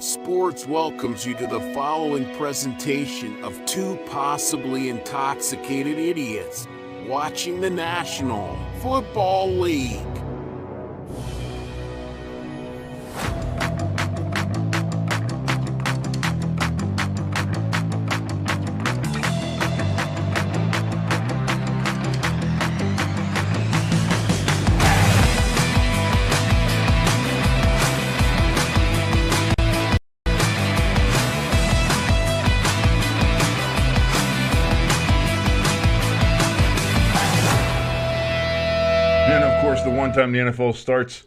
Stay-Tuned Sports welcomes you to the following presentation of two possibly intoxicated idiots watching the National Football League. The one time the NFL starts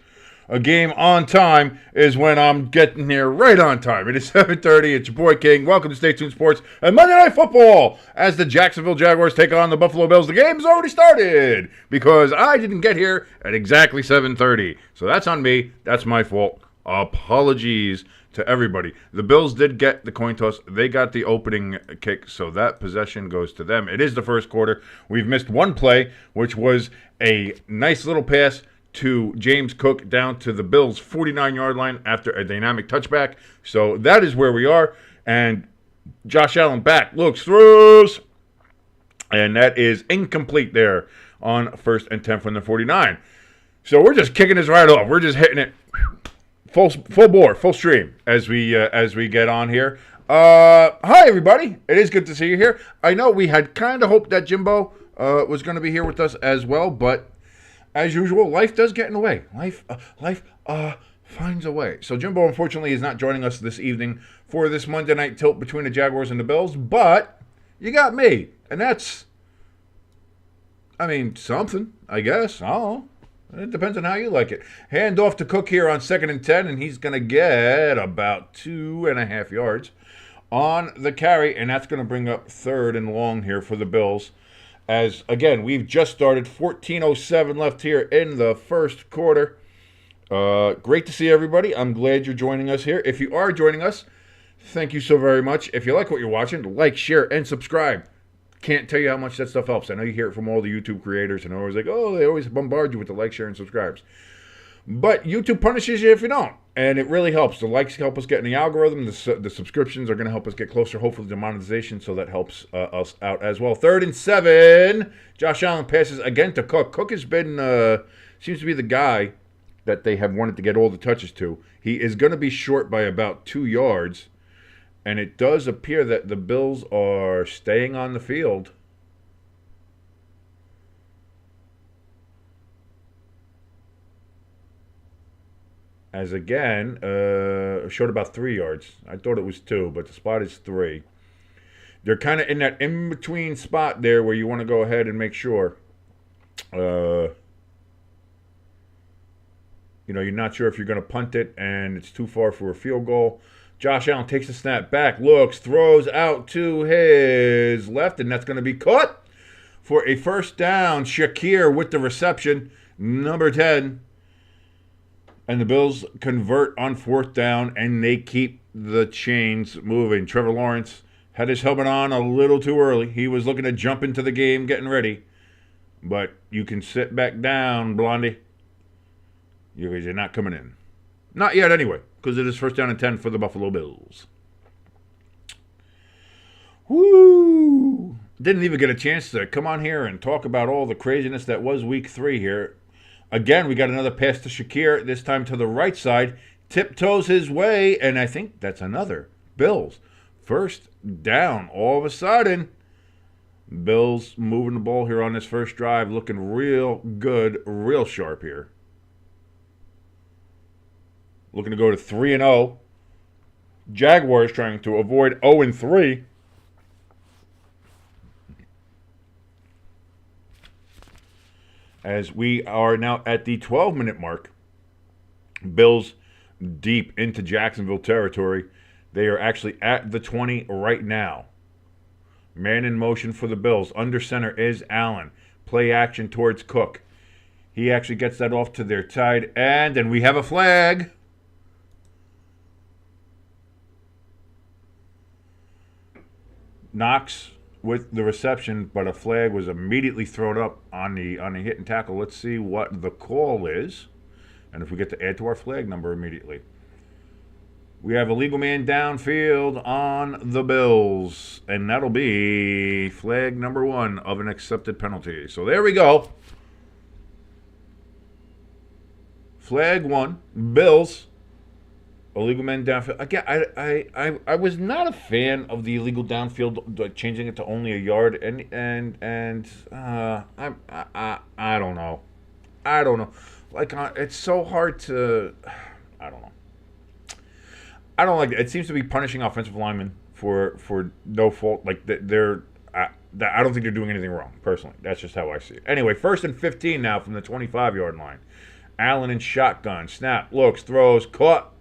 a game on time is when I'm getting here right on time. It is 7:30. It's your boy King. Welcome to Stay-Tuned Sports and Monday Night Football. As the Jacksonville Jaguars take on the Buffalo Bills, the game's already started because I didn't get here at exactly 7:30. So that's on me. That's my fault. Apologies to everybody. The Bills did get the coin toss. They got the opening kick, so that possession goes to them. It is the first quarter. We've missed one play, which was a nice little pass to James Cook down to the Bills' 49-yard line after a dynamic touchback. So that is where we are. And Josh Allen back, looks, throws. And that is incomplete there on 1st and 10 from the 49. So we're just kicking this right off. We're just hitting it full bore, full stream as we get on here. Hi, everybody. It is good to see you here. I know we had kind of hoped that Jimbo was going to be here with us as well, but as usual, life does get in the way. Life finds a way. So Jimbo, unfortunately, is not joining us this evening for this Monday night tilt between the Jaguars and the Bills, but you got me, and that's, something, I guess. I don't know. It depends on how you like it. Hand off to Cook here on 2nd and 10, and he's going to get about 2.5 yards on the carry, and that's going to bring up 3rd and long here for the Bills. As, again, we've just started, 14:07 left here in the first quarter. Great to see everybody. I'm glad you're joining us here. If you are joining us, thank you so very much. If you like what you're watching, like, share, and subscribe. Can't tell you how much that stuff helps. I know you hear it from all the YouTube creators, and they're always like, oh, they always bombard you with the like, share, and subscribes. But YouTube punishes you if you don't, and it really helps. The likes help us get in the algorithm. The subscriptions are going to help us get closer, hopefully, to monetization, so that helps us out as well. 3rd and 7. Josh Allen passes again to Cook. Cook has been, seems to be the guy that they have wanted to get all the touches to. He is going to be short by about 2 yards. And it does appear that the Bills are staying on the field. As again, showed about 3 yards. I thought it was 2, but the spot is 3. They're kind of in that in-between spot there where you want to go ahead and make sure. You're not sure if you're going to punt it and it's too far for a field goal. Josh Allen takes the snap back, looks, throws out to his left, and that's going to be caught for a first down. Shakir with the reception, number 10. And the Bills convert on 4th down, and they keep the chains moving. Trevor Lawrence had his helmet on a little too early. He was looking to jump into the game, getting ready. But you can sit back down, Blondie. You're not coming in. Not yet, anyway, because it is 1st down and 10 for the Buffalo Bills. Woo! Didn't even get a chance to come on here and talk about all the craziness that was Week 3 here. Again, we got another pass to Shakir, this time to the right side. Tiptoes his way, and I think that's another Bills. 1st down. All of a sudden, Bills moving the ball here on this first drive, looking real good, real sharp here. Looking to go to 3-0. Jaguars trying to avoid 0-3. As we are now at the 12-minute mark. Bills deep into Jacksonville territory. They are actually at the 20 right now. Man in motion for the Bills. Under center is Allen. Play action towards Cook. He actually gets that off to their tight end, and we have a flag. Knox with the reception, but a flag was immediately thrown up on the hit and tackle. Let's see what the call is, and if we get to add to our flag number immediately. We have a legal man downfield on the Bills, and that'll be flag number 1 of an accepted penalty. So there we go. Flag 1, Bills. Illegal man downfield. Again, I was not a fan of the illegal downfield, like changing it to only a yard, and I don't know. I don't know. Like it's so hard to. I don't know. I don't like it. It seems to be punishing offensive linemen for no fault. Like they're. I don't think they're doing anything wrong. Personally, that's just how I see it. Anyway, 1st and 15 now from the 25-yard line. Allen in shotgun. Snap. Looks. Throws. Caught.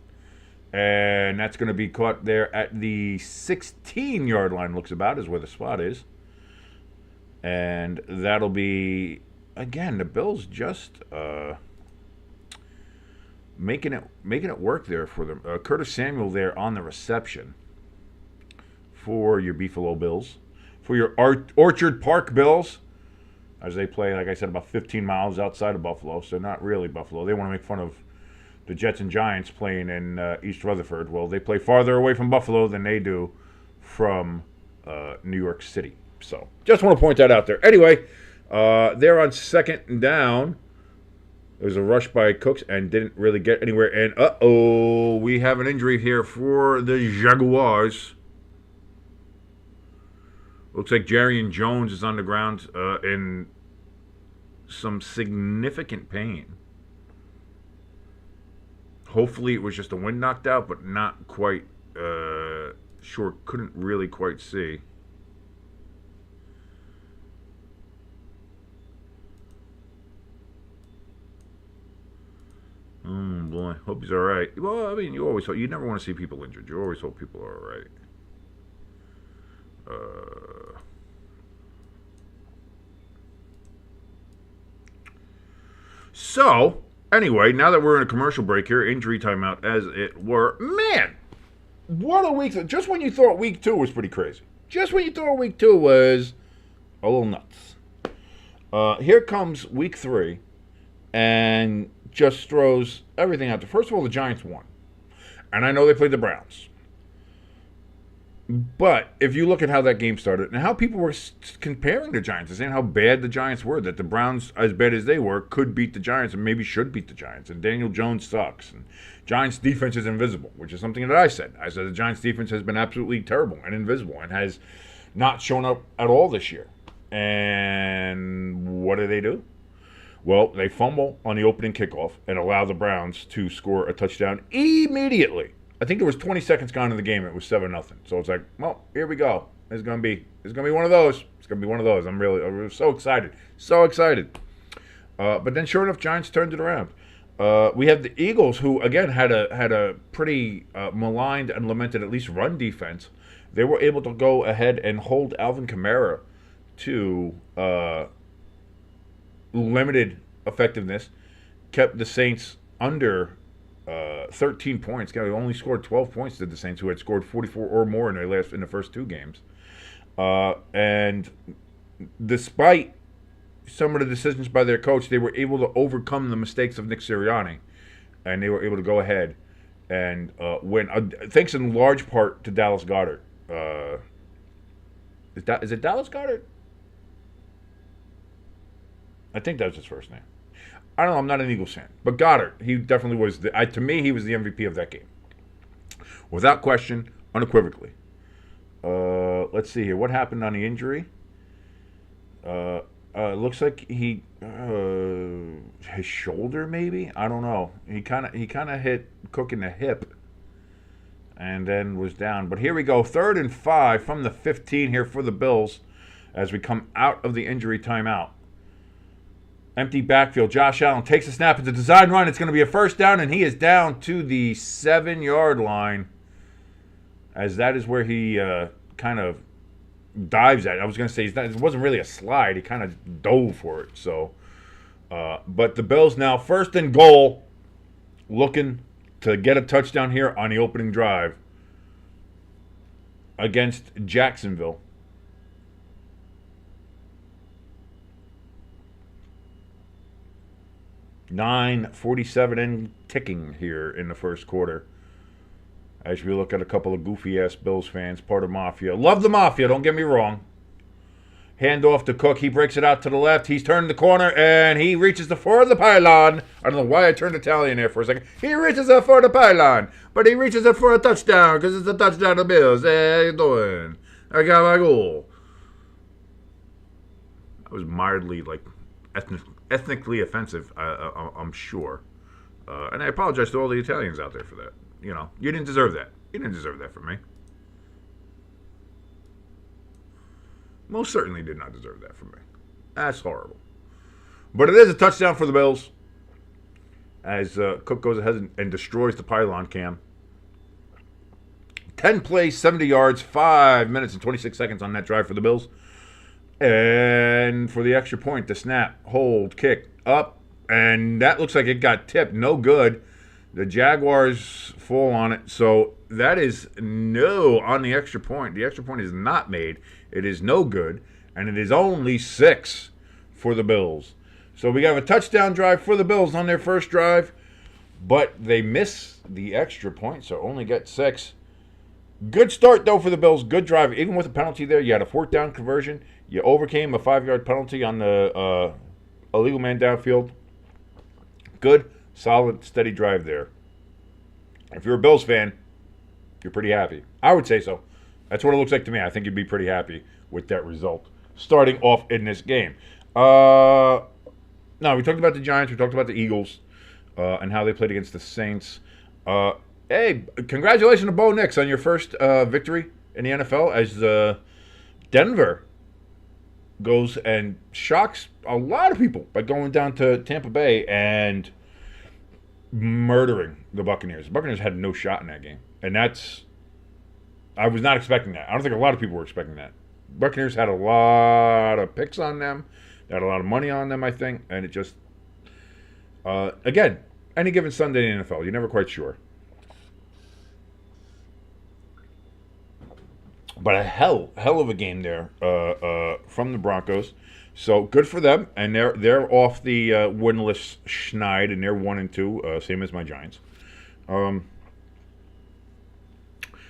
And that's going to be caught there at the 16-yard line, looks about, is where the spot is. And that'll be, again, the Bills just making it work there for them. Curtis Samuel there on the reception for your Buffalo Bills. For your Orchard Park Bills, as they play, like I said, about 15 miles outside of Buffalo, so not really Buffalo. They want to make fun of the Jets and Giants playing in East Rutherford. Well, they play farther away from Buffalo than they do from New York City. So just want to point that out there. Anyway, they're on 2nd down. There's a rush by Cooks and didn't really get anywhere. And, we have an injury here for the Jaguars. Looks like Jarrian Jones is on the ground in some significant pain. Hopefully it was just a wind knocked out, but not quite sure. Couldn't really quite see. Oh, boy. Hope he's all right. Well, I mean, you never want to see people injured. You always hope people are all right. So, anyway, now that we're in a commercial break here, injury timeout as it were, man, what a week. Just when you thought week 2 was pretty crazy. Just when you thought week 2 was a little nuts. Here comes week 3 and just throws everything out there. First of all, the Giants won. And I know they played the Browns. But if you look at how that game started and how people were comparing the Giants and saying how bad the Giants were, that the Browns, as bad as they were, could beat the Giants and maybe should beat the Giants. And Daniel Jones sucks. And Giants' defense is invisible, which is something that I said. I said the Giants' defense has been absolutely terrible and invisible and has not shown up at all this year. And what do? Well, they fumble on the opening kickoff and allow the Browns to score a touchdown immediately. I think there was 20 seconds gone in the game. It was 7-0. So it's like, well, here we go. It's gonna be one of those. It's gonna be one of those. I'm so excited, so excited. But then, sure enough, Giants turned it around. We have the Eagles, who again had a pretty maligned and lamented at least run defense. They were able to go ahead and hold Alvin Kamara to limited effectiveness. Kept the Saints under 13 points. They only scored 12 points to the Saints, who had scored 44 or more in the first 2 games. And despite some of the decisions by their coach, they were able to overcome the mistakes of Nick Sirianni, and they were able to go ahead and win. Thanks in large part to Dallas Goedert. Is it Dallas Goedert? I think that was his first name. I don't know. I'm not an Eagles fan. But Goddard, he definitely was. To me, he was the MVP of that game. Without question, unequivocally. Let's see here. What happened on the injury? Looks like his shoulder, maybe? I don't know. He kind of hit Cook in the hip and then was down. But here we go. 3rd and 5 from the 15 here for the Bills as we come out of the injury timeout. Empty backfield. Josh Allen takes a snap. It's a design run. It's going to be a first down, and he is down to the 7-yard line, as that is where he kind of dives at. I was going to say it wasn't really a slide. He kind of dove for it. So, but the Bills now 1st and goal, looking to get a touchdown here on the opening drive against Jacksonville. 9:47 and ticking here in the first quarter as we look at a couple of goofy-ass Bills fans, part of Mafia. Love the Mafia, don't get me wrong. Hand off to Cook. He breaks it out to the left. He's turning the corner, and he reaches for the pylon. I don't know why I turned Italian there for a second. He reaches it for the pylon, but he reaches it for a touchdown because it's a touchdown to Bills. Hey, how you doing? I got my goal. That was mildly, ethnically offensive, I'm sure. And I apologize to all the Italians out there for that. You know, you didn't deserve that. You didn't deserve that from me. Most certainly did not deserve that from me. That's horrible. But it is a touchdown for the Bills as Cook goes ahead and destroys the pylon cam. 10 plays, 70 yards, 5 minutes and 26 seconds on that drive for the Bills. And for the extra point, the snap, hold, kick, up, and that looks like it got tipped. No good. The Jaguars fall on it. So that is no on the extra point. The extra point is not made. It is no good. And it is only 6 for the Bills. So we have a touchdown drive for the Bills on their first drive. But they miss the extra point, so only get 6. Good start, though, for the Bills. Good drive. Even with a penalty there, you had a 4th down conversion. You overcame a 5-yard penalty on the illegal man downfield. Good, solid, steady drive there. If you're a Bills fan, you're pretty happy. I would say so. That's what it looks like to me. I think you'd be pretty happy with that result starting off in this game. Now, we talked about the Giants. We talked about the Eagles and how they played against the Saints. Hey, congratulations to Bo Nix on your first victory in the NFL as Denver goes and shocks a lot of people by going down to Tampa Bay and murdering the Buccaneers. The Buccaneers had no shot in that game. And I was not expecting that. I don't think a lot of people were expecting that. Buccaneers had a lot of picks on them. They had a lot of money on them, I think. And it just, again, any given Sunday in the NFL, you're never quite sure. But a hell of a game there from the Broncos. So good for them, and they're off the winless schneid, and they're 1-2, same as my Giants.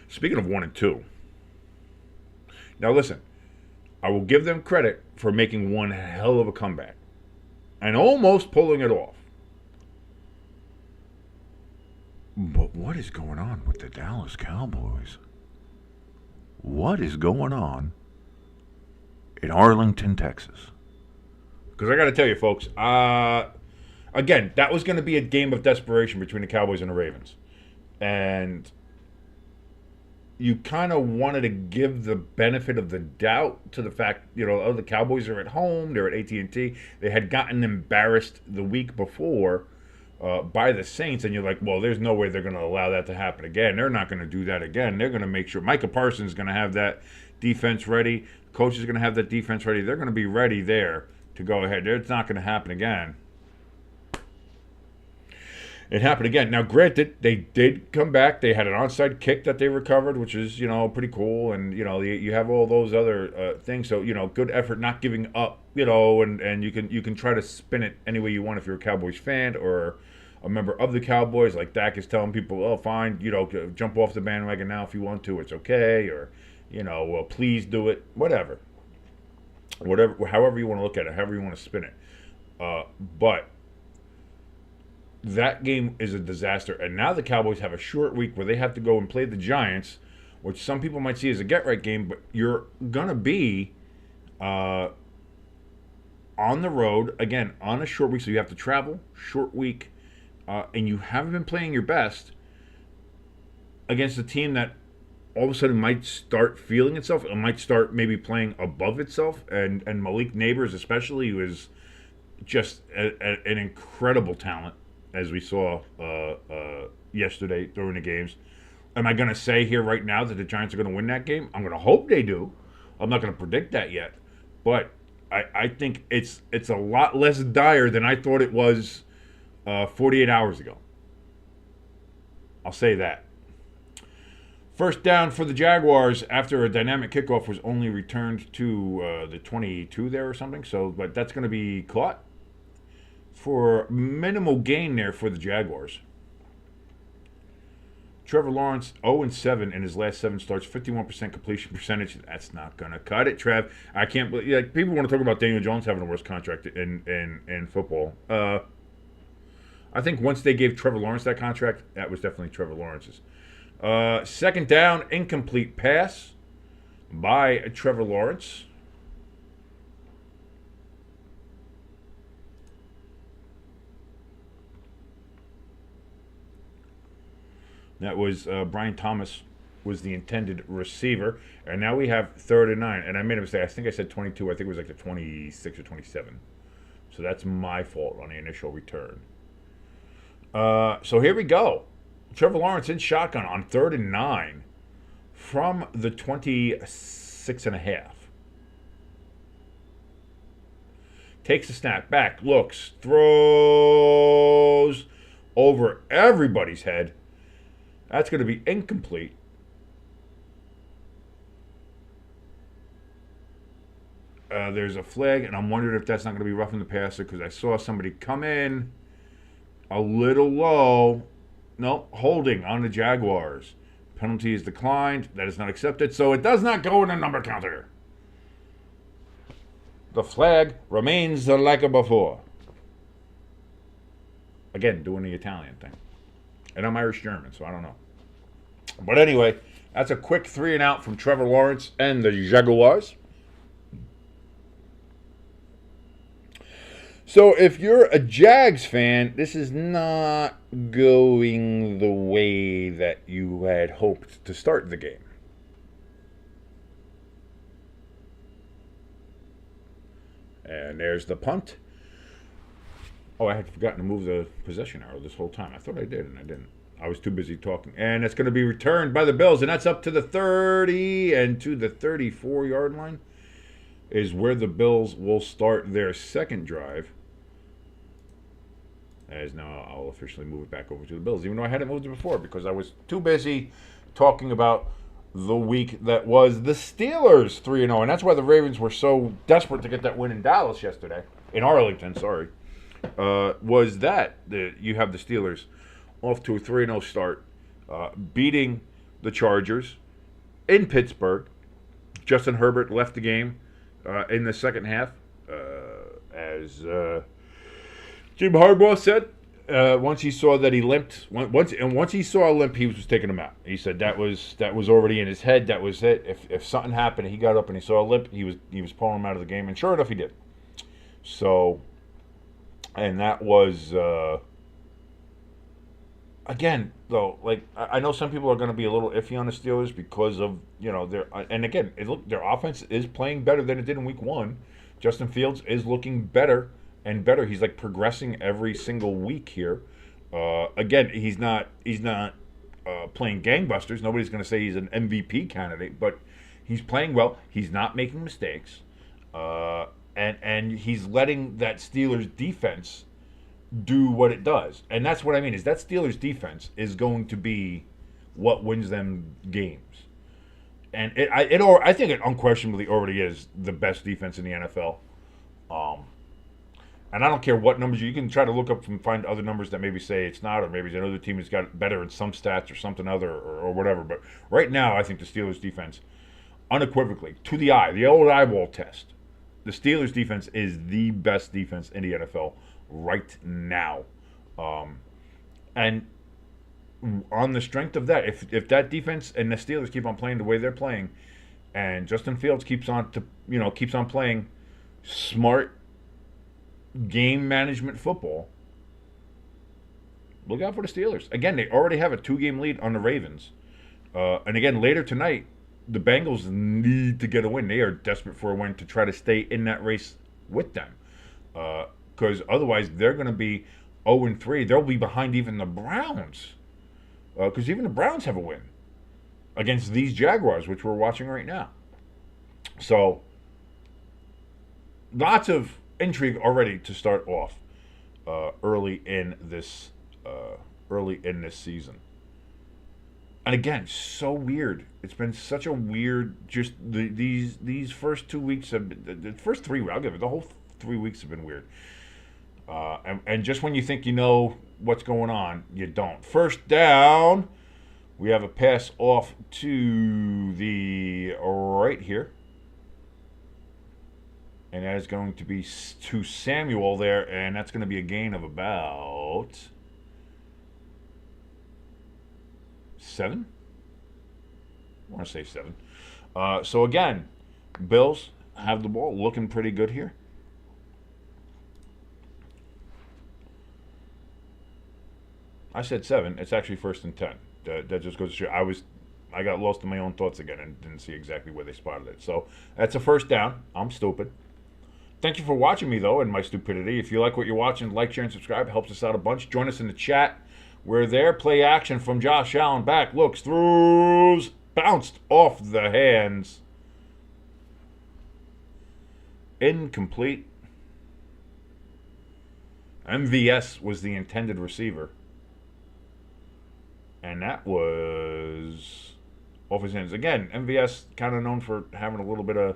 Speaking of 1-2, now listen, I will give them credit for making one hell of a comeback and almost pulling it off. But what is going on with the Dallas Cowboys? What is going on in Arlington, Texas? Because I got to tell you, folks, again, that was going to be a game of desperation between the Cowboys and the Ravens. And you kind of wanted to give the benefit of the doubt to the fact, the Cowboys are at home. They're at AT&T. They had gotten embarrassed the week before by the Saints, and you're like, well, there's no way they're going to allow that to happen again. They're not going to do that again. They're going to make sure Micah Parsons is going to have that defense ready. Coach is going to have that defense ready. They're going to be ready there to go ahead. It's not going to happen again. It happened again. Now, granted, they did come back. They had an onside kick that they recovered, which is, pretty cool. And, you have all those other things. So, good effort, not giving up, and you can try to spin it any way you want if you're a Cowboys fan or a member of the Cowboys. Like Dak is telling people, oh, fine, jump off the bandwagon now if you want to. It's okay. Or, well, please do it. Whatever, however you want to look at it, however you want to spin it. But that game is a disaster. And now the Cowboys have a short week where they have to go and play the Giants, which some people might see as a get-right game, but you're going to be on the road, again, on a short week, so you have to travel, short week, and you haven't been playing your best against a team that all of a sudden might start feeling itself. It might start maybe playing above itself. And Malik Neighbors especially, who is just an incredible talent, as we saw yesterday during the games. Am I going to say here right now that the Giants are going to win that game? I'm going to hope they do. I'm not going to predict that yet. But I think it's a lot less dire than I thought it was 48 hours ago. I'll say that. First down for the Jaguars after a dynamic kickoff was only returned to the 22 there or something. But that's going to be caught for minimal gain there for the Jaguars. Trevor Lawrence 0-7 in his last 7 starts, 51% completion percentage. That's not gonna cut it, Trev. I can't believe. Like, people want to talk about Daniel Jones having the worst contract in football. I think once they gave Trevor Lawrence that contract, that was definitely Trevor Lawrence's. Second down, incomplete pass by Trevor Lawrence. That was Brian Thomas was the intended receiver. And now we have 3rd and 9. And I made a mistake. I think I said 22. I think it was like the 26 or 27. So that's my fault on the initial return. So here we go. Trevor Lawrence in shotgun on 3rd and 9 from the 26.5. Takes a snap, back, looks, throws over everybody's head. That's going to be incomplete. There's a flag, and I'm wondering if that's not going to be roughing the passer because I saw somebody come in a little low. No, holding on the Jaguars. Penalty is declined. That is not accepted, so it does not go in the number counter. The flag remains like before. Again, doing the Italian thing. And I'm Irish-German, so I don't know. But anyway, that's a quick 3 and out from Trevor Lawrence and the Jaguars. So if you're a Jags fan, this is not going the way that you had hoped to start the game. And there's the punt. Oh, I had forgotten to move the possession arrow this whole time. I thought I did, and I didn't. I was too busy talking. And it's going to be returned by the Bills, and that's up to the 30 and to the 34-yard line is where the Bills will start their second drive. As now I'll officially move it back over to the Bills, even though I hadn't moved it before because I was too busy talking about the week that was the Steelers 3-0. And that's why the Ravens were so desperate to get that win in Dallas yesterday. In Arlington, sorry. Was that you have the Steelers off to a 3-0 start, beating the Chargers in Pittsburgh. Justin Herbert left the game in the second half, as Jim Harbaugh said. Once he saw that he limped, once he saw a limp, he was taking him out. He said that was already in his head. That was it. If something happened, he got up and he saw a limp, he was pulling him out of the game, and sure enough, he did. So, and that was again though. Like I know some people are going to be a little iffy on the Steelers because of their and again their offense is playing better than it did in Week 1. Justin Fields is looking better and better. He's like progressing every single week here. Again, he's not playing gangbusters. Nobody's going to say he's an MVP candidate, but he's playing well. He's not making mistakes, and he's letting that Steelers defense do what it does. And that's what I mean is that Steelers defense is going to be what wins them games. And I think it unquestionably already is the best defense in the NFL. And I don't care what numbers you can try to look up and find other numbers that maybe say it's not, or maybe another team has got better in some stats or something other or whatever. But right now, I think the Steelers defense, unequivocally, to the eye, the old eyeball test, the Steelers defense is the best defense in the NFL right now. And on the strength of that, if that defense and the Steelers keep on playing the way they're playing, and Justin Fields keeps on playing smart game management football, look out for the Steelers. Again, they already have a 2-game lead on the Ravens. And again, later tonight, the Bengals need to get a win. They are desperate for a win to try to stay in that race with them. Because otherwise, they're going to be 0-3. They'll be behind even the Browns. Because even the Browns have a win against these Jaguars, which we're watching right now. So, lots of intrigue already to start off early in this season. And again, so weird. It's been such a weird. Just these first 2 weeks have been, the first 3. I'll give it. The whole 3 weeks have been weird. And just when you think you know what's going on, you don't. First down We have a pass off to the right here. And that is going to be to Samuel there, and that's going to be a gain of about 7. I want to say 7. So again, Bills have the ball, looking pretty good here. I said 7. It's actually 1st and 10. That just goes to show I got lost in my own thoughts again and didn't see exactly where they spotted it. So that's a 1st down. I'm stupid. Thank you for watching me, though, and my stupidity. If you like what you're watching, like, share, and subscribe. It helps us out a bunch. Join us in the chat. We're there. Play action from Josh Allen. Back, looks, throws, bounced off the hands. Incomplete. MVS was the intended receiver. And that was off his hands. Again, MVS kind of known for having a little bit of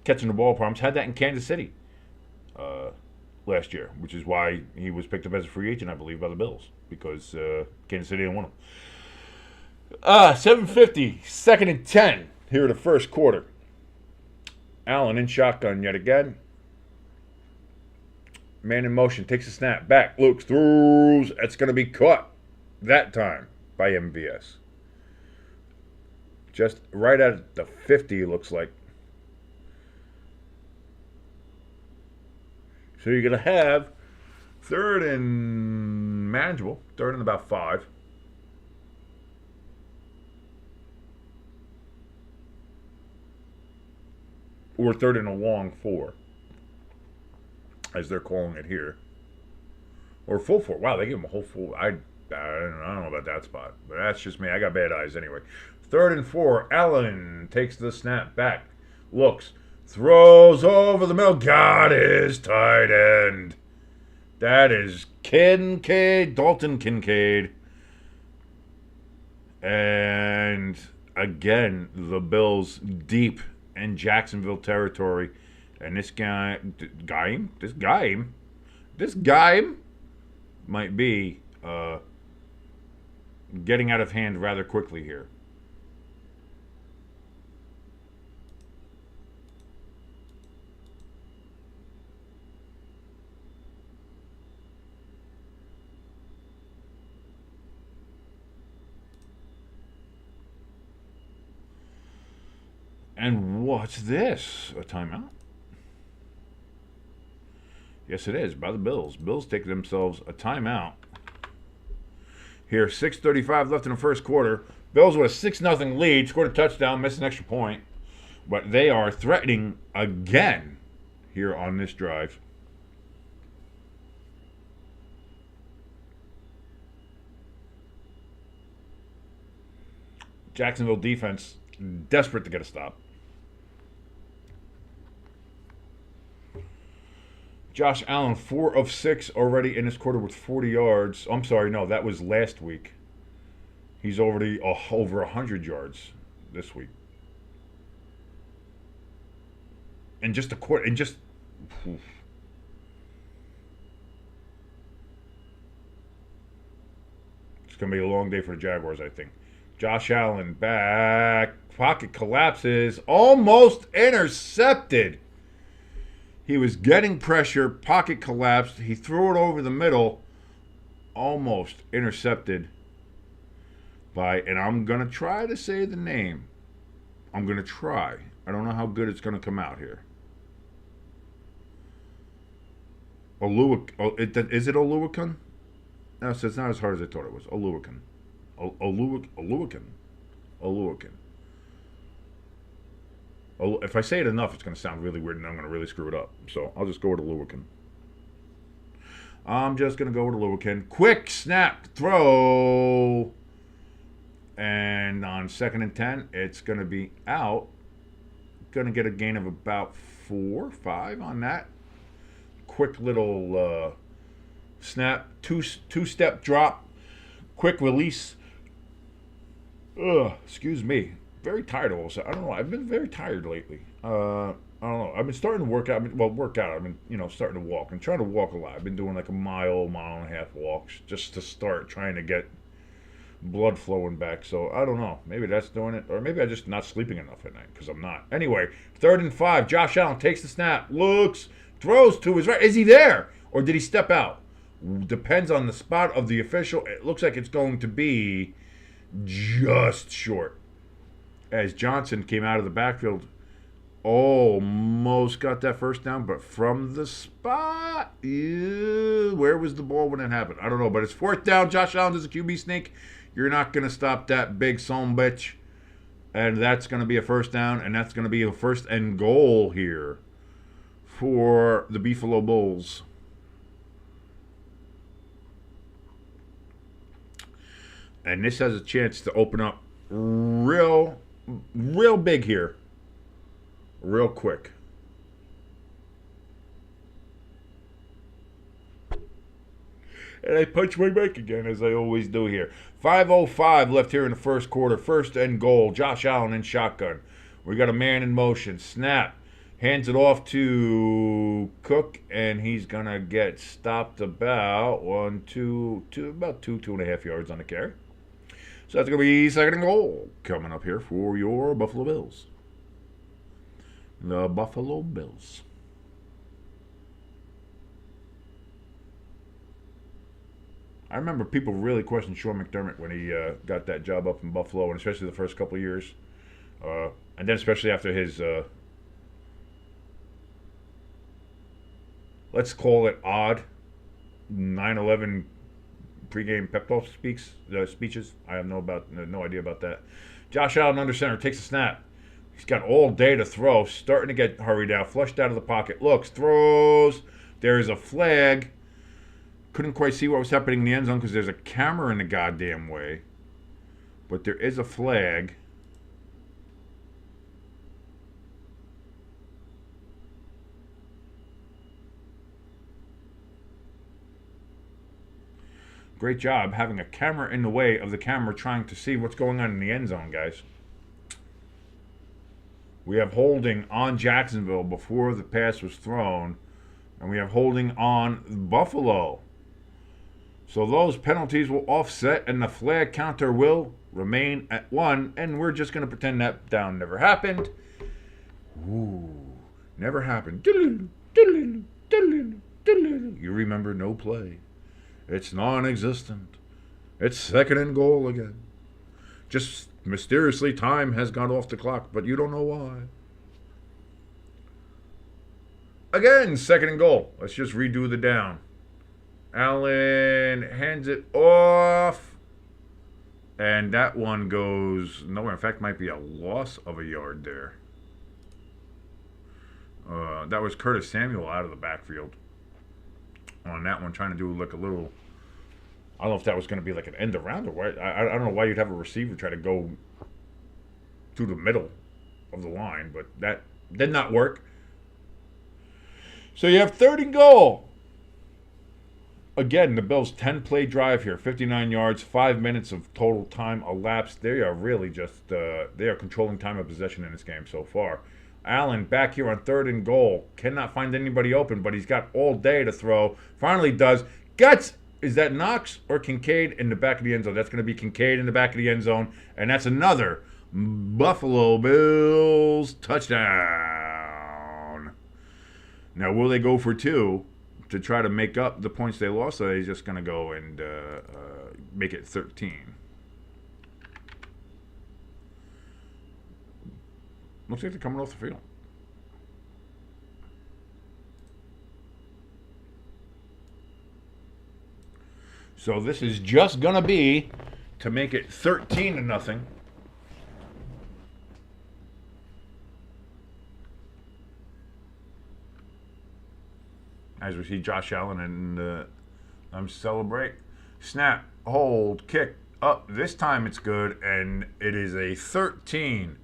catching the ball problems. Had that in Kansas City last year, which is why he was picked up as a free agent, I believe, by the Bills, because Kansas City didn't want him. 7:50, 2nd and 10 here in the first quarter. Allen in shotgun yet again. Man in motion, takes a snap, back, looks, throws. It's going to be caught that time by MVS. Just right at the 50, looks like. So you're going to have 3rd and manageable, 3rd and about 5. Or 3rd and a long 4, as they're calling it here. Or full 4. Wow, they give him a whole full. I don't know about that spot, but that's just me. I got bad eyes anyway. 3rd and 4. Allen takes the snap back, looks, throws over the middle. Got his tight end. That is Kincaid, Dalton Kincaid. And again, the Bills deep in Jacksonville territory. And this guy might be getting out of hand rather quickly here. And what's this? A timeout? Yes, it is, by the Bills. Bills take themselves a timeout. Here, 6:35 left in the first quarter. Bills with a 6-0 lead, scored a touchdown, missed an extra point. But they are threatening again here on this drive. Jacksonville defense desperate to get a stop. Josh Allen, 4 of 6 already in this quarter with 40 yards. I'm sorry, no, that was last week. He's already over 100 yards this week. And just a quarter, and just... Oof. It's going to be a long day for the Jaguars, I think. Josh Allen back. Pocket collapses. Almost intercepted. He was getting pressure. Pocket collapsed. He threw it over the middle. Almost intercepted by, and I'm going to try to say the name. I'm going to try. I don't know how good it's going to come out here. Is it Oluwakan? No, so it's not as hard as I thought it was. Oluwakan. Oluwakan. If I say it enough, it's going to sound really weird, and I'm going to really screw it up. So I'll just go with Oluwakan. I'm just going to go with Oluwakan. Quick snap throw. And on 2nd and 10, it's going to be out. Going to get a gain of about 4, 5 on that. Quick little snap, two-step drop, quick release. Excuse me. Very tired all of a sudden. I don't know. I've been very tired lately. I don't know. I've been starting to work out. I've been, starting to walk. I'm trying to walk a lot. I've been doing like a mile and a half walks just to start trying to get blood flowing back. So I don't know. Maybe that's doing it, or maybe I'm just not sleeping enough at night because I'm not. Anyway, 3rd and 5. Josh Allen takes the snap, looks, throws to his right. Is he there, or did he step out? Depends on the spot of the official. It looks like it's going to be just short. As Johnson came out of the backfield, almost got that first down, but from the spot, where was the ball when it happened? I don't know, but it's 4th down. Josh Allen does a QB sneak. You're not going to stop that big son bitch. And that's going to be a 1st down, and that's going to be a 1st and goal here for the Buffalo Bills. And this has a chance to open up real big here. Real quick. And I punch my mic again, as I always do here. 5:05 left here in the first quarter. 1st and goal. Josh Allen in shotgun. We got a man in motion. Snap. Hands it off to Cook, and he's going to get stopped about 2.5 yards on the carry. So that's going to be 2nd and goal coming up here for your Buffalo Bills. The Buffalo Bills. I remember people really questioned Sean McDermott when he got that job up in Buffalo, and especially the first couple of years. And then especially after his, let's call it odd, 9/11 pregame pep talk speeches. I have no idea about that. Josh Allen under center takes a snap. He's got all day to throw. Starting to get hurried out. Flushed out of the pocket. Looks. Throws. There's a flag. Couldn't quite see what was happening in the end zone because there's a camera in the goddamn way. But there is a flag. Great job having a camera in the way of the camera trying to see what's going on in the end zone, guys. We have holding on Jacksonville before the pass was thrown. And we have holding on Buffalo. So those penalties will offset and the flag counter will remain at 1. And we're just going to pretend that down never happened. Ooh, never happened. You remember no play. It's non-existent. It's 2nd and goal again. Just mysteriously, time has gone off the clock, but you don't know why. Again, 2nd and goal. Let's just redo the down. Allen hands it off. And that one goes nowhere. In fact, might be a loss of a yard there. That was Curtis Samuel out of the backfield on that one, trying to do like a little, I don't know if that was going to be like an end around or what. I don't know why you'd have a receiver try to go through the middle of the line, but that did not work. So you have 3rd and goal. Again, the Bills' 10-play drive here, 59 yards, 5 minutes of total time elapsed. They are really just, they are controlling time of possession in this game so far. Allen back here on 3rd and goal. Cannot find anybody open, but he's got all day to throw. Finally does. Guts! Is that Knox or Kincaid in the back of the end zone? That's going to be Kincaid in the back of the end zone. And that's another Buffalo Bills touchdown. Now, will they go for 2 to try to make up the points they lost, or are they just going to go and make it 13? Looks like they're coming off the field. So this is just going to be to make it 13-0. As we see Josh Allen and celebrate. Snap, hold, kick, up. This time it's good, and it is a 13-0.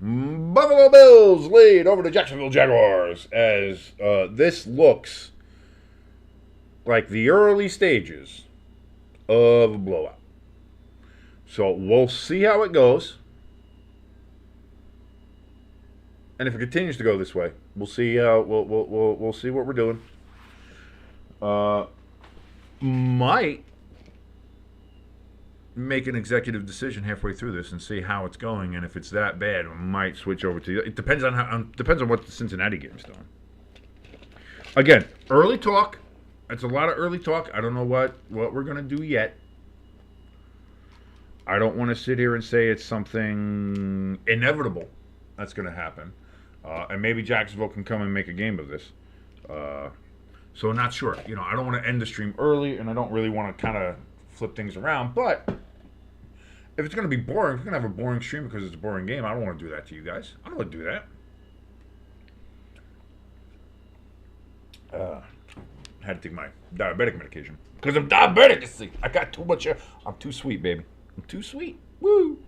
Buffalo Bills lead over the Jacksonville Jaguars as this looks like the early stages of a blowout. So we'll see how it goes. And if it continues to go this way, we'll see we'll see what we're doing. Might make an executive decision halfway through this and see how it's going, and if it's that bad, I might switch over to. It depends on what the Cincinnati game's doing. Again, early talk. It's a lot of early talk. I don't know what we're gonna do yet. I don't want to sit here and say it's something inevitable that's going to happen, and maybe Jacksonville can come and make a game of this. So I'm not sure. I don't want to end the stream early, and I don't really want to kind of flip things around. But if it's going to be boring, if we're going to have a boring stream because it's a boring game, I don't want to do that to you guys. I don't want to do that. Had to take my diabetic medication because I'm diabetic. You see, I got too much. I'm too sweet, baby. I'm too sweet. Woo.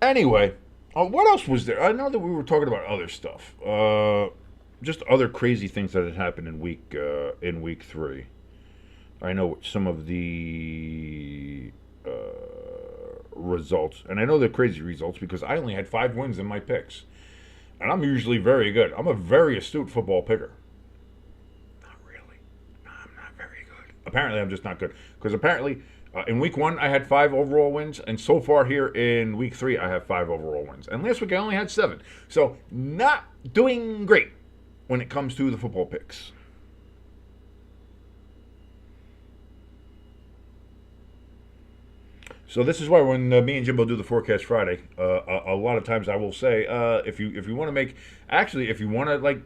Anyway, what else was there? I know that we were talking about other stuff. Just other crazy things that had happened in week 3. I know some of the results, and I know they're crazy results because I only had 5 wins in my picks, and I'm usually very good. I'm a very astute football picker. Not really. No, I'm not very good. Apparently, I'm just not good because apparently. In week 1, I had 5 overall wins, and so far here in week 3, I have 5 overall wins. And last week, I only had 7. So, not doing great when it comes to the football picks. So this is why when me and Jimbo do the Forecast Friday, a lot of times I will say, if you want to make, actually, if you want to like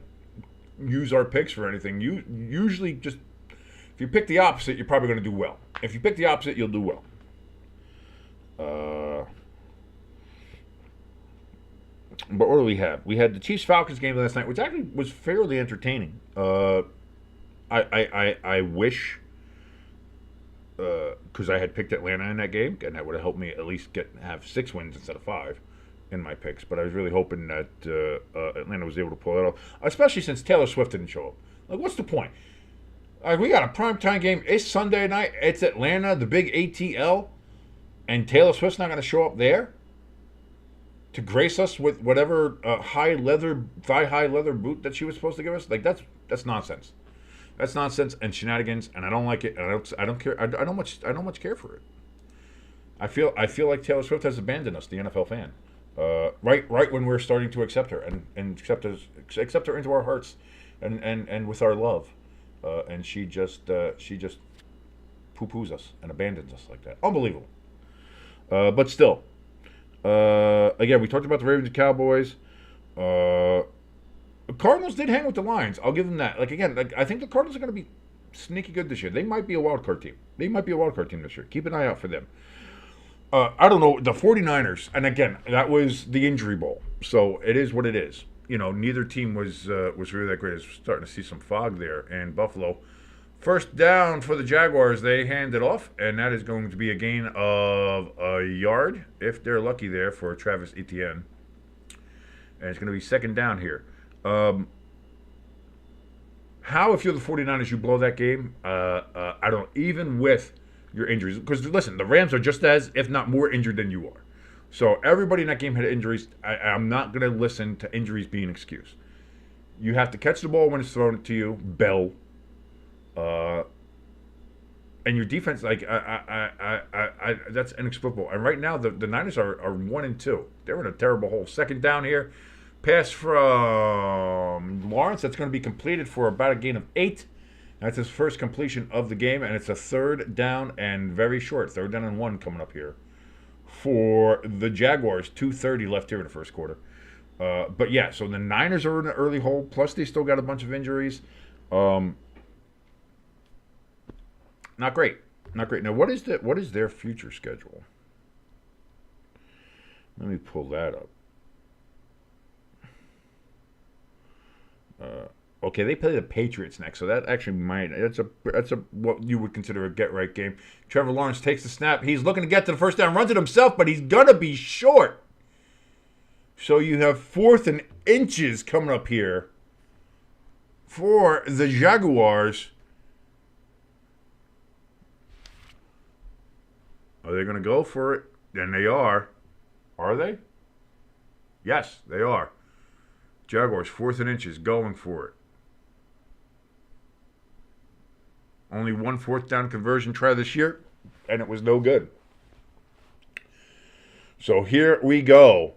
use our picks for anything, you usually just, if you pick the opposite, you're probably going to do well. If you pick the opposite, you'll do well. But what do we have? We had the Chiefs-Falcons game last night, which actually was fairly entertaining. I wish, because I had picked Atlanta in that game, and that would have helped me at least have 6 wins instead of 5 in my picks. But I was really hoping that Atlanta was able to pull it off, especially since Taylor Swift didn't show up. Like, what's the point? We got a primetime game. It's Sunday night. It's Atlanta, the big ATL. And Taylor Swift's not going to show up there to grace us with whatever thigh-high leather boot that she was supposed to give us. Like, that's nonsense. That's nonsense and shenanigans, and I don't like it. And I don't care. I don't much care for it. I feel like Taylor Swift has abandoned us, the NFL fan. Right when we're starting to accept her and accept her into our hearts and with our love. And she just poo-poos us and abandons us like that. Unbelievable. But still, again, we talked about the Ravens and Cowboys. Cardinals did hang with the Lions. I'll give them that. I think the Cardinals are going to be sneaky good this year. They might be a wild card team. This year. Keep an eye out for them. I don't know, the 49ers, and again, that was the injury bowl. So it is what it is. Neither team was really that great. I was starting to see some fog there. And Buffalo, first down for the Jaguars, they hand it off, and that is going to be a gain of a yard, if they're lucky there, for Travis Etienne. And it's going to be second down here. How, if you're the 49ers, you blow that game? I don't, even with your injuries. Because, listen, the Rams are just as, if not more, injured than you are. So everybody in that game had injuries. I'm not going to listen to injuries being an excuse. You have to catch the ball when it's thrown to you, Bell. And your defense, that's inexplicable. And right now, the Niners are 1-2. They're in a terrible hole. Second down here. Pass from Lawrence. That's going to be completed for about a gain of 8. That's his first completion of the game. And it's a third down and very short. 3rd down and 1 coming up here for the Jaguars. 2:30 left here in the first quarter. But yeah, so the Niners are in an early hole. Plus, they still got a bunch of injuries. Not great. Now, what is their future schedule? Let me pull that up. Okay, they play the Patriots next, so that actually that's a what you would consider a get-right game. Trevor Lawrence takes the snap. He's looking to get to the first down, runs it himself, but he's going to be short. So you have 4th and inches coming up here for the Jaguars. Are they going to go for it? And they are. Are they? Yes, they are. Jaguars, 4th and inches, going for it. Only one fourth down conversion try this year, and it was no good. So here we go.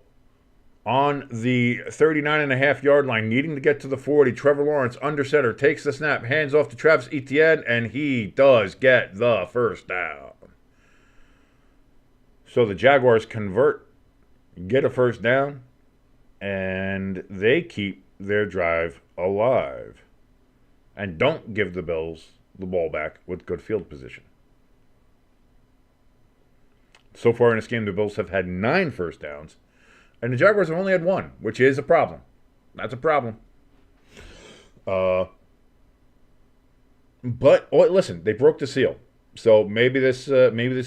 On the 39.5-yard line, needing to get to the 40, Trevor Lawrence, under center, takes the snap, hands off to Travis Etienne, and he does get the first down. So the Jaguars convert, get a first down, and they keep their drive alive. And don't give the Bills the ball back with good field position. So far in this game, the Bills have had 9 first downs, and the Jaguars have only had 1, which is a problem. That's a problem. But listen, they broke the seal, so maybe this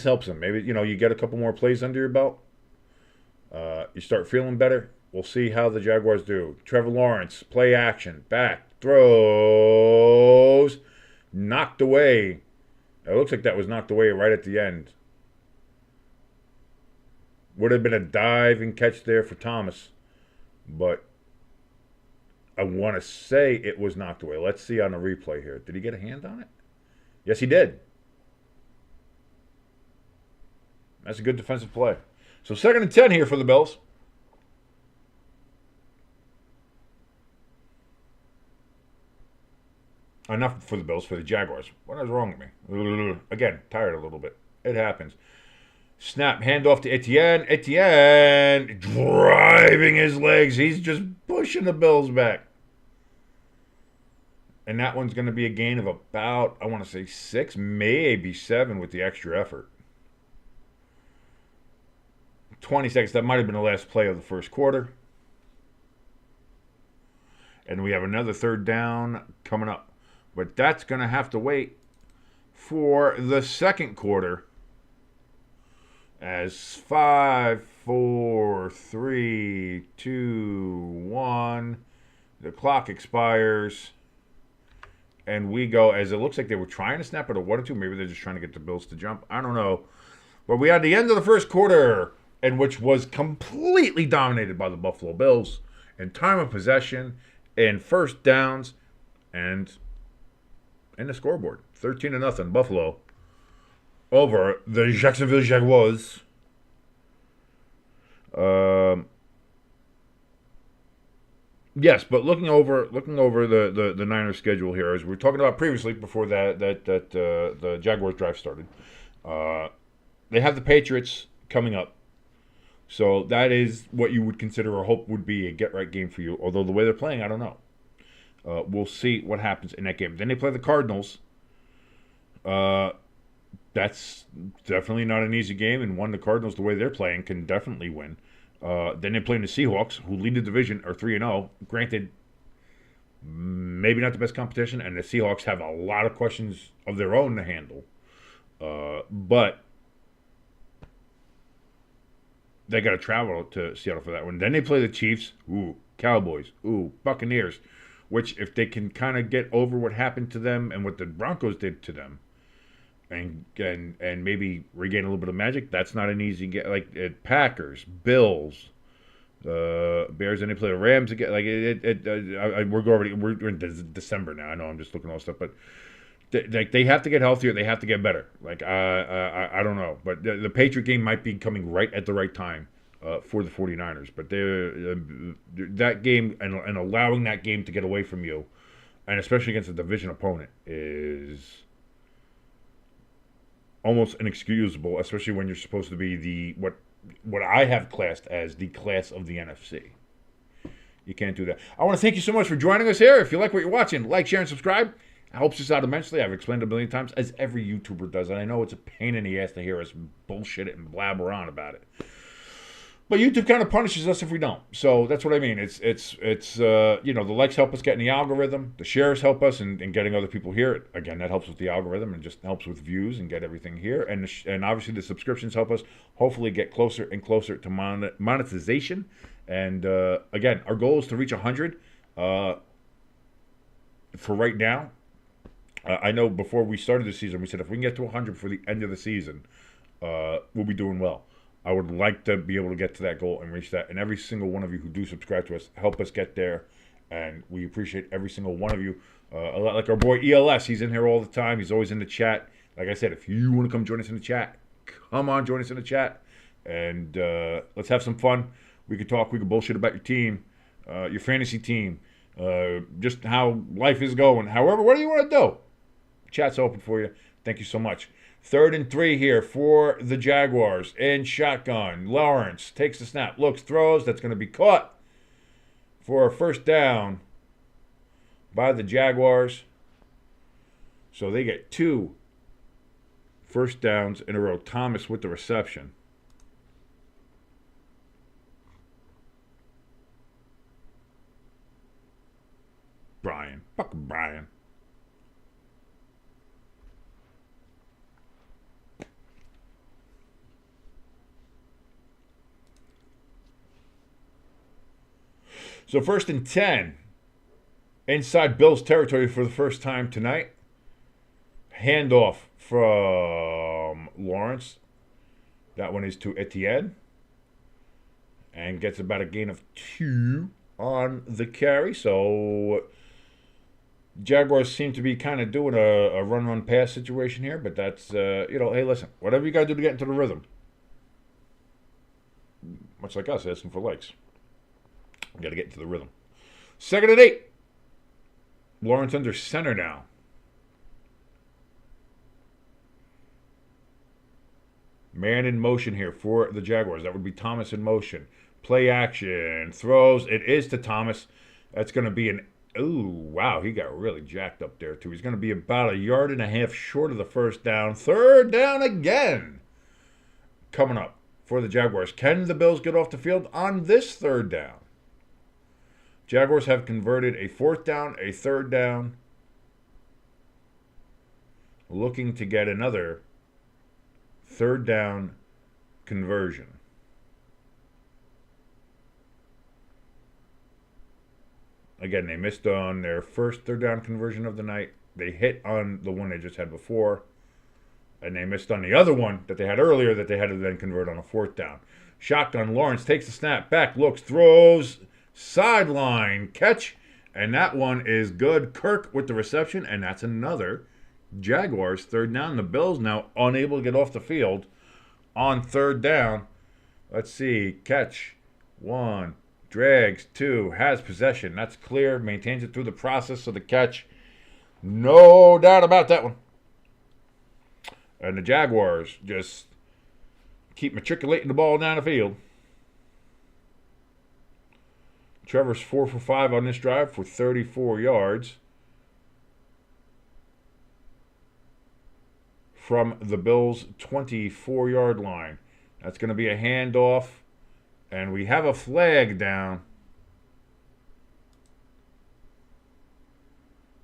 helps them. Maybe you get a couple more plays under your belt. You start feeling better. We'll see how the Jaguars do. Trevor Lawrence, play action, back, throws, knocked away. It looks like that was knocked away right at the end. Would have been a diving catch there for Thomas, but I want to say it was knocked away. Let's see on the replay here. Did he get a hand on it? Yes, he did. That's a good defensive play. So 2nd and 10 here for the Bills. Enough for the Bills, for the Jaguars. What is wrong with me? Again, tired a little bit. It happens. Snap, handoff to Etienne. Etienne driving his legs. He's just pushing the Bills back. And that one's going to be a gain of about, I want to say 6, maybe 7 with the extra effort. 20 seconds. That might have been the last play of the first quarter. And we have another 3rd down coming up. But that's going to have to wait for the second quarter. As 5, 4, 3, 2, 1, the clock expires, and we go, as it looks like they were trying to snap it at 1 or 2. Maybe they're just trying to get the Bills to jump. I don't know. But we had the end of the first quarter, and which was completely dominated by the Buffalo Bills in time of possession, in first downs, and in the scoreboard. 13-0, Buffalo over the Jacksonville Jaguars. Yes, but looking over the Niners schedule here, as we were talking about previously before the Jaguars drive started, they have the Patriots coming up. So that is what you would consider or hope would be a get-right game for you. Although the way they're playing, I don't know. We'll see what happens in that game. Then they play the Cardinals. That's definitely not an easy game, and one the Cardinals, the way they're playing, can definitely win. Then they play the Seahawks, who lead the division, are 3-0. Granted, maybe not the best competition, and the Seahawks have a lot of questions of their own to handle. But they got to travel to Seattle for that one. Then they play the Chiefs, Cowboys, Buccaneers, which if they can kind of get over what happened to them and what the Broncos did to them, and maybe regain a little bit of magic, that's not an easy get. Like Packers, Bills, Bears, and they play the Rams again. Like we're in December now. I know I'm just looking at all stuff, but they have to get healthier. They have to get better. Like I don't know, but the Patriot game might be coming right at the right time for the 49ers. But that game and allowing that game to get away from you, and especially against a division opponent, is almost inexcusable, especially when you're supposed to be the what I have classed as the class of the NFC. You can't do that. I want to thank you so much for joining us here. If you like what you're watching, like, share, and subscribe. It helps us out immensely. I've explained it a million times, as every YouTuber does, and I know it's a pain in the ass to hear us bullshit it and blabber on about it. But YouTube kind of punishes us if we don't. So that's what I mean. It's the likes help us get in the algorithm. The shares help us in getting other people here. Again, that helps with the algorithm and just helps with views and get everything here. And obviously the subscriptions help us hopefully get closer and closer to monetization. And again, our goal is to reach 100 for right now. I know before we started the season, we said if we can get to 100 for the end of the season, we'll be doing well. I would like to be able to get to that goal and reach that. And every single one of you who do subscribe to us, help us get there. And we appreciate every single one of you. A lot like our boy ELS. He's in here all the time. He's always in the chat. Like I said, if you want to come join us in the chat, come on, join us in the chat. And let's have some fun. We could talk. We could bullshit about your team, your fantasy team, just how life is going. However, what do you want to do? Chat's open for you. Thank you so much. 3rd and 3 here for the Jaguars. In shotgun. Lawrence takes the snap, looks, throws. That's going to be caught for a first down by the Jaguars. So they get 2 first downs in a row. Thomas with the reception. Brian. Fuck Brian. So 1st and 10. Inside Bills territory for the first time tonight. Handoff from Lawrence. That one is to Etienne. And gets about a gain of 2 on the carry. So Jaguars seem to be kind of doing a run-pass situation here. But that's, hey, listen. Whatever you got to do to get into the rhythm. Much like us asking for likes. We got to get into the rhythm. 2nd and 8. Lawrence under center now. Man in motion here for the Jaguars. That would be Thomas in motion. Play action. Throws. It is to Thomas. That's going to be an... Ooh, wow. He got really jacked up there, too. He's going to be about 1.5 yards short of the first down. 3rd down again. Coming up for the Jaguars. Can the Bills get off the field on this 3rd down? Jaguars have converted a 4th down, a 3rd down. Looking to get another 3rd down conversion. Again, they missed on their first 3rd down conversion of the night. They hit on the one they just had before. And they missed on the other one that they had earlier that they had to then convert on a 4th down. Shotgun, Lawrence takes the snap, back, looks, throws... Sideline catch, and that one is good. Kirk with the reception, and that's another Jaguars 3rd down. The Bills now unable to get off the field on 3rd down. Let's see. Catch 1, drags 2, has possession. That's clear. Maintains it through the process of the catch. No doubt about that one. And the Jaguars just keep matriculating the ball down the field. Trevor's 4 for 5 on this drive for 34 yards. From the Bills' 24-yard line. That's going to be a handoff. And we have a flag down.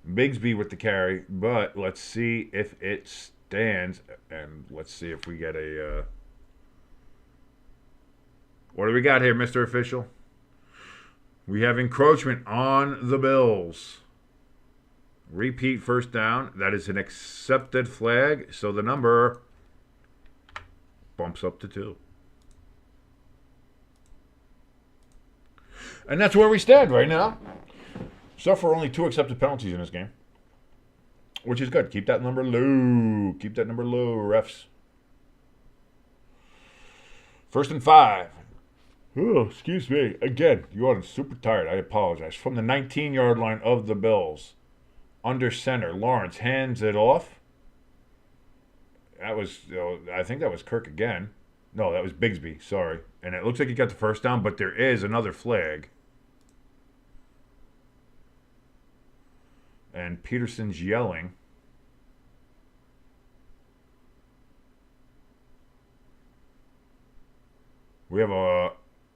Bigsby with the carry. But let's see if it stands. And let's see if we get a... What do we got here, Mr. Official? We have encroachment on the Bills. Repeat 1st down. That is an accepted flag. So the number bumps up to 2. And that's where we stand right now. Suffer only 2 accepted penalties in this game. Which is good. Keep that number low. Keep that number low, refs. 1st and 5. Oh, excuse me. Again, you are super tired. I apologize. From the 19-yard line of the Bills. Under center. Lawrence hands it off. That was, I think that was Kirk again. No, that was Bigsby. Sorry. And it looks like he got the 1st down, but there is another flag. And Peterson's yelling. We have a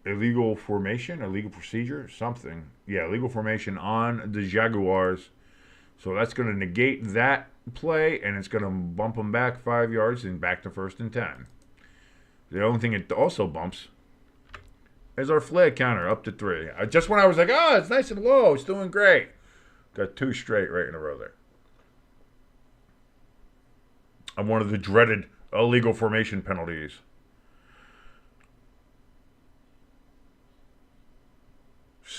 illegal formation, illegal procedure, something. Yeah, illegal formation on the Jaguars. So that's going to negate that play, and it's going to bump them back 5 yards and back to 1st and 10. The only thing it also bumps is our flag counter up to 3. Just when I was like, it's nice and low, it's doing great. Got 2 straight right in a row there. I'm one of the dreaded illegal formation penalties.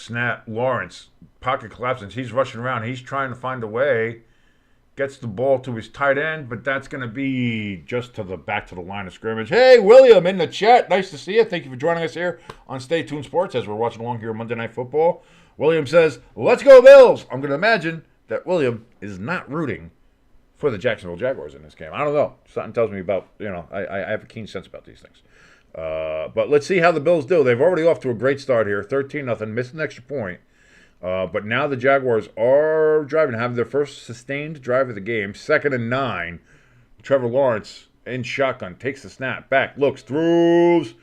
snap. Lawrence, pocket collapsing. He's rushing around. He's trying to find a way. Gets the ball to his tight end, but that's going to be just to the back to the line of scrimmage. Hey, William in the chat. Nice to see you. Thank you for joining us here on Stay Tuned Sports as we're watching along here on Monday Night Football. William says, let's go Bills. I'm going to imagine that William is not rooting for the Jacksonville Jaguars in this game. I don't know. Something tells me about, I have a keen sense about these things. But let's see how the Bills do. They've already off to a great start here. 13-0, missed an extra point. But now the Jaguars are driving, have their first sustained drive of the game. 2nd and 9. Trevor Lawrence in shotgun, takes the snap, back, looks, throws,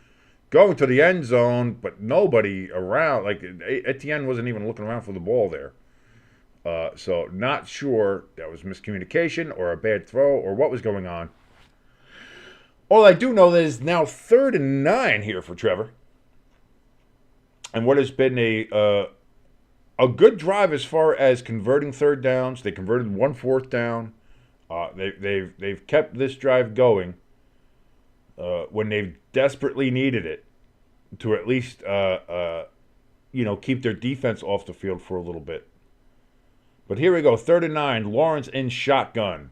going to the end zone, but nobody around. Like, Etienne wasn't even looking around for the ball there. So not sure that was miscommunication or a bad throw or what was going on. All I do know is now 3rd and 9 here for Trevor. And what has been a good drive as far as converting third downs. They converted 1 4th down. They've kept this drive going when they've desperately needed it to at least keep their defense off the field for a little bit. But here we go, 3rd and 9. Lawrence in shotgun.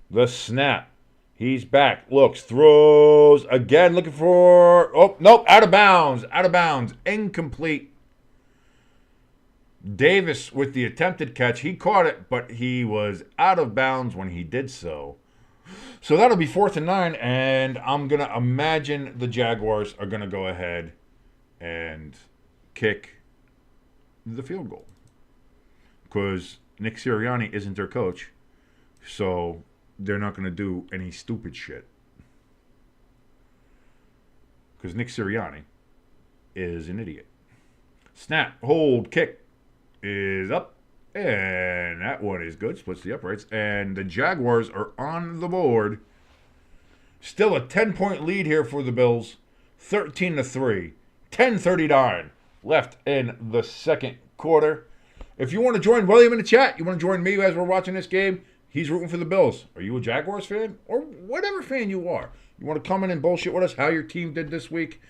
The snap. He's back. Looks, throws again, looking for. Oh nope, out of bounds. Out of bounds. Incomplete. Davis with the attempted catch. He caught it, but he was out of bounds when he did so. So that'll be 4th and 9, and I'm going to imagine the Jaguars are going to go ahead and kick the field goal. Because Nick Sirianni isn't their coach, so they're not going to do any stupid shit. Because Nick Sirianni is an idiot. Snap, hold, kick. Is up, and that one is good. Splits the uprights, and the Jaguars are on the board. Still a 10-point lead here for the Bills. 13-3, 10:39 left in the second quarter. If you want to join William in the chat, you want to join me as we're watching this game, he's rooting for the Bills. Are you a Jaguars fan? Or whatever fan you are. You want to come in and bullshit with us how your team did this week?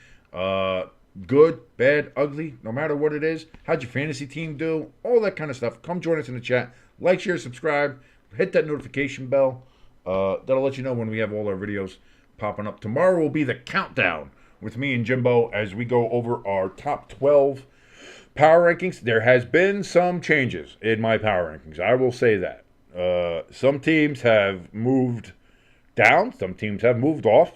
Good, bad, ugly, no matter what it is. How'd your fantasy team do? All that kind of stuff. Come join us in the chat. Like, share, subscribe. Hit that notification bell. That'll let you know when we have all our videos popping up. Tomorrow will be the countdown with me and Jimbo as we go over our top 12 power rankings. There has been some changes in my power rankings. I will say that. Some teams have moved down. Some teams have moved off.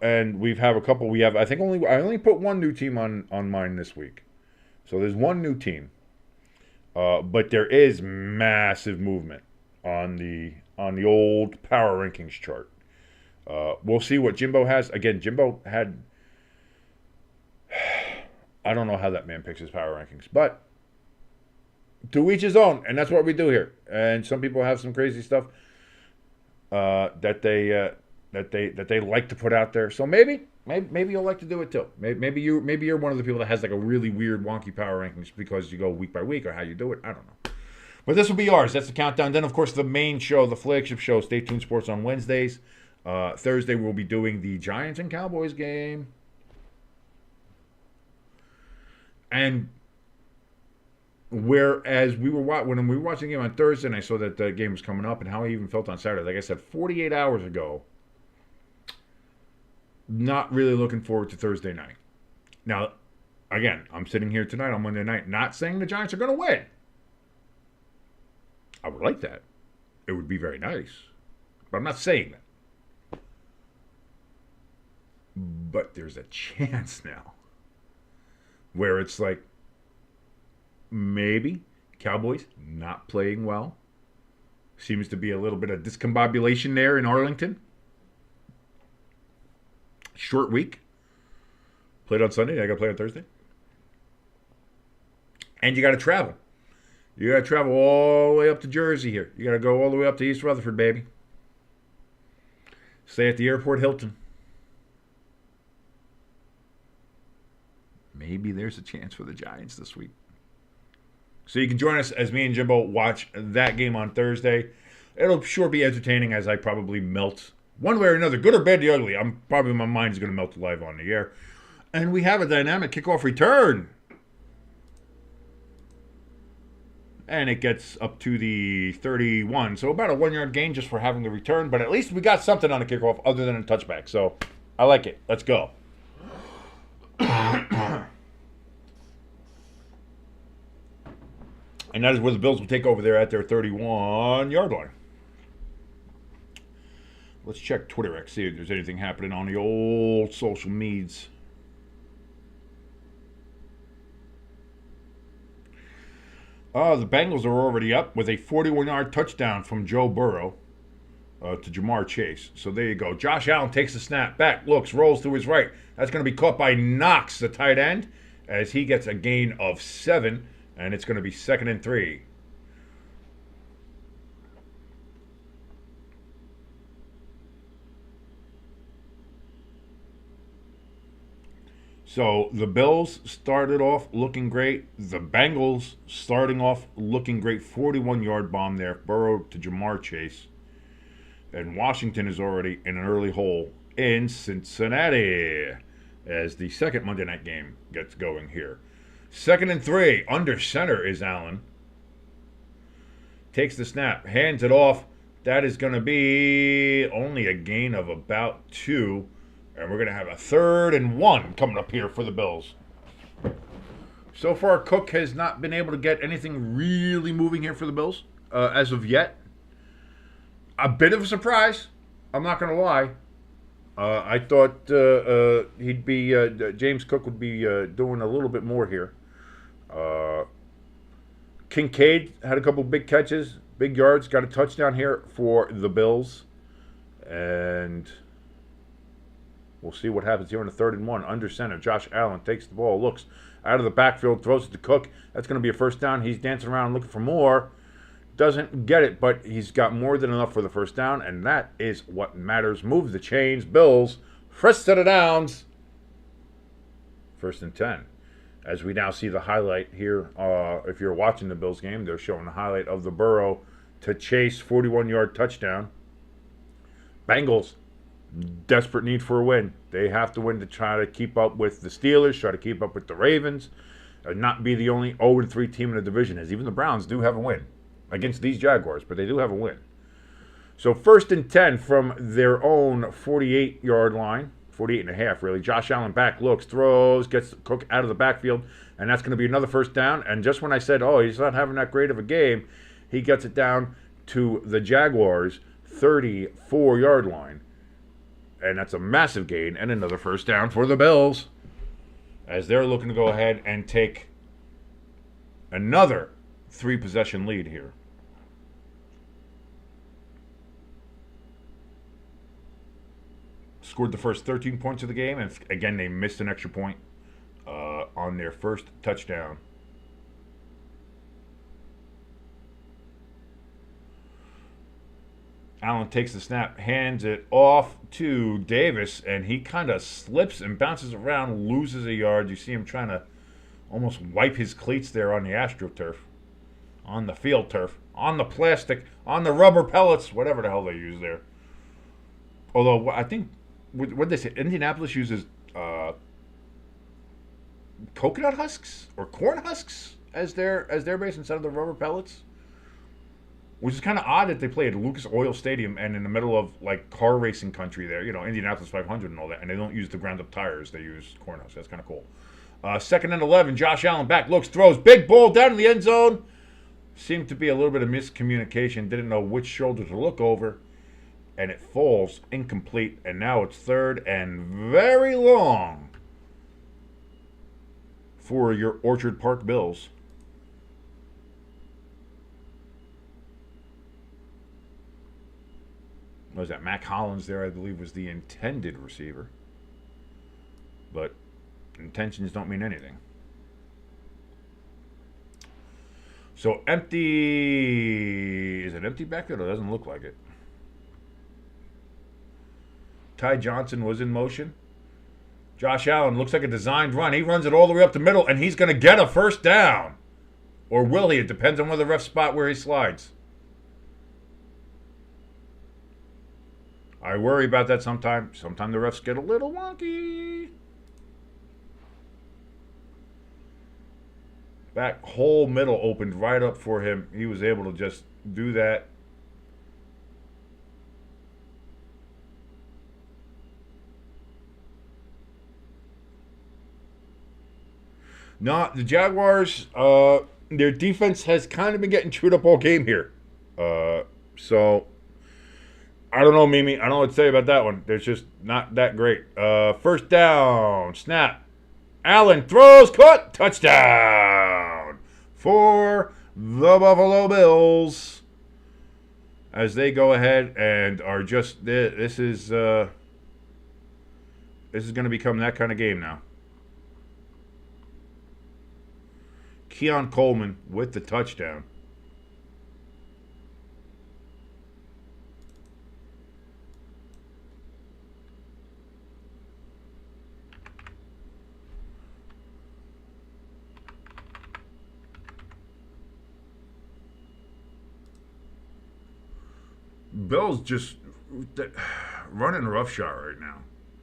And we have a couple. I only put one new team on mine this week. So there's one new team. But there is massive movement on the old power rankings chart. We'll see what Jimbo has. Again, Jimbo had. I don't know how that man picks his power rankings, but to each his own, and that's what we do here. And some people have some crazy stuff that they like to put out there. So maybe you'll like to do it too. Maybe you're one of the people that has like a really weird wonky power rankings because you go week by week or how you do it. I don't know. But this will be ours. That's the countdown. Then of course the main show, the flagship show, Stay Tuned Sports on Wednesdays. Thursday we'll be doing the Giants and Cowboys game. And whereas when we were watching the game on Thursday and I saw that the game was coming up and how I even felt on Saturday, like I said, 48 hours ago, not really looking forward to Thursday night. Now, again, I'm sitting here tonight on Monday night not saying the Giants are going to win. I would like that. It would be very nice. But I'm not saying that. But there's a chance now where it's like, maybe Cowboys not playing well. Seems to be a little bit of discombobulation there in Arlington. Short week. Played on Sunday. I got to play on Thursday. And you got to travel. You got to travel all the way up to Jersey here. You got to go all the way up to East Rutherford, baby. Stay at the Airport Hilton. Maybe there's a chance for the Giants this week. So you can join us as me and Jimbo watch that game on Thursday. It'll sure be entertaining as I probably melt one way or another, good or bad, the ugly. My mind is going to melt live on the air. And we have a dynamic kickoff return. And it gets up to the 31. So about a 1-yard gain just for having the return. But at least we got something on the kickoff other than a touchback. So I like it. Let's go. And that is where the Bills will take over there at their 31-yard line. Let's check Twitter X, see if there's anything happening on the old social medias. The Bengals are already up with a 41-yard touchdown from Joe Burrow to Jamar Chase. So there you go. Josh Allen takes the snap, back, looks, rolls to his right. That's going to be caught by Knox, the tight end, as he gets a gain of 7, and it's going to be 2nd and 3. So the Bills started off looking great. The Bengals starting off looking great. 41-yard bomb there. Burrow to Jamar Chase. And Washington is already in an early hole in Cincinnati as the second Monday night game gets going here. 2nd and 3. Under center is Allen. Takes the snap. Hands it off. That is going to be only a gain of about 2. And we're going to have a 3rd and 1 coming up here for the Bills. So far, Cook has not been able to get anything really moving here for the Bills as of yet. A bit of a surprise. I'm not going to lie. I thought he'd be James Cook would be doing a little bit more here. Kincaid had a couple big catches, big yards, got a touchdown here for the Bills. And we'll see what happens here in the 3rd and 1. Under center, Josh Allen takes the ball, looks out of the backfield, throws it to Cook. That's going to be a first down. He's dancing around looking for more. Doesn't get it, but he's got more than enough for the first down, and that is what matters. Move the chains. Bills, first set of downs. 1st and 10. As we now see the highlight here, if you're watching the Bills game, they're showing the highlight of the Burrow to Chase 41-yard touchdown. Bengals, desperate need for a win. They have to win to try to keep up with the Steelers, try to keep up with the Ravens, and not be the only 0-3 team in the division, as even the Browns do have a win against these Jaguars, but they do have a win. So 1st and 10 from their own 48-yard line, 48 and a half really. Josh Allen back, looks, throws, gets Cook out of the backfield, and that's going to be another first down. And just when I said, oh, he's not having that great of a game, he gets it down to the Jaguars' 34-yard line. And that's a massive gain and another first down for the Bills as they're looking to go ahead and take another 3-possession lead here. Scored the first 13 points of the game, and again, they missed an extra point on their first touchdown. Allen takes the snap, hands it off to Davis, and he kind of slips and bounces around, loses a yard. You see him trying to almost wipe his cleats there on the AstroTurf, on the field turf, on the plastic, on the rubber pellets, whatever the hell they use there. Although I think, what they say, Indianapolis uses coconut husks or corn husks as their base instead of the rubber pellets. Which is kind of odd that they play at Lucas Oil Stadium and in the middle of like car racing country there, Indianapolis 500 and all that, and they don't use the ground up tires, they use corn husks. That's kind of cool. 2nd and 11, Josh Allen back, looks, throws, big ball down in the end zone. Seemed to be a little bit of miscommunication, didn't know which shoulder to look over, and it falls incomplete, and now it's 3rd and very long for your Orchard Park Bills. Was that Mac Hollins there, I believe, was the intended receiver. But intentions don't mean anything. So empty. Is it empty backfield? It doesn't look like it. Ty Johnson was in motion. Josh Allen looks like a designed run. He runs it all the way up the middle, and he's going to get a first down. Or will he? It depends on where the ref spot where he slides. I worry about that sometimes. Sometimes the refs get a little wonky. That whole middle opened right up for him. He was able to just do that. No, the Jaguars, their defense has kind of been getting chewed up all game here. So, I don't know, Mimi. I don't know what to say about that one. It's just not that great. First down, snap. Allen throws, caught, touchdown for the Buffalo Bills. As they go ahead and are just, this is going to become that kind of game now. Keon Coleman with the touchdown. Bills just running roughshod right now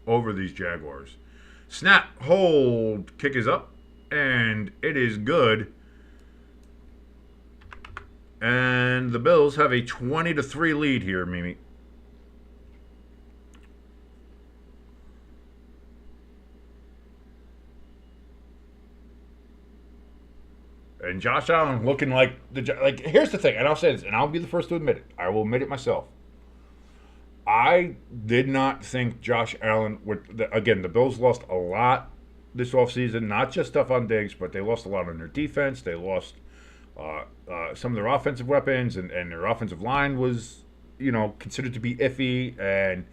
over these Jaguars. Snap, hold, kick is up, and it is good. And the Bills have a 20-3 lead here, Mimi. And Josh Allen looking like here's the thing, and I'll say this, and I'll be the first to admit it. I will admit it myself. I did not think Josh Allen would. Again, the Bills lost a lot this offseason, not just stuff on Diggs, but they lost a lot on their defense. They lost some of their offensive weapons, and their offensive line was, considered to be iffy, and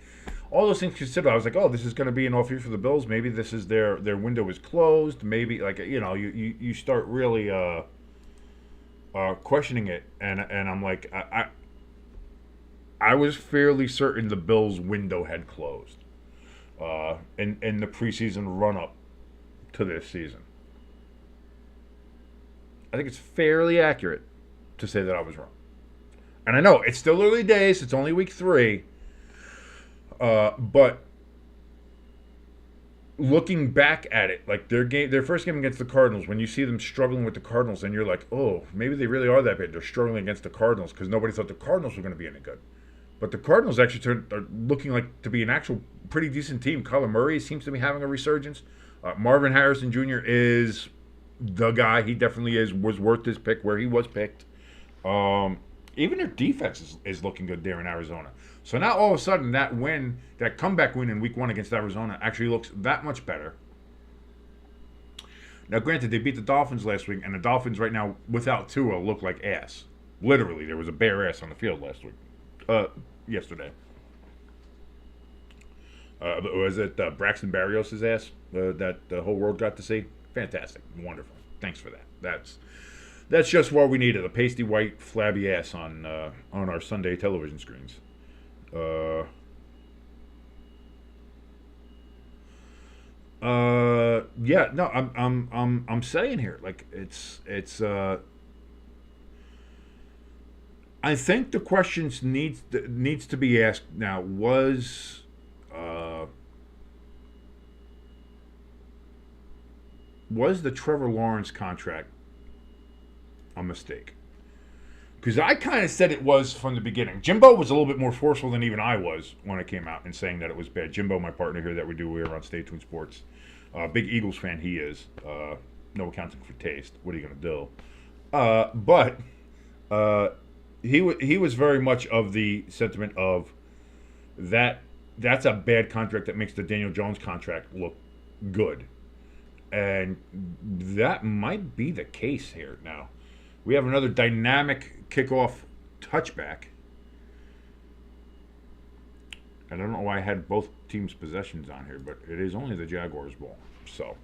all those things considered. I was like, oh, this is going to be an off year for the Bills. Maybe this is their window is closed. Maybe you start really questioning it, and I'm like, I was fairly certain the Bills' window had closed in the preseason run-up to this season. I think it's fairly accurate to say that I was wrong. And I know it's still early days. It's only week 3. But looking back at it, like their first game against the Cardinals, when you see them struggling with the Cardinals, and you're like, oh, maybe they really are that bad. They're struggling against the Cardinals because nobody thought the Cardinals were going to be any good. But the Cardinals actually are looking like to be an actual pretty decent team. Kyler Murray seems to be having a resurgence. Marvin Harrison Jr. is the guy. He definitely was worth his pick where he was picked. Even their defense is looking good there in Arizona. So now all of a sudden that comeback win in week 1 against Arizona actually looks that much better. Now granted, they beat the Dolphins last week, and the Dolphins right now without Tua look like ass. Literally, there was a bare ass on the field last week. Yesterday. Was it Braxton Berrios' ass that the whole world got to see? Fantastic. Wonderful. Thanks for that. That's just what we needed, a pasty white flabby ass on our Sunday television screens. Yeah, no, I'm saying here, like it's I think the questions needs to be asked now. Was the Trevor Lawrence contract a mistake? Because I kind of said it was from the beginning. Jimbo was a little bit more forceful than even I was when I came out and saying that it was bad. Jimbo, my partner here that we do here on Stay Tuned Sports, big Eagles fan he is. No accounting for taste. What are you going to do? But he was very much of the sentiment of that's a bad contract that makes the Daniel Jones contract look good. And that might be the case here now. We have another dynamic kickoff touchback. I don't know why I had both teams' possessions on here, but it is only the Jaguars' ball. So,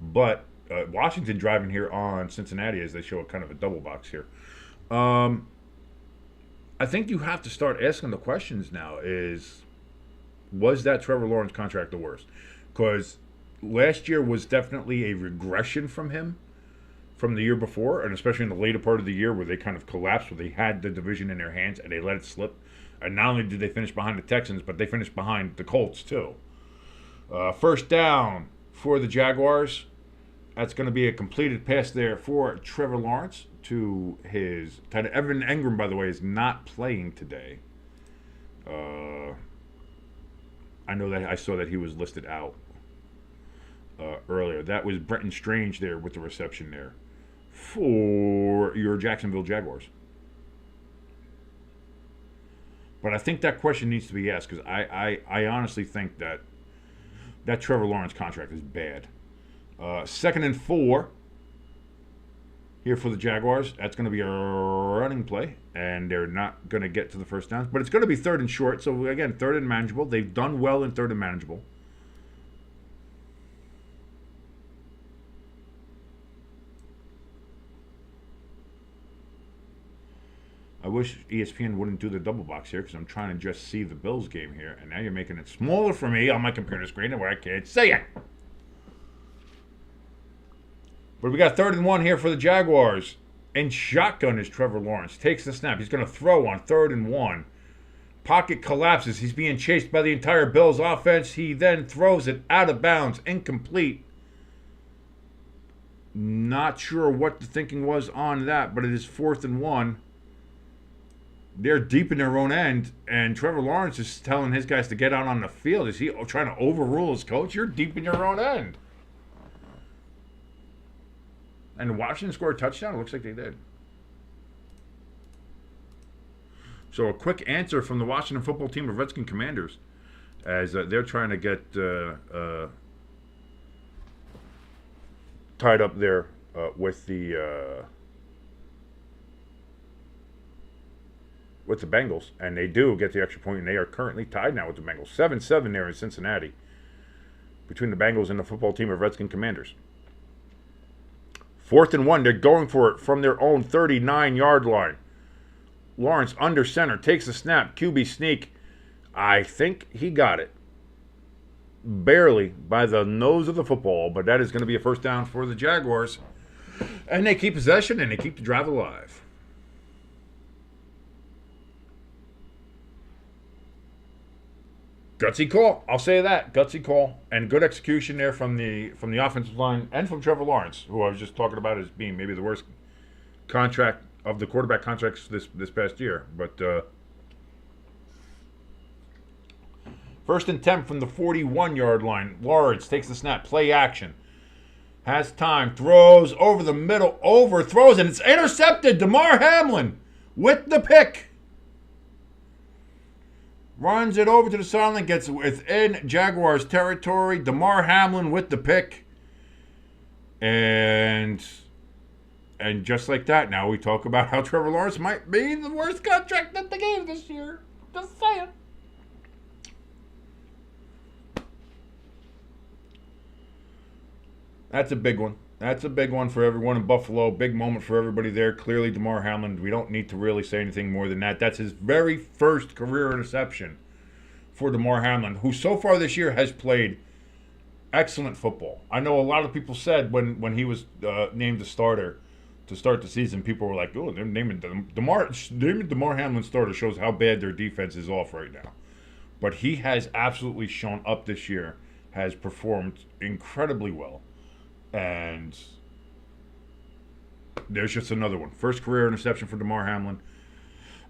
but Washington driving here on Cincinnati as they show a kind of a double box here. I think you have to start asking the questions now was that Trevor Lawrence contract the worst? Because last year was definitely a regression from him from the year before, and especially in the later part of the year where they kind of collapsed, where they had the division in their hands and they let it slip. And not only did they finish behind the Texans, but they finished behind the Colts too. First down for the Jaguars That's going to be a completed pass there for Trevor Lawrence to his tight end. Evan Engram, by the way, is not playing today. I know that I saw that he was listed out earlier. That was Brenton Strange there with the reception there for your Jacksonville Jaguars. But I think that question needs to be asked because I honestly think that Trevor Lawrence contract is bad. 2nd and 4 here for the Jaguars. That's going to be a running play, and they're not going to get to the first down. But it's going to be 3rd and short. So, again, 3rd and manageable. They've done well in 3rd and manageable. I wish ESPN wouldn't do the double box here because I'm trying to just see the Bills game here. And now you're making it smaller for me on my computer screen where I can't see it. But we got 3rd and 1 here for the Jaguars. And shotgun is Trevor Lawrence. Takes the snap. He's going to throw on 3rd and 1. Pocket collapses. He's being chased by the entire Bills offense. He then throws it out of bounds. Incomplete. Not sure what the thinking was on that, but it is 4th and 1. They're deep in their own end, and Trevor Lawrence is telling his guys to get out on the field. Is he trying to overrule his coach? You're deep in your own end. And Washington scored a touchdown? It looks like they did. So a quick answer from the Washington football team of Redskin Commanders as they're trying to get tied up there with the Bengals, and they do get the extra point, and they are currently tied now with the Bengals. 7-7 there in Cincinnati between the Bengals and the football team of Redskin Commanders. 4th and 1, they're going for it from their own 39-yard line. Lawrence under center, takes the snap, QB sneak. I think he got it. Barely by the nose of the football, but that is going to be a first down for the Jaguars. And they keep possession, and they keep the drive alive. Gutsy call. I'll say that. Gutsy call. And good execution there from the offensive line and from Trevor Lawrence, who I was just talking about as being maybe the worst contract of the quarterback contracts this past year. But 1st and 10 from the 41-yard line. Lawrence takes the snap. Play action. Has time. Throws over the middle. Overthrows, and it's intercepted. Damar Hamlin with the pick. Runs it over to the sideline, gets within Jaguars territory. Damar Hamlin with the pick. And just like that, now we talk about how Trevor Lawrence might be the worst contract that they gave this year. Just saying. That's a big one. That's a big one for everyone in Buffalo. Big moment for everybody there. Clearly, Damar Hamlin, we don't need to really say anything more than that. That's his very first career interception for Damar Hamlin, who so far this year has played excellent football. I know a lot of people said when he was named the starter to start the season, people were like, oh, they're naming Damar Hamlin starter shows how bad their defense is off right now. But he has absolutely shown up this year, has performed incredibly well. And there's just another one. First career interception for Damar Hamlin.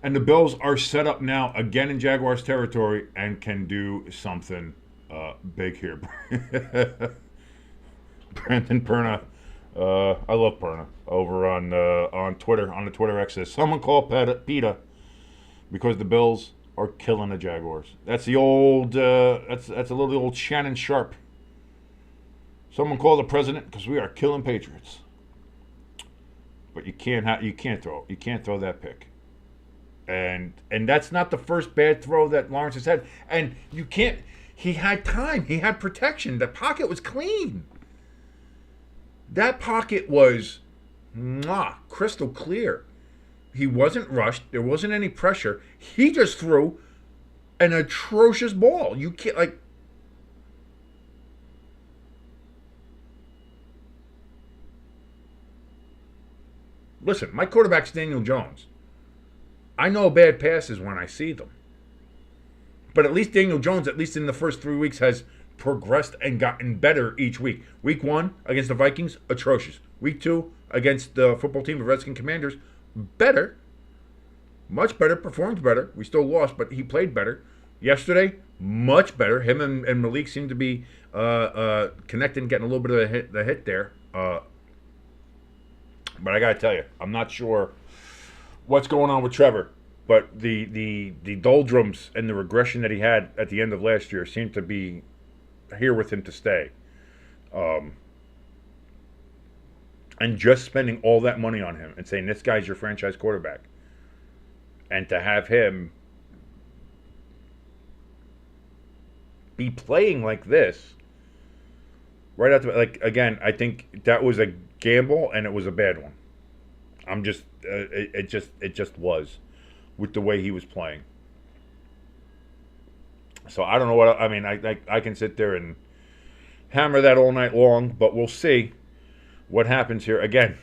And the Bills are set up now again in Jaguars territory and can do something big here. Brandon Perna, I love Perna, over on Twitter, on the Twitter X says, someone call PETA because the Bills are killing the Jaguars. That's the old, that's a little old Shannon Sharp. Someone call the president because we are killing Patriots. But you can't throw that pick. And that's not the first bad throw that Lawrence has had. And you can't. He had time. He had protection. The pocket was clean. That pocket was crystal clear. He wasn't rushed. There wasn't any pressure. He just threw an atrocious ball. You can't Listen, my quarterback's Daniel Jones. I know bad passes when I see them. But at least Daniel Jones, at least in the first 3 weeks, has progressed and gotten better each week. Week 1 against the Vikings, atrocious. Week 2 against the football team of Redskin Commanders, better. Much better, performed better. We still lost, but he played better. Yesterday, much better. Him and Malik seem to be connecting, getting a little bit of the hit there. But I got to tell you, I'm not sure what's going on with Trevor. But the doldrums and the regression that he had at the end of last year seem to be here with him to stay. And just spending all that money on him and saying, this guy's your franchise quarterback. And to have him be playing like this right after, like, again, I think that was a gamble and it was a bad one. I'm just, it just was with the way he was playing. So I don't know what, I mean, I can sit there and hammer that all night long, but we'll see what happens here. Again,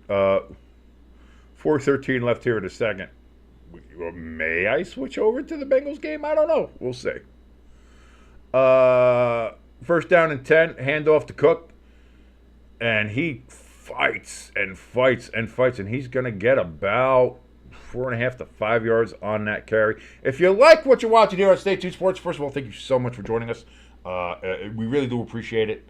4:13 left here in a second. May I switch over to the Bengals game? I don't know. We'll see. First down and 10, handoff to Cook. And he fights and fights and fights. And he's going to get about 4.5 to 5 yards on that carry. If you like what you're watching here on Stay Tuned Sports, first of all, thank you so much for joining us. We really do appreciate it.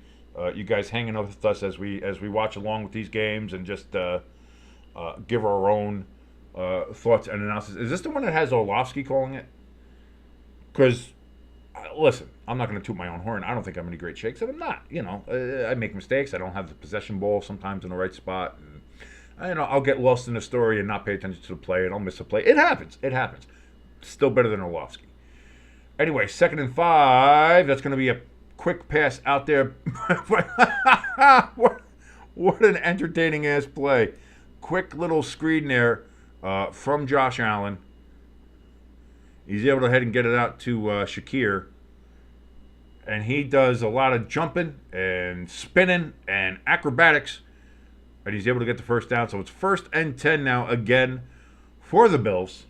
You guys hanging out with us as we watch along with these games and just give our own thoughts and analysis. Is this the one that has Orlovsky calling it? Because, listen, I'm not going to toot my own horn. I don't think I'm any great shakes, and I'm not. You know, I make mistakes. I don't have the possession ball sometimes in the right spot. And, I'll get lost in the story and not pay attention to the play, and I'll miss a play. It happens. It happens. Still better than Orlovsky. Anyway, 2nd and 5. That's going to be a quick pass out there. What an entertaining-ass play. Quick little screen there from Josh Allen. He's able to head and get it out to Shakir. And he does a lot of jumping and spinning and acrobatics. And he's able to get the first down. So it's 1st and 10 now again for the Bills.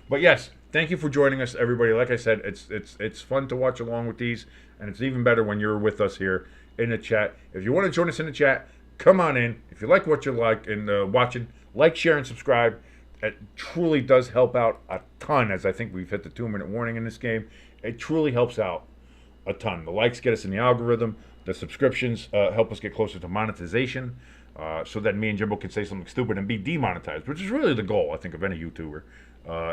But yes, thank you for joining us, everybody. Like I said, it's fun to watch along with these, and it's even better when you're with us here in the chat. If you want to join us in the chat, come on in. If you like what you like and watching, like, share, and subscribe. It truly does help out a ton, as I think we've hit the 2-minute warning in this game. It truly helps out a ton. The likes get us in the algorithm. The subscriptions help us get closer to monetization, so that me and Jimbo can say something stupid and be demonetized, which is really the goal, I think, of any YouTuber.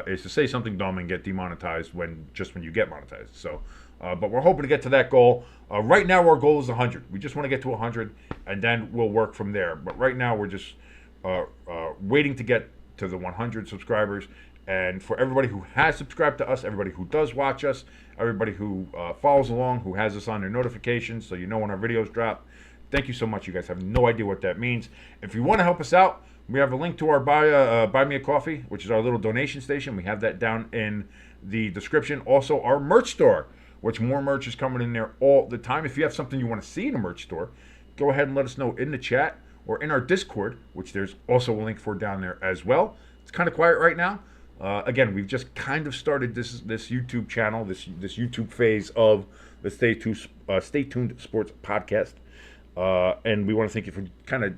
Is to say something dumb and get demonetized when you get monetized. So, but we're hoping to get to that goal. Right now, our goal is 100. We just want to get to 100, and then we'll work from there. But right now, we're just waiting to get to the 100 subscribers. And for everybody who has subscribed to us, everybody who does watch us, everybody who follows along, who has us on their notifications, so you know when our videos drop, thank you so much. You guys have no idea what that means. If you want to help us out, we have a link to our Buy Me a Coffee, which is our little donation station. We have that down in the description. Also, our merch store, which more merch is coming in there all the time. If you have something you want to see in a merch store, go ahead and let us know in the chat or in our Discord, which there's also a link for down there as well. It's kind of quiet right now. Again, we've just kind of started this YouTube channel, this YouTube phase of the Stay Tuned Sports podcast, and we want to thank you for kind of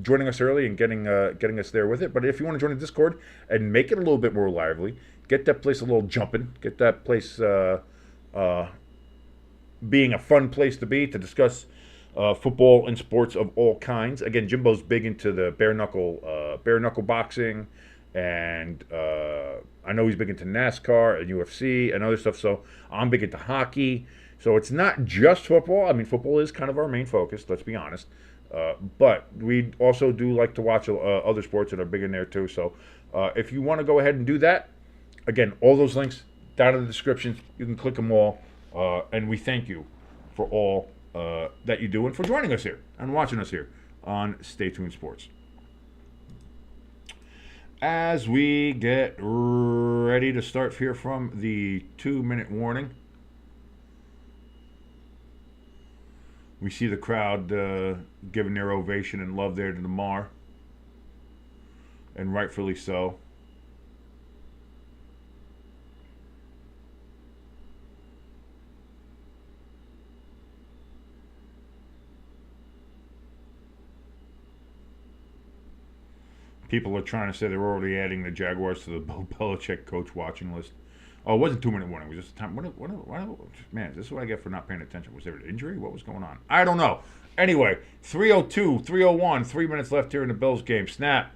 joining us early and getting us there with it. But if you want to join the Discord and make it a little bit more lively, get that place a little jumping, get that place being a fun place to be to discuss football and sports of all kinds. Again, Jimbo's big into the bare knuckle boxing, and I know he's big into NASCAR and UFC and other stuff. So I'm big into hockey. So it's not just football. I mean, football is kind of our main focus, let's be honest. But we also do like to watch other sports that are big in there too. So if you want to go ahead and do that, again, all those links down in the description. You can click them all. And we thank you for all that you do and for joining us here and watching us here on Stay Tuned Sports. As we get ready to start here from the 2-minute warning, we see the crowd giving their ovation and love there to Lamar, and rightfully so. People are trying to say they're already adding the Jaguars to the Bill Belichick coach watching list. Oh, it wasn't 2-minute warning. It was just a time. Man, this is what I get for not paying attention. Was there an injury? What was going on? I don't know. Anyway, 3:02, 3:01, 3 minutes left here in the Bills game. Snap.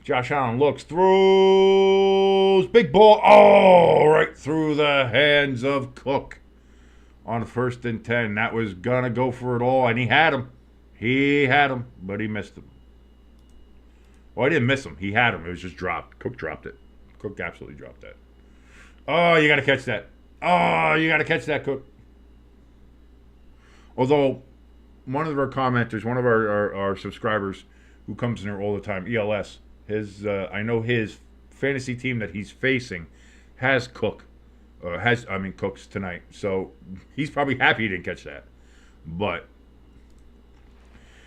Josh Allen looks, throws, big ball, oh, right through the hands of Cook on 1st and 10. That was going to go for it all, and he had him. He had him, but he missed him. Well, I didn't miss him. He had him. It was just dropped. Cook dropped it. Cook absolutely dropped that. Oh, you got to catch that. Oh, you got to catch that, Cook. Although, one of our commenters, one of our subscribers who comes in here all the time, ELS, I know his fantasy team that he's facing has Cooks tonight. So he's probably happy he didn't catch that. But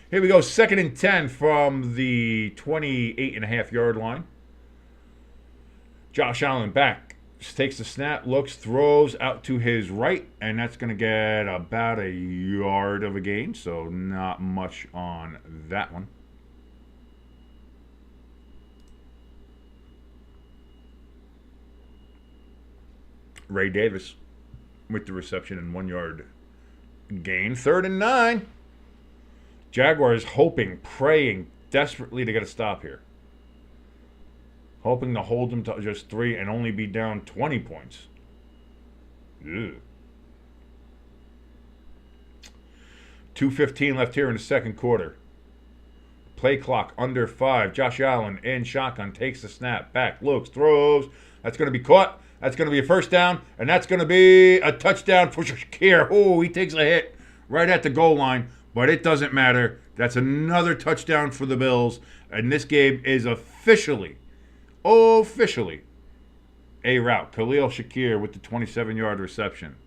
here we go, 2nd and 10 from the 28.5-yard line. Josh Allen back, takes the snap, looks, throws out to his right, and that's going to get about a yard of a gain. So not much on that one. Ray Davis with the reception and 1 yard gain. 3rd and 9. Jaguars hoping, praying desperately to get a stop here. Hoping to hold them to just 3 and only be down 20 points. Ew. 2:15 left here in the second quarter. Play clock under 5. Josh Allen in shotgun, takes the snap, back, looks, throws. That's going to be caught. That's going to be a first down, and that's going to be a touchdown for Shakir. Oh, he takes a hit right at the goal line, but it doesn't matter. That's another touchdown for the Bills, and this game is officially a rout. Khalil Shakir with the 27-yard reception.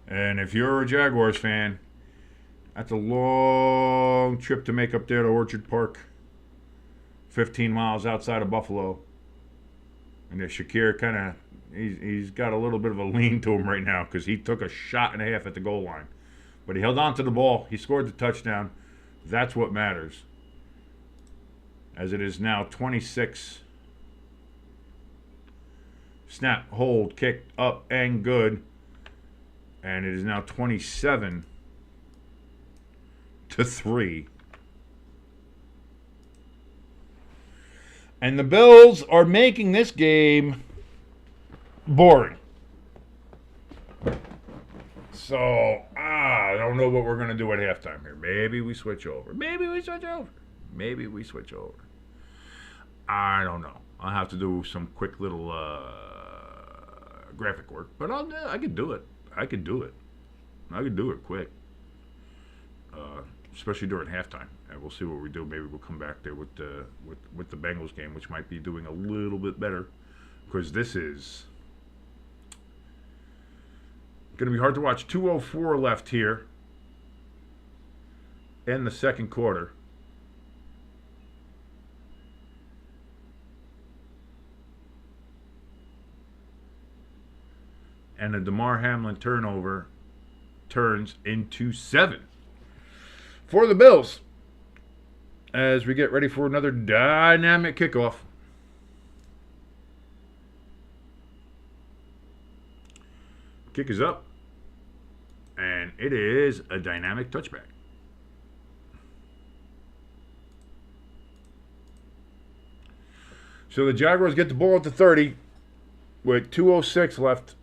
And if you're a Jaguars fan, that's a long trip to make up there to Orchard Park. 15 miles outside of Buffalo. And Shakir he's got a little bit of a lean to him right now because he took a shot and a half at the goal line. But he held on to the ball. He scored the touchdown. That's what matters. As it is now 26. Snap, hold, kick, up, and good. And it is now 27-3. And the Bills are making this game boring. So, I don't know what we're going to do at halftime here. Maybe we switch over. I don't know. I'll have to do some quick little graphic work. But I could do it. I could do it quick. Especially during halftime. And we'll see what we do. Maybe we'll come back there with the Bengals game, which might be doing a little bit better. Because this is going to be hard to watch. 2:04 left here in the second quarter. And a DeMar Hamlin turnover turns into 7 for the Bills as we get ready for another dynamic kickoff. Kick is up, and it is a dynamic touchback. So the Jaguars get the ball at the 30 with 2:06 left,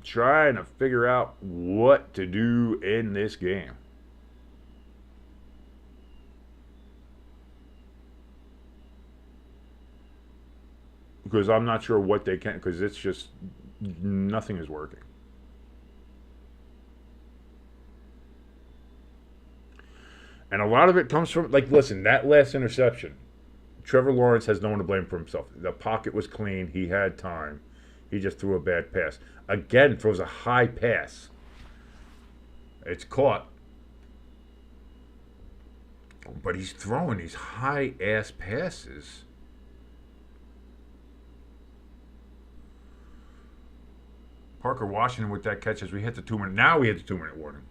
trying to figure out what to do in this game. Because I'm not sure what they can, because it's just nothing is working. And a lot of it comes from, listen, that last interception, Trevor Lawrence has no one to blame for himself. The pocket was clean. He had time. He just threw a bad pass. Again, throws a high pass. It's caught. But he's throwing these high-ass passes. Parker Washington with that catch as we hit the 2-minute. Now we hit the 2-minute warning.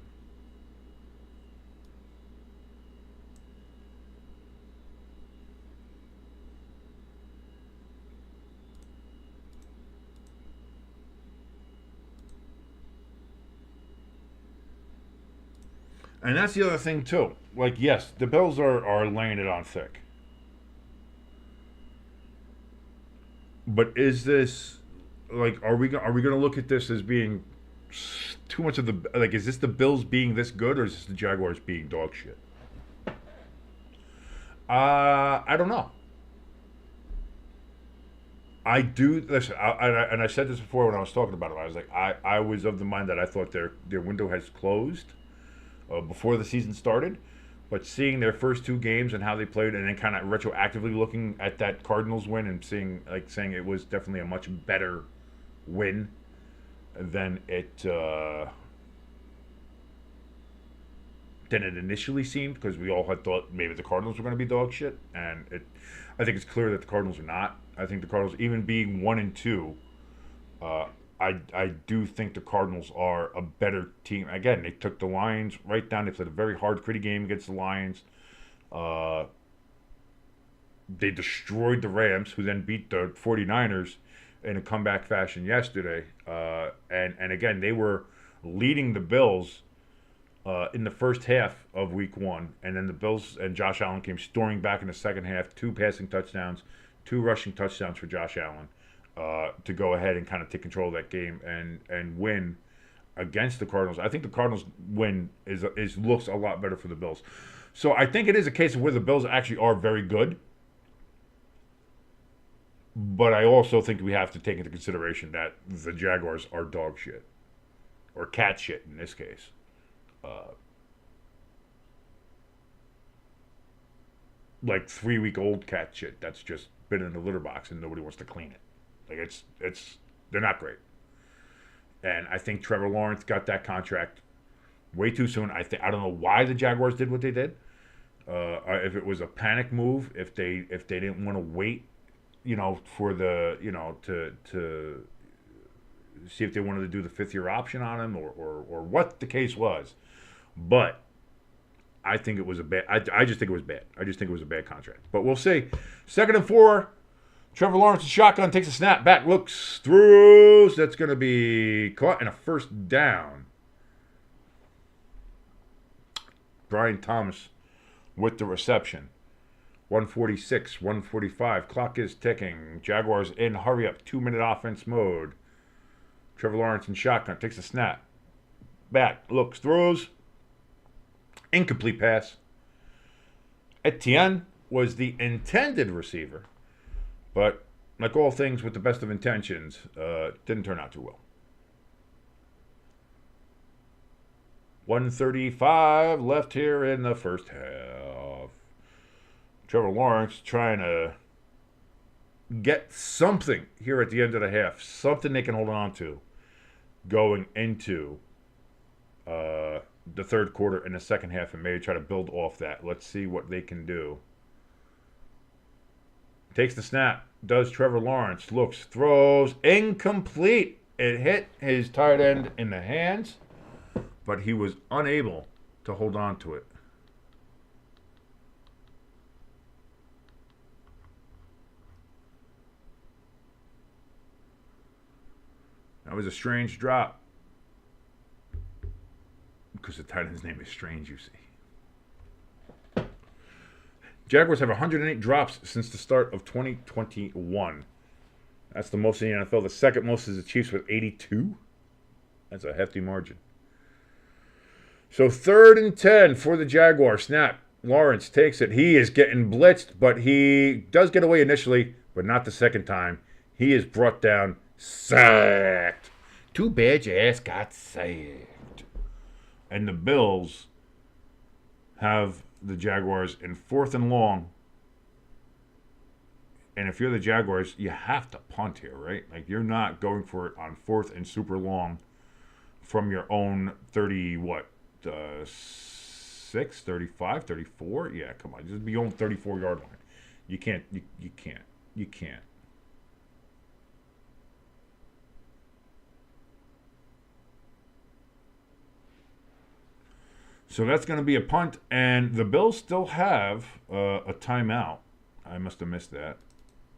And that's the other thing too. Like, yes, the Bills are laying it on thick. But is this like are we going to look at this as being too much of the like? Is this the Bills being this good, or is this the Jaguars being dog shit? I don't know. I do listen, and I said this before when I was talking about it. I was like, I was of the mind that I thought their window has closed before the season started, but seeing their first two games and how they played, and then kind of retroactively looking at that Cardinals win and saying it was definitely a much better win than it initially seemed, because we all had thought maybe the Cardinals were going to be dog shit, and I think it's clear that the Cardinals are not. I think the Cardinals, even being 1-2, I do think the Cardinals are a better team. Again, they took the Lions right down. They played a very hard, gritty game against the Lions. They destroyed the Rams, who then beat the 49ers in a comeback fashion yesterday. And again, they were leading the Bills in the first half of Week 1. And then the Bills and Josh Allen came storming back in the second half. 2 passing touchdowns, 2 rushing touchdowns for Josh Allen to go ahead and kind of take control of that game and win against the Cardinals. I think the Cardinals win is looks a lot better for the Bills. So I think it is a case of where the Bills actually are very good. But I also think we have to take into consideration that the Jaguars are dog shit. Or cat shit in this case. Like 3-week-old cat shit that's just been in the litter box and nobody wants to clean it. Like they're not great. And I think Trevor Lawrence got that contract way too soon. I don't know why the Jaguars did what they did. If it was a panic move, if they didn't want to wait, for the to see if they wanted to do the 5th-year option on him or what the case was. But I think it was a bad. I just think it was bad. I just think it was a bad contract. But we'll see. 2nd and 4. Trevor Lawrence, shotgun, takes a snap, back, looks, throws. That's going to be caught in a first down. Brian Thomas with the reception. 146, 145. Clock is ticking. Jaguars in hurry up, 2-minute offense mode. Trevor Lawrence in shotgun, takes a snap. Back, looks, throws. Incomplete pass. Etienne was the intended receiver, but like all things with the best of intentions, didn't turn out too well. 1:35 left here in the first half. Trevor Lawrence trying to get something here at the end of the half, something they can hold on to going into the third quarter and the second half, and maybe try to build off that. Let's see what they can do. Takes the snap. Does Trevor Lawrence. Looks. Throws. Incomplete. It hit his tight end in the hands, but he was unable to hold on to it. That was a strange drop. Because the tight end's name is Strange, you see. Jaguars have 108 drops since the start of 2021. That's the most in the NFL. The second most is the Chiefs with 82. That's a hefty margin. So 3rd and 10 for the Jaguars. Snap. Lawrence takes it. He is getting blitzed, but he does get away initially, but not the second time. He is brought down, sacked. Too bad your ass got sacked. And the Bills have the Jaguars in 4th and long. And if you're the Jaguars, you have to punt here, right? Like, you're not going for it on 4th and super long from your own 30, 6, 35, 34? Yeah, come on. Just be on 34-yard line. You can't. So that's going to be a punt, and the Bills still have a timeout. I must have missed that.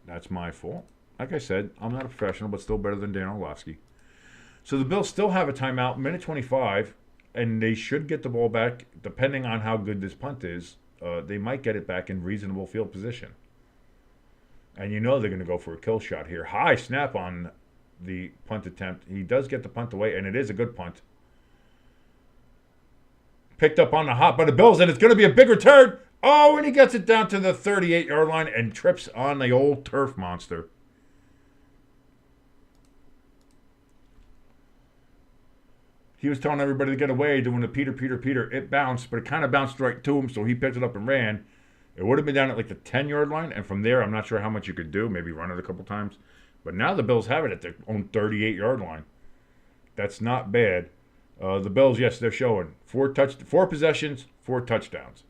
That's my fault. Like I said, I'm not a professional, but still better than Dan Orlovsky. So the Bills still have a timeout, minute 25, and they should get the ball back, depending on how good this punt is. They might get it back in reasonable field position. And you know they're going to go for a kill shot here. High snap on the punt attempt. He does get the punt away, and it is a good punt. Picked up on the hop by the Bills, and it's going to be a big return. Oh, and he gets it down to the 38-yard line and trips on the old turf monster. He was telling everybody to get away, doing the Peter. It bounced, but it kind of bounced right to him, so he picked it up and ran. It would have been down at like the 10-yard line, and from there, I'm not sure how much you could do. Maybe run it a couple times. But now the Bills have it at their own 38-yard line. That's not bad. The Bills, yes, they're showing 4 possessions, 4 touchdowns.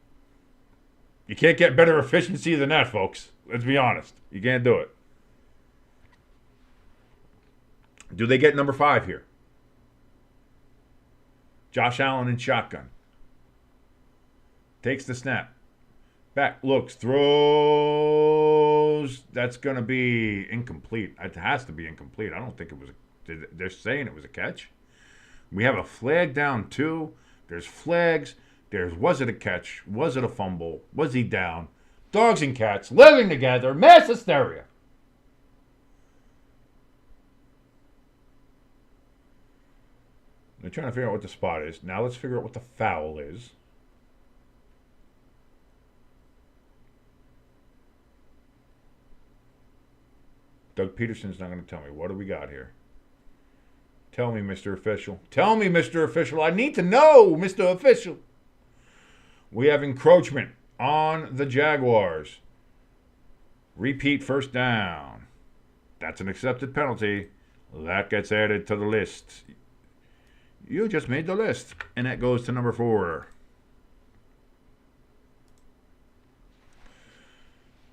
You can't get better efficiency than that, folks. Let's be honest. You can't do it. Do they get number 5 here? Josh Allen in shotgun. Takes the snap. Back, looks, throws. That's going to be incomplete. It has to be incomplete. I don't think it was. They're saying it was a catch. We have a flag down, too. There's flags. Was it a catch? Was it a fumble? Was he down? Dogs and cats living together. Mass hysteria. They're trying to figure out what the spot is. Now let's figure out what the foul is. Doug Peterson's not going to tell me. What do we got here? Tell me, Mr. Official. Tell me, Mr. Official. I need to know, Mr. Official. We have encroachment on the Jaguars. Repeat first down. That's an accepted penalty. That gets added to the list. You just made the list. And that goes to number 4.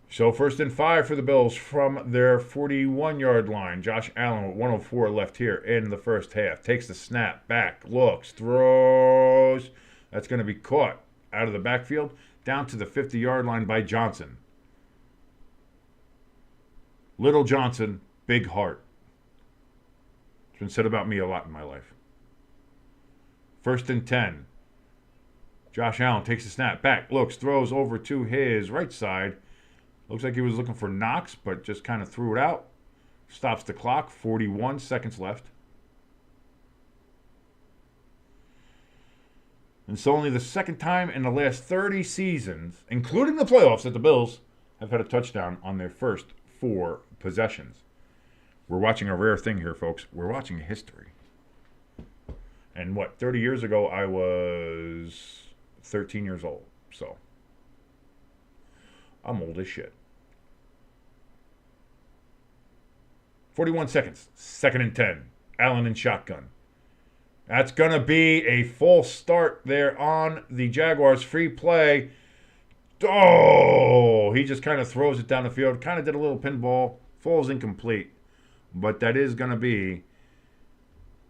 So 1st and 5 for the Bills from their 41-yard line. Josh Allen with 1:04 left here in the first half. Takes the snap, back, looks, throws. That's going to be caught out of the backfield down to the 50-yard line by Johnson. Little Johnson, big heart. It's been said about me a lot in my life. 1st and 10. Josh Allen takes the snap, back, looks, throws over to his right side. Looks like he was looking for Knox, but just kind of threw it out. Stops the clock. 41 seconds left. And it's only the second time in the last 30 seasons, including the playoffs, that the Bills have had a touchdown on their first 4 possessions. We're watching a rare thing here, folks. We're watching history. And 30 years ago, I was 13 years old. So I'm old as shit. 41 seconds. 2nd and 10. Allen in shotgun. That's going to be a false start there on the Jaguars. Free play. Oh, he just kind of throws it down the field. Kind of did a little pinball. Falls incomplete. But that is going to be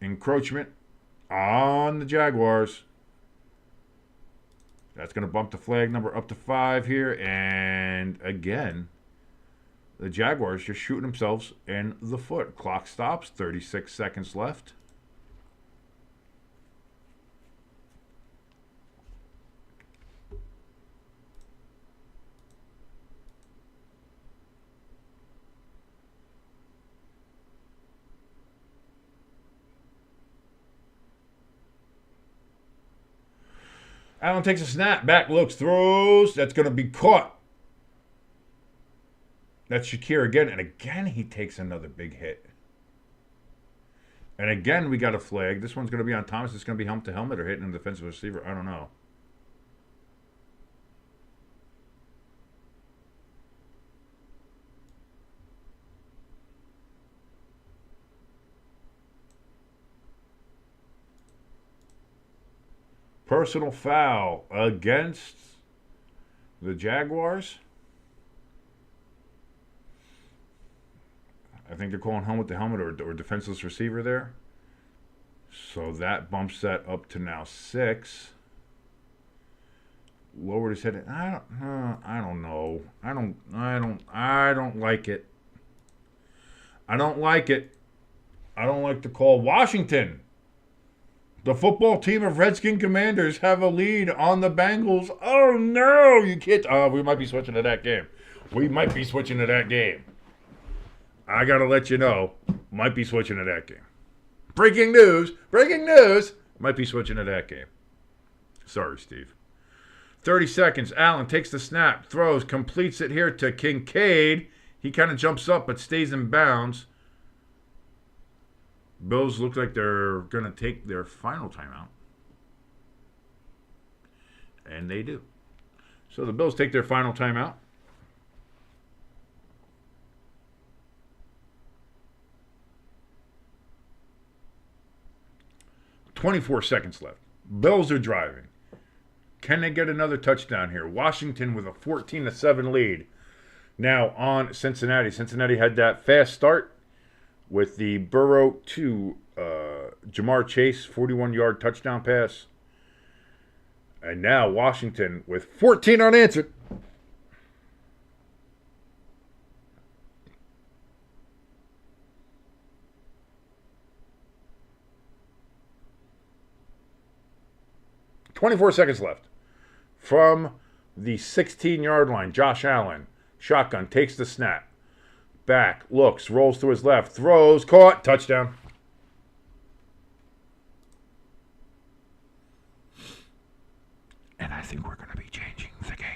encroachment on the Jaguars. That's going to bump the flag number up to 5 here. And again, the Jaguars just shooting themselves in the foot. Clock stops. 36 seconds left. Allen takes a snap, back, looks, throws. That's going to be caught. That's Shakir again. And again, he takes another big hit. And again, we got a flag. This one's going to be on Thomas. It's going to be helmet to helmet or hitting a defensive receiver. I don't know. Personal foul against the Jaguars. I think they're calling helmet to helmet or defenseless receiver there. So that bumps that up to now 6. Lowered his head. I don't know. I don't like it. I don't like it. I don't like the call. Washington The football team of Redskin Commanders have a lead on the Bengals. Oh no, you can't. We might be switching to that game. We might be switching to that game. I gotta let you know, might be switching to that game. Breaking news! Breaking news! Might be switching to that game. Sorry, Steve. 30 seconds. Allen takes the snap, throws, completes it here to Kincaid. He kind of jumps up but stays in bounds. Bills look like they're going to take their final timeout. And they do. So the Bills take their final timeout. .24 seconds left. Bills are driving. Can they get another touchdown here? Washington with a 14-7 lead. Now on Cincinnati. Cincinnati had that fast start with the Burrow to Jamar Chase 41-yard touchdown pass. And now Washington with 14 unanswered. .24 seconds left. From the 16-yard line, Josh Allen, shotgun, takes the snap. Back, looks, rolls to his left, throws, caught, touchdown. And I think we're going to be changing the game.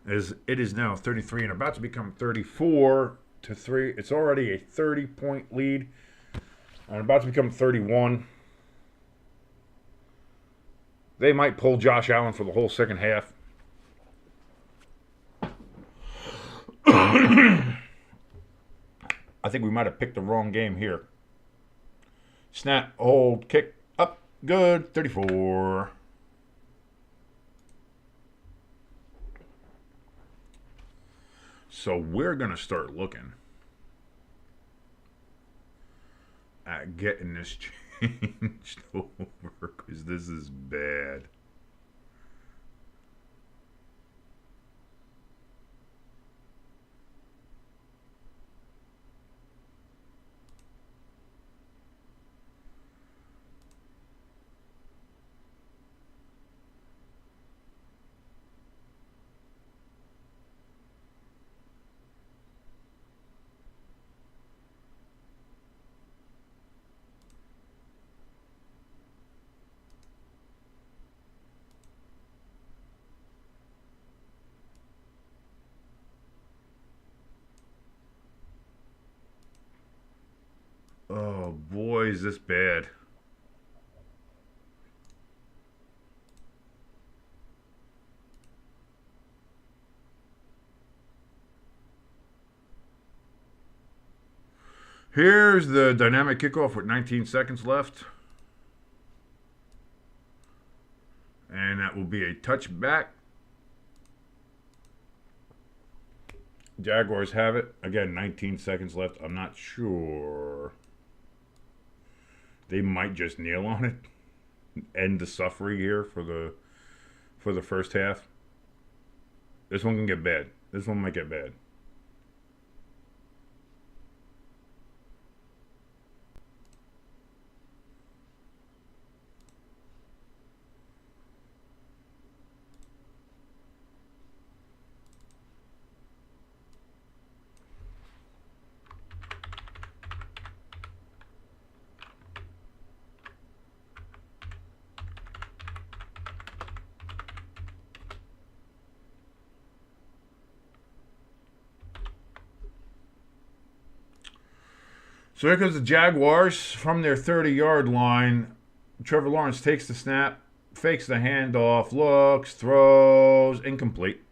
As it is now 33 and about to become 34-3. It's already a 30-point lead. And about to become 31. They might pull Josh Allen for the whole second half. I think we might have picked the wrong game here. Snap, hold, kick, up, good, 34. So we're going to start looking at getting this changed over because this is bad. Oh boy, is this bad. Here's the dynamic kickoff with 19 seconds left. And that will be a touchback. Jaguars have it. Again, 19 seconds left. I'm not sure. They might just kneel on it. End the suffering here for the first half. This one can get bad. This one might get bad. So here comes the Jaguars from their 30-yard line. Trevor Lawrence takes the snap, fakes the handoff, looks, throws, incomplete.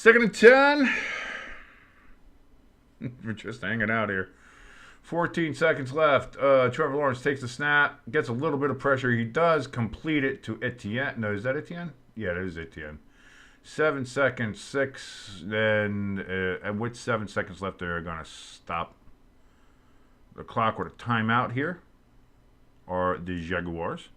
Second and 10. We're just hanging out here. 14 seconds left. Trevor Lawrence takes the snap, gets a little bit of pressure. He does complete it to Etienne. No, is that Etienne? Yeah, it is Etienne. 7 seconds, 6. Then, and with 7 seconds left, they're going to stop the clock with a timeout here. Or the Jaguars.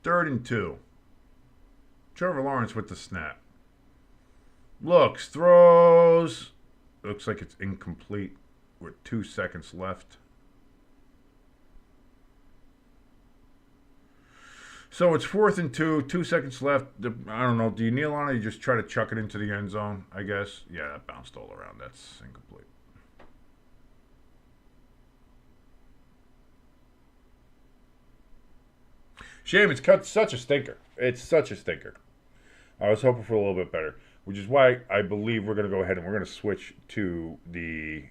Third and 2. Trevor Lawrence with the snap. Looks, throws. Looks like it's incomplete with 2 seconds left. So it's 4th and 2, 2 seconds left. I don't know. Do you kneel on it or you just try to chuck it into the end zone, I guess? Yeah, that bounced all around. That's incomplete. Shame, it's cut such a stinker. It's such a stinker. I was hoping for a little bit better, which is why I believe we're going to go ahead and we're going to switch to the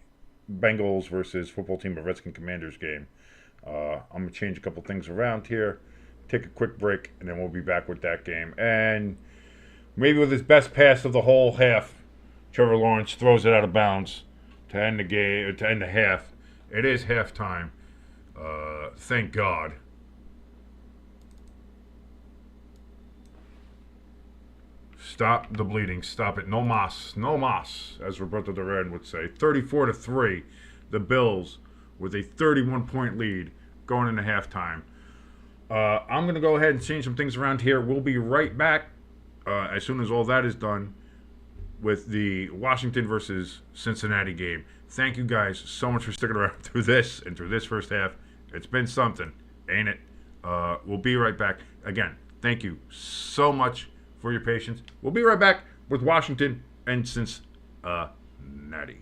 Bengals versus football team of Redskin Commanders game. I'm going to change a couple things around here, take a quick break, and then we'll be back with that game. And maybe with his best pass of the whole half, Trevor Lawrence throws it out of bounds to end the game, to end the half. It is halftime. Thank God. Stop the bleeding. Stop it. No mas. No mas, as Roberto Duran would say. 34-3. The Bills with a 31-point lead going into halftime. I'm going to go ahead and change some things around here. We'll be right back as soon as all that is done with the Washington versus Cincinnati game. Thank you guys so much for sticking around through this and through this first half. It's been something, ain't it? We'll be right back. Again, thank you so much for your patience. We'll be right back with Washington and Cincinnati.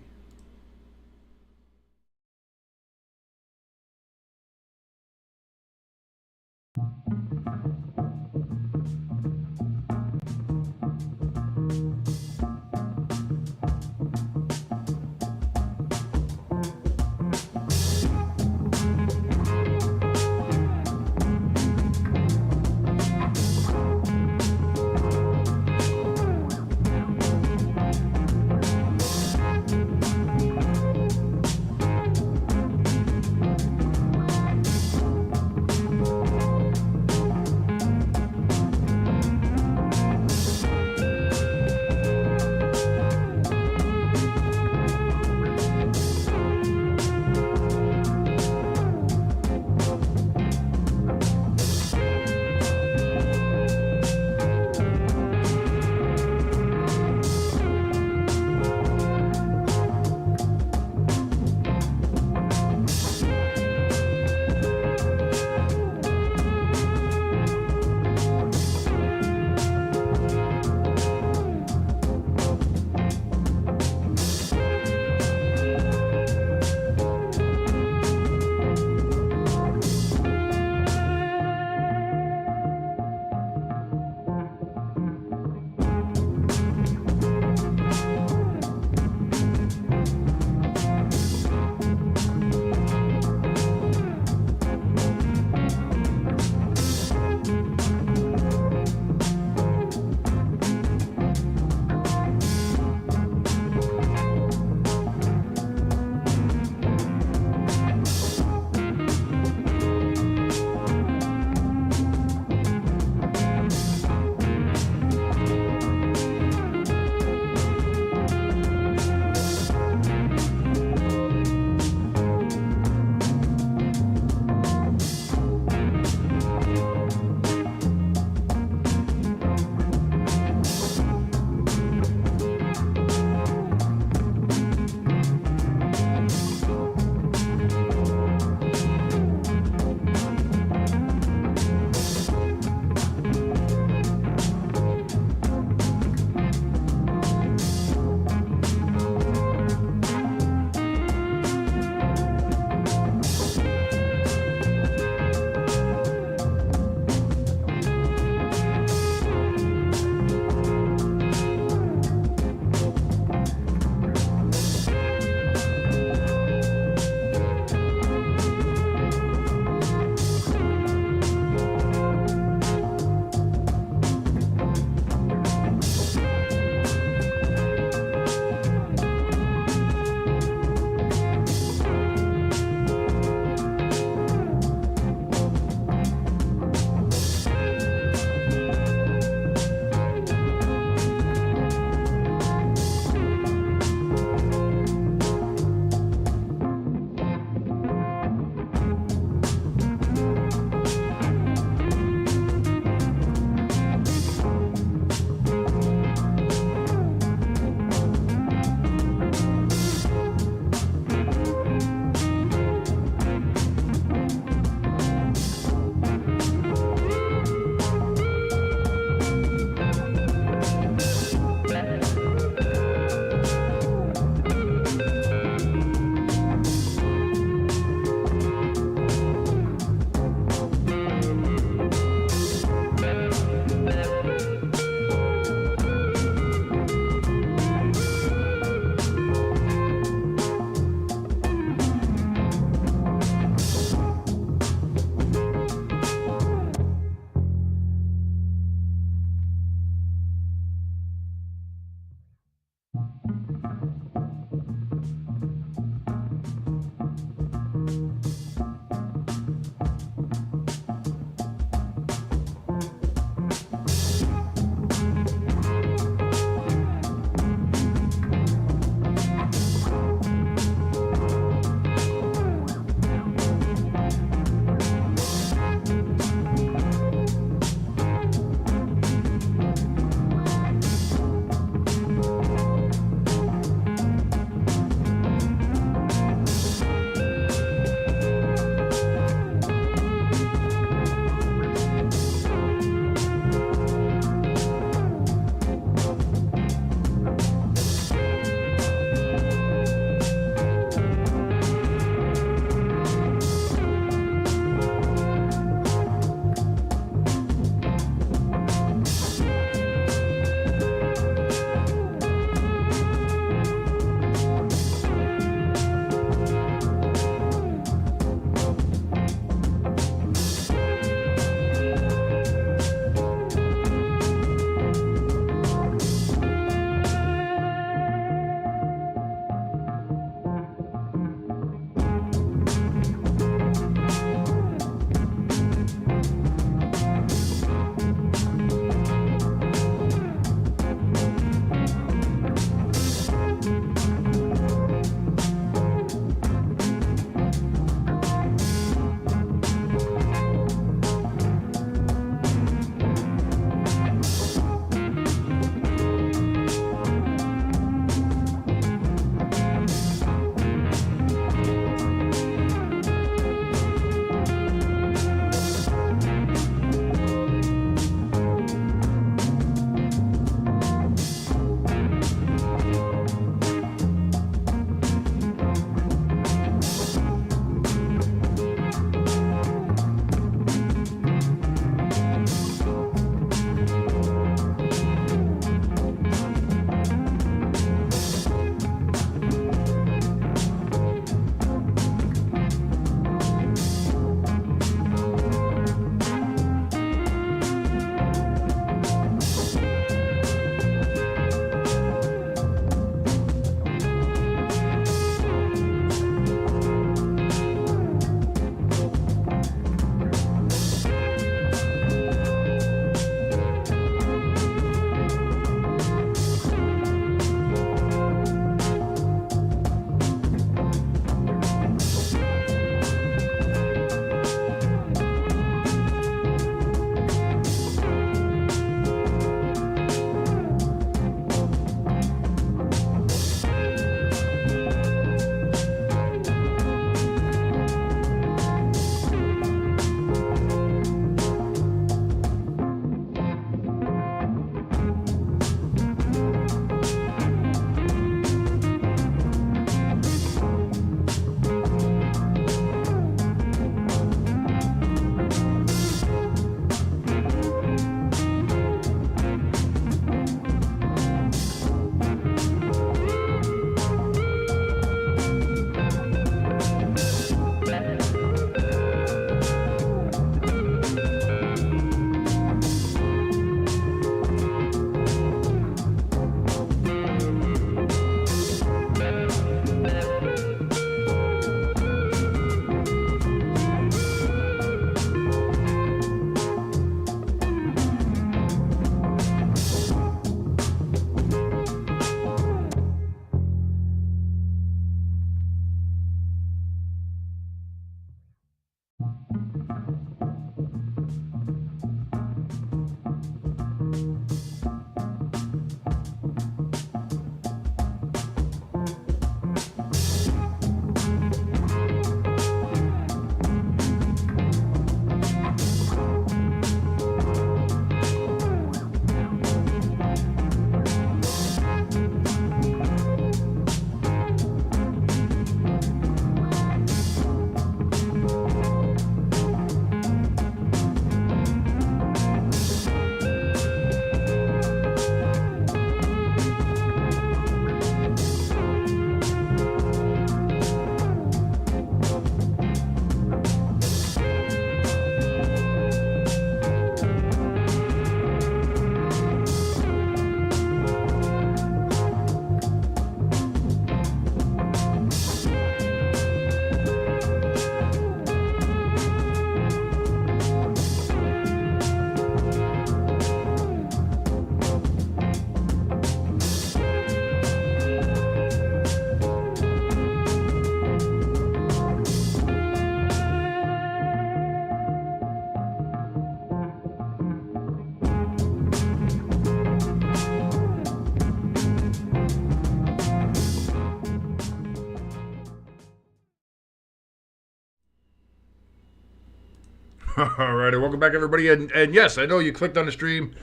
All right, welcome back, everybody. And yes, I know you clicked on the stream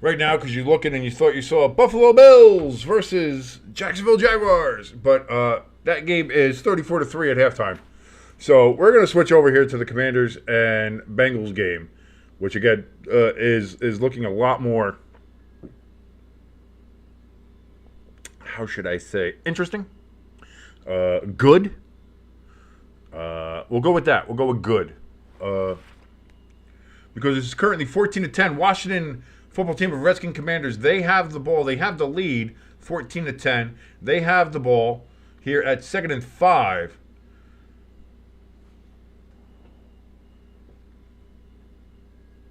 right now because you're looking and you thought you saw Buffalo Bills versus Jacksonville Jaguars. But that game is 34-3 at halftime. So we're going to switch over here to the Commanders and Bengals game, which, again, is looking a lot more, how should I say, interesting, good. We'll go with that. We'll go with good. Because it's currently 14-10. Washington football team of Redskin Commanders, they have the ball. They have the lead, 14-10. They have the ball here at 2nd and 5.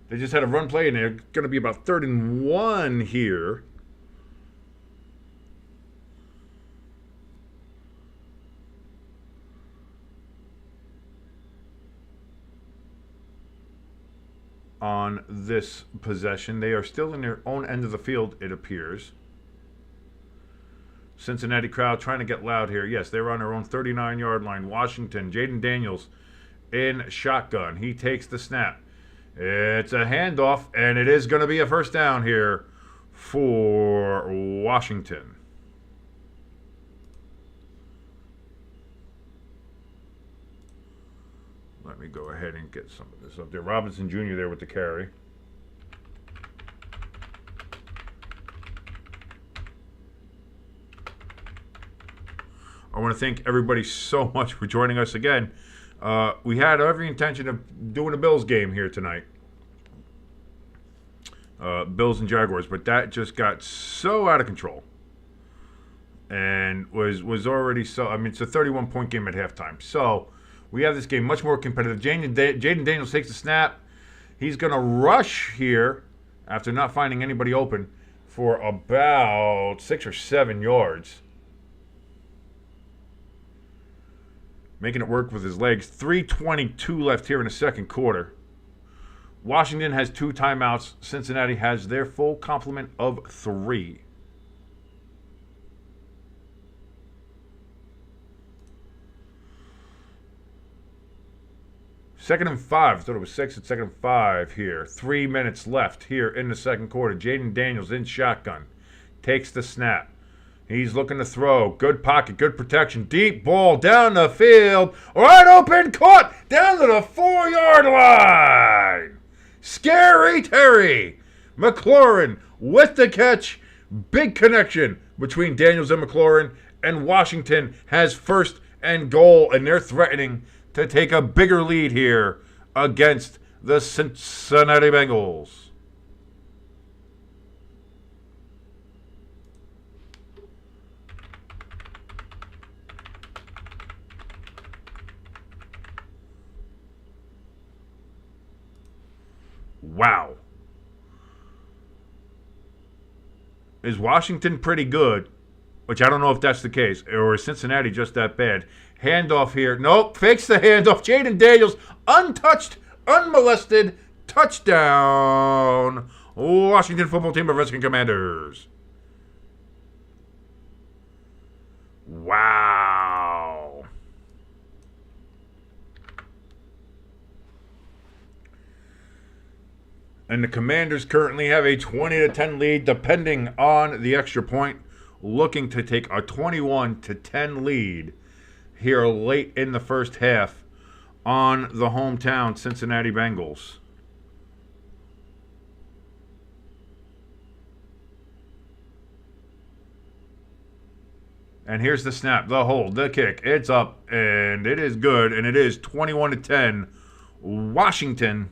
They just had a run play, and they're going to be about 3rd and 1 here. On this possession. They are still in their own end of the field, it appears. Cincinnati crowd trying to get loud here. Yes, they're on their own 39-yard line. Washington, Jaden Daniels in shotgun. He takes the snap. It's a handoff, and it is going to be a first down here for Washington. Let me go ahead and get some of this up there. Robinson Jr. there with the carry. I want to thank everybody so much for joining us again. We had every intention of doing a Bills game here tonight. Bills and Jaguars, but that just got so out of control. And was already so, I mean, it's a 31-point game at halftime. So we have this game much more competitive. Jaden Daniels takes the snap. He's going to rush here after not finding anybody open for about 6 or 7 yards. Making it work with his legs. 3:22 left here in the second quarter. Washington has 2 timeouts. Cincinnati has their full complement of 3. Second and 5. I thought it was 6 at 2nd and 5 here. 3 minutes left here in the second quarter. Jaden Daniels in shotgun. Takes the snap. He's looking to throw. Good pocket, good protection. Deep ball down the field. Wide open, caught down to the 4-yard line. Scary Terry. McLaurin with the catch. Big connection between Daniels and McLaurin. And Washington has 1st and goal. And they're threatening to take a bigger lead here against the Cincinnati Bengals. Wow. Is Washington pretty good? Which I don't know if that's the case. Or is Cincinnati just that bad? Handoff here. Nope. Fakes the handoff. Jaden Daniels, untouched, unmolested. Touchdown. Washington football team of Redskins Commanders. Wow. And the Commanders currently have a 20-10 lead, depending on the extra point, looking to take a 21-10 lead here late in the first half on the hometown Cincinnati Bengals. And here's the snap, the hold, the kick. It's up, and it is good, and it is 21-10. Washington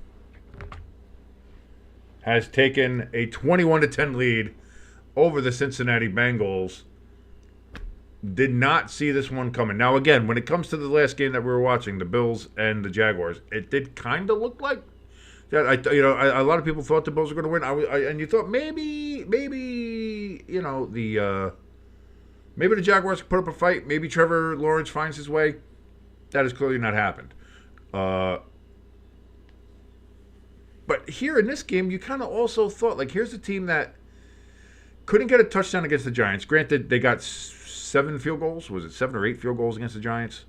has taken a 21-10 lead over the Cincinnati Bengals. Did not see this one coming. Now, again, when it comes to the last game that we were watching, the Bills and the Jaguars, it did kind of look like that. A lot of people thought the Bills were going to win. And you thought maybe the Jaguars could put up a fight. Maybe Trevor Lawrence finds his way. That has clearly not happened. But here in this game, you kind of also thought, like, here's a team that couldn't get a touchdown against the Giants. Granted, they got 7 field goals. Was it 7 or 8 field goals against the Giants?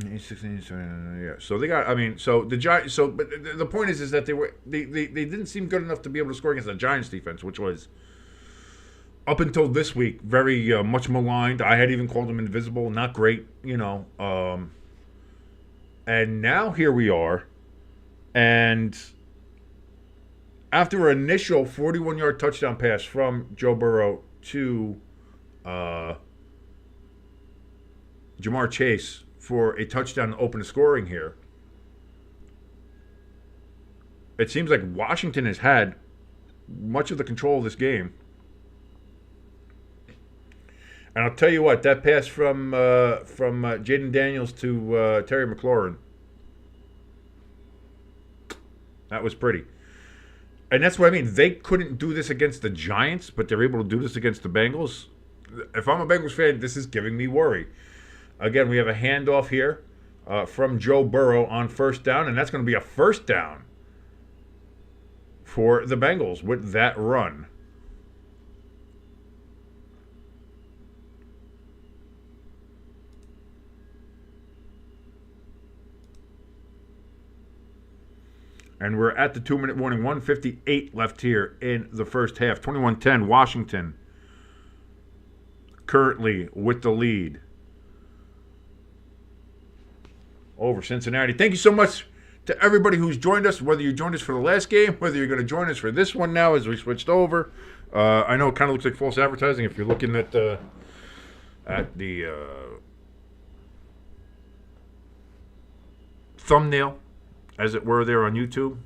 Yeah. So they got. I mean, so the Giants. So, but the point is that they didn't seem good enough to be able to score against the Giants defense, which was up until this week very much maligned. I had even called them invisible, not great, and now here we are, and after an initial 41-yard touchdown pass from Joe Burrow to Jamar Chase for a touchdown to open the scoring here, it seems like Washington has had much of the control of this game. And I'll tell you what, that pass from Jaden Daniels to Terry McLaurin, that was pretty. And that's what I mean. They couldn't do this against the Giants, but they're able to do this against the Bengals. If I'm a Bengals fan, this is giving me worry. Again, we have a handoff here from Joe Burrow on first down, and that's going to be a first down for the Bengals with that run. And we're at the 2-minute warning. 1:58 left here in the first half. 21-10, Washington currently with the lead over Cincinnati. Thank you so much to everybody who's joined us, whether you joined us for the last game, whether you're going to join us for this one now as we switched over. I know it kind of looks like false advertising if you're looking at the thumbnail, as it were, there on YouTube.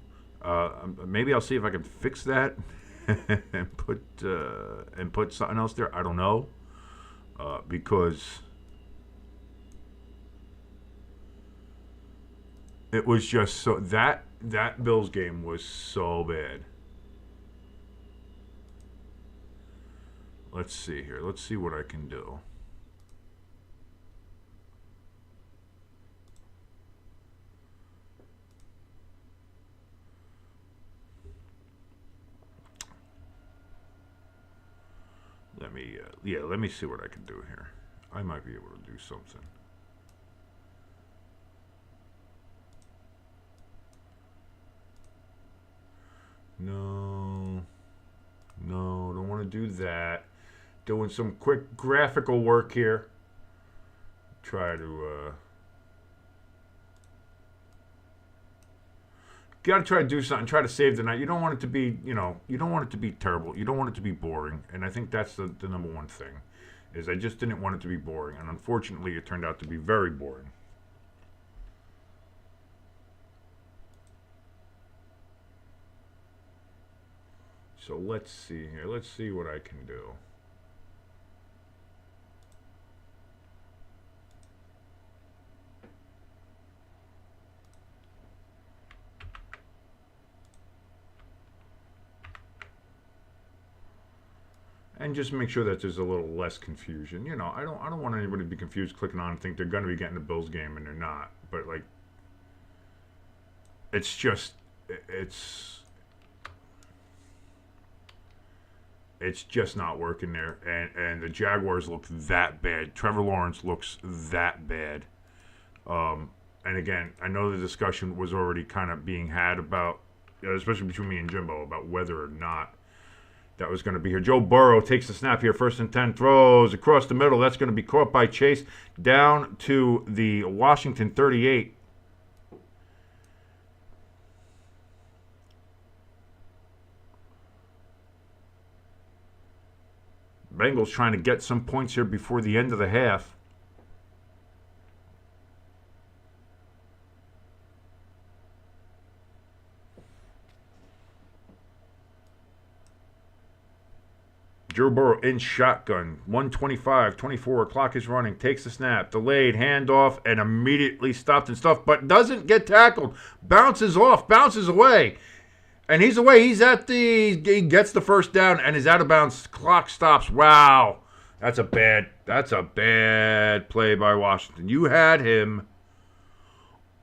Maybe I'll see if I can fix that and put something else there. I don't know, because it was just so that Bills game was so bad. Let's see here. Let's see what I can do. Let me see what I can do here. I might be able to do something. No, don't want to do that. Doing some quick graphical work here. Try to gotta try to do something. Try to save the night. You don't want it to be, you don't want it to be terrible. You don't want it to be boring. And I think that's the number one thing. Is I just didn't want it to be boring. And unfortunately, it turned out to be very boring. So let's see here. Let's see what I can do. And just make sure that there's a little less confusion. I don't want anybody to be confused clicking on and think they're going to be getting the Bills game and they're not. But it's just not working there. And the Jaguars look that bad. Trevor Lawrence looks that bad. And again, I know the discussion was already kind of being had about, especially between me and Jimbo, about whether or not that was going to be here. Joe Burrow takes the snap here. 1st and 10, throws across the middle. That's going to be caught by Chase down to the Washington 38. Bengals trying to get some points here before the end of the half. Joe Burrow in shotgun. 1:25, 24. Clock is running. Takes the snap. Delayed. Handoff. And immediately stopped and stuffed. But doesn't get tackled. Bounces off. Bounces away. And he's away. He gets the first down and is out of bounds. Clock stops. Wow. That's a bad play by Washington. You had him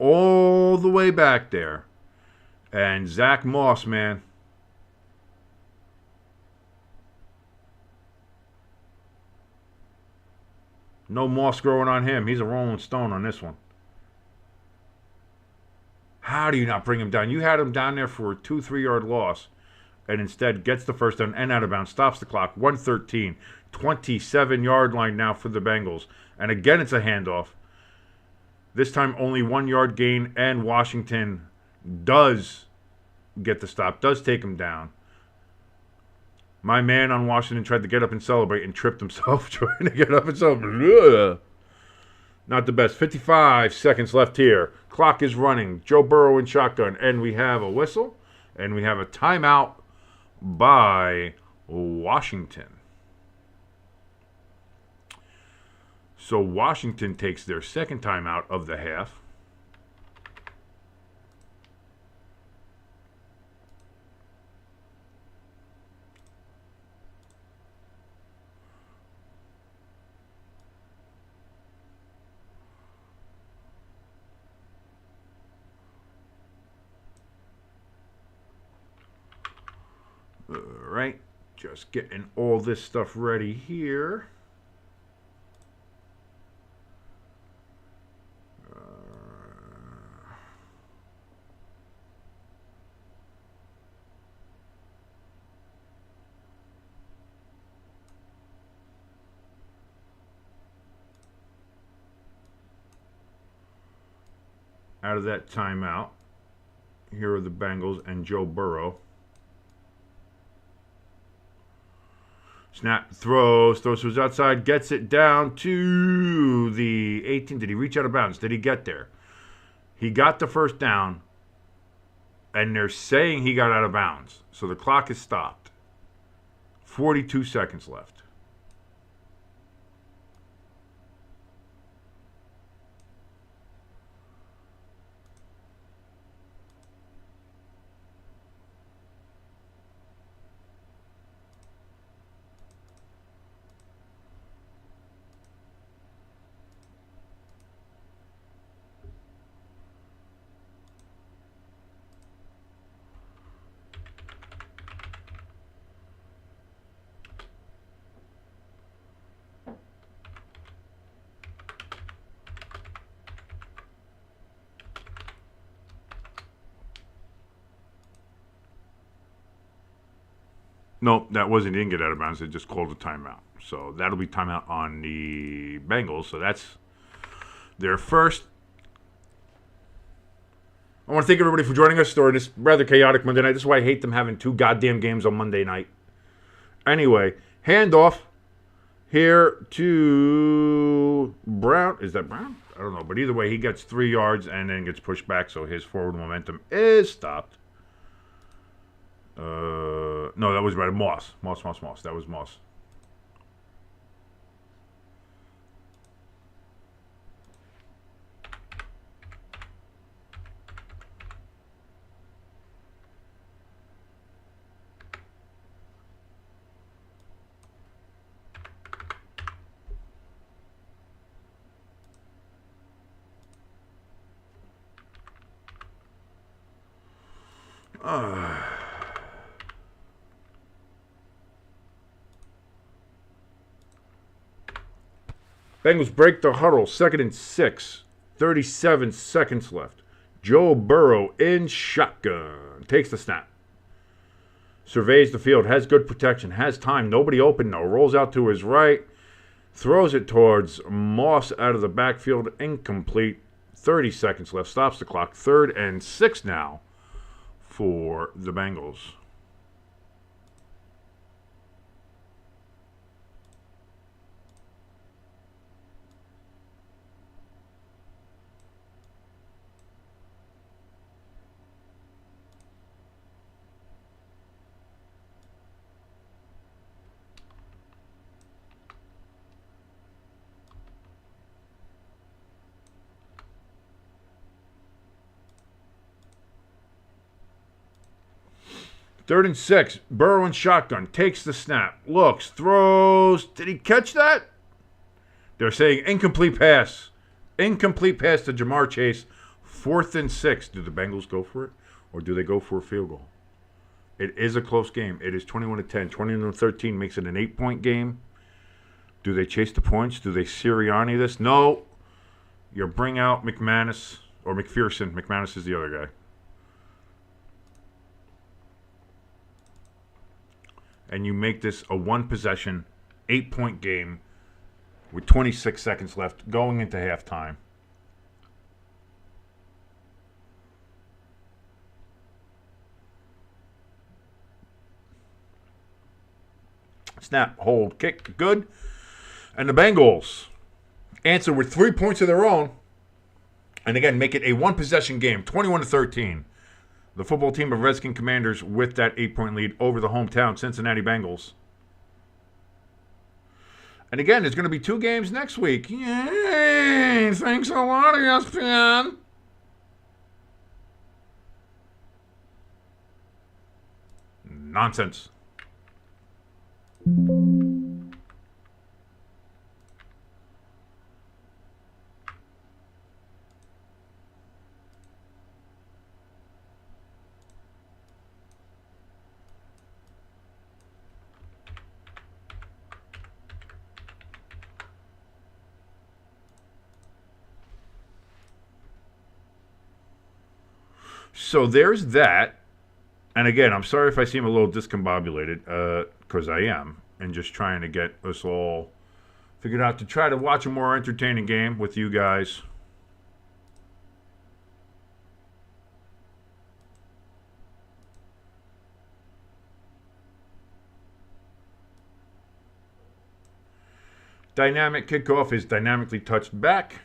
all the way back there. And Zach Moss, man. No moss growing on him. He's a rolling stone on this one. How do you not bring him down? You had him down there for a 2-3 yard loss, and instead gets the first down and out of bounds, stops the clock, 113, 27-yard line now for the Bengals. And again, it's a handoff. This time only 1 yard gain, and Washington does get the stop, does take him down. My man on Washington tried to get up and celebrate and tripped himself trying to get up and celebrate. Not the best. 55 seconds left here. Clock is running. Joe Burrow in shotgun. And we have a whistle. And we have a timeout by Washington. So Washington takes their second timeout of the half. Alright, just getting all this stuff ready here. Out of that timeout, here are the Bengals and Joe Burrow. Snap, throws to his outside, gets it down to the 18. Did he reach out of bounds? Did he get there? He got the first down, and they're saying he got out of bounds. So the clock is stopped. 42 seconds left. Nope, that wasn't. He didn't get out of bounds. They just called a timeout. So that'll be timeout on the Bengals. So that's their first. I want to thank everybody for joining us during this rather chaotic Monday night. This is why I hate them having 2 goddamn games on Monday night. Anyway, handoff here to Brown. Is that Brown? I don't know. But either way, he gets 3 yards and then gets pushed back. So his forward momentum is stopped. No, that was right. Moss. That was Moss. Bengals break the huddle. 2nd and 6. 37 seconds left. Joe Burrow in shotgun. Takes the snap. Surveys the field. Has good protection. Has time. Nobody open though. Rolls out to his right. Throws it towards Moss out of the backfield. Incomplete. 30 seconds left. Stops the clock. 3rd and 6 now for the Bengals. Third and 6. Burrow in shotgun. Takes the snap. Looks. Throws. Did he catch that? They're saying incomplete pass. Incomplete pass to Jamar Chase. 4th and 6. Do the Bengals go for it? Or do they go for a field goal? It is a close game. It is 21-10. 21-13 makes it an 8-point game. Do they chase the points? Do they Sirianni this? No. You bring out McManus. Or McPherson. McManus is the other guy. and you make this a one-possession, 8-point game with 26 seconds left going into halftime. Snap, hold, kick, good. And the Bengals answer with 3 points of their own. And again, make it a one-possession game, 21-13. The football team of Redskin Commanders with that 8-point lead over the hometown Cincinnati Bengals. And again, there's going to be 2 games next week. Yay! Thanks a lot, ESPN. Nonsense. So there's that. And again, I'm sorry if I seem a little discombobulated, because I am, and just trying to get us all figured out to try to watch a more entertaining game with you guys. Dynamic kickoff is dynamically touched back.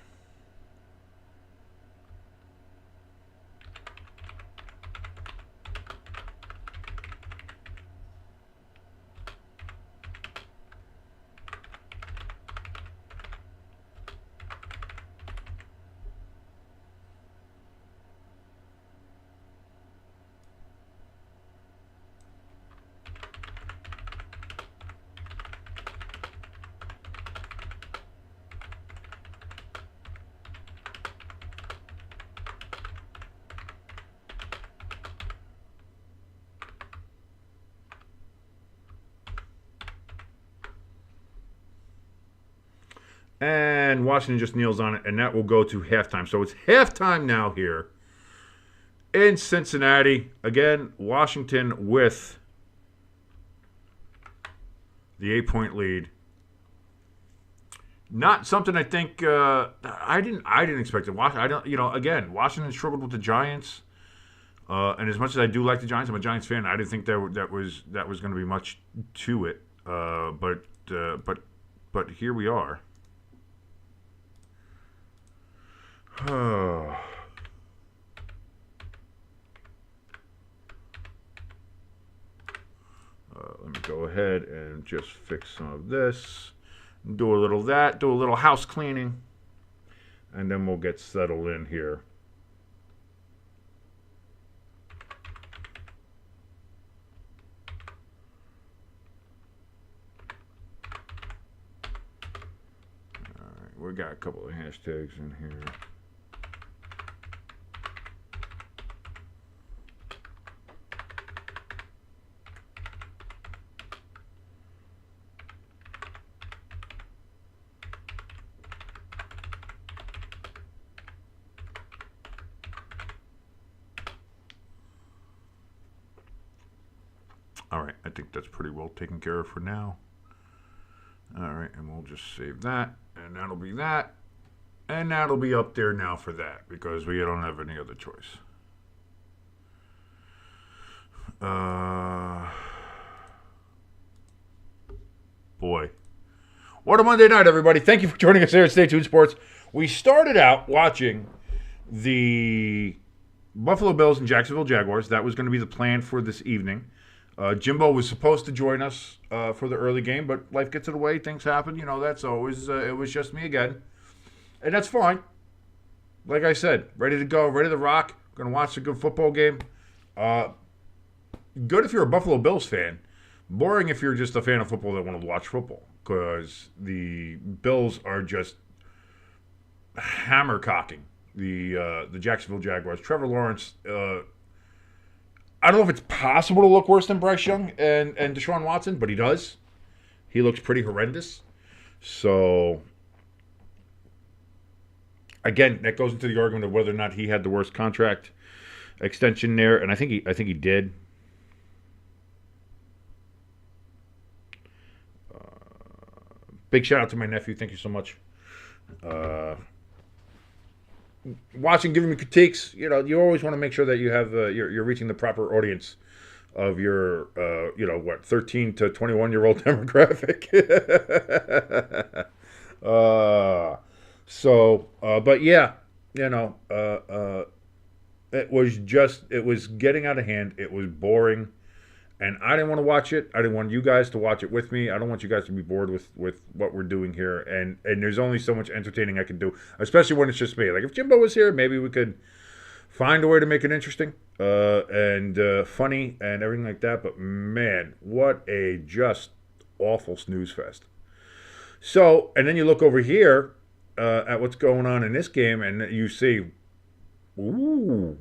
And Washington just kneels on it, and that will go to halftime. So it's halftime now here in Cincinnati. Again, Washington with the 8-point lead. Not something I think I didn't expect it. Again, Washington struggled with the Giants, and as much as I do like the Giants, I'm a Giants fan. I didn't think that was going to be much to it. But here we are. Let me go ahead and just fix some of this. Do a little of that. Do a little house cleaning. And then we'll get settled in here. All right, we got a couple of hashtags in here. All right, I think that's pretty well taken care of for now. All right, and we'll just save that, and that'll be that. And that'll be up there now for that, because we don't have any other choice. Boy. What a Monday night, everybody. Thank you for joining us here at Stay Tuned Sports. We started out watching the Buffalo Bills and Jacksonville Jaguars. That was going to be the plan for this evening. Jimbo was supposed to join us for the early game, but life gets in the way. Things happen. You know, that's always, it was just me again. And that's fine. Like I said, ready to go, ready to rock. Going to watch a good football game. Good if you're a Buffalo Bills fan. Boring if you're just a fan of football that want to watch football. Because the Bills are just hammer-cocking the Jacksonville Jaguars. Trevor Lawrence, I don't know if it's possible to look worse than Bryce Young and Deshaun Watson, but he does. He looks pretty horrendous. So, again, that goes into the argument of whether or not he had the worst contract extension there, and I think he did. Big shout out to my nephew. Thank you so much. Watching, giving me critiques. You know, you always want to make sure that you have you're reaching the proper audience of your 13 to 21-year-old demographic. But yeah, it was getting out of hand. It was boring. And I didn't want to watch it. I didn't want you guys to watch it with me. I don't want you guys to be bored with what we're doing here. And there's only so much entertaining I can do, especially when it's just me. Like, if Jimbo was here, maybe we could find a way to make it interesting and funny and everything like that. But, man, what a just awful snooze fest. So, and then you look over here at what's going on in this game, and you see, ooh,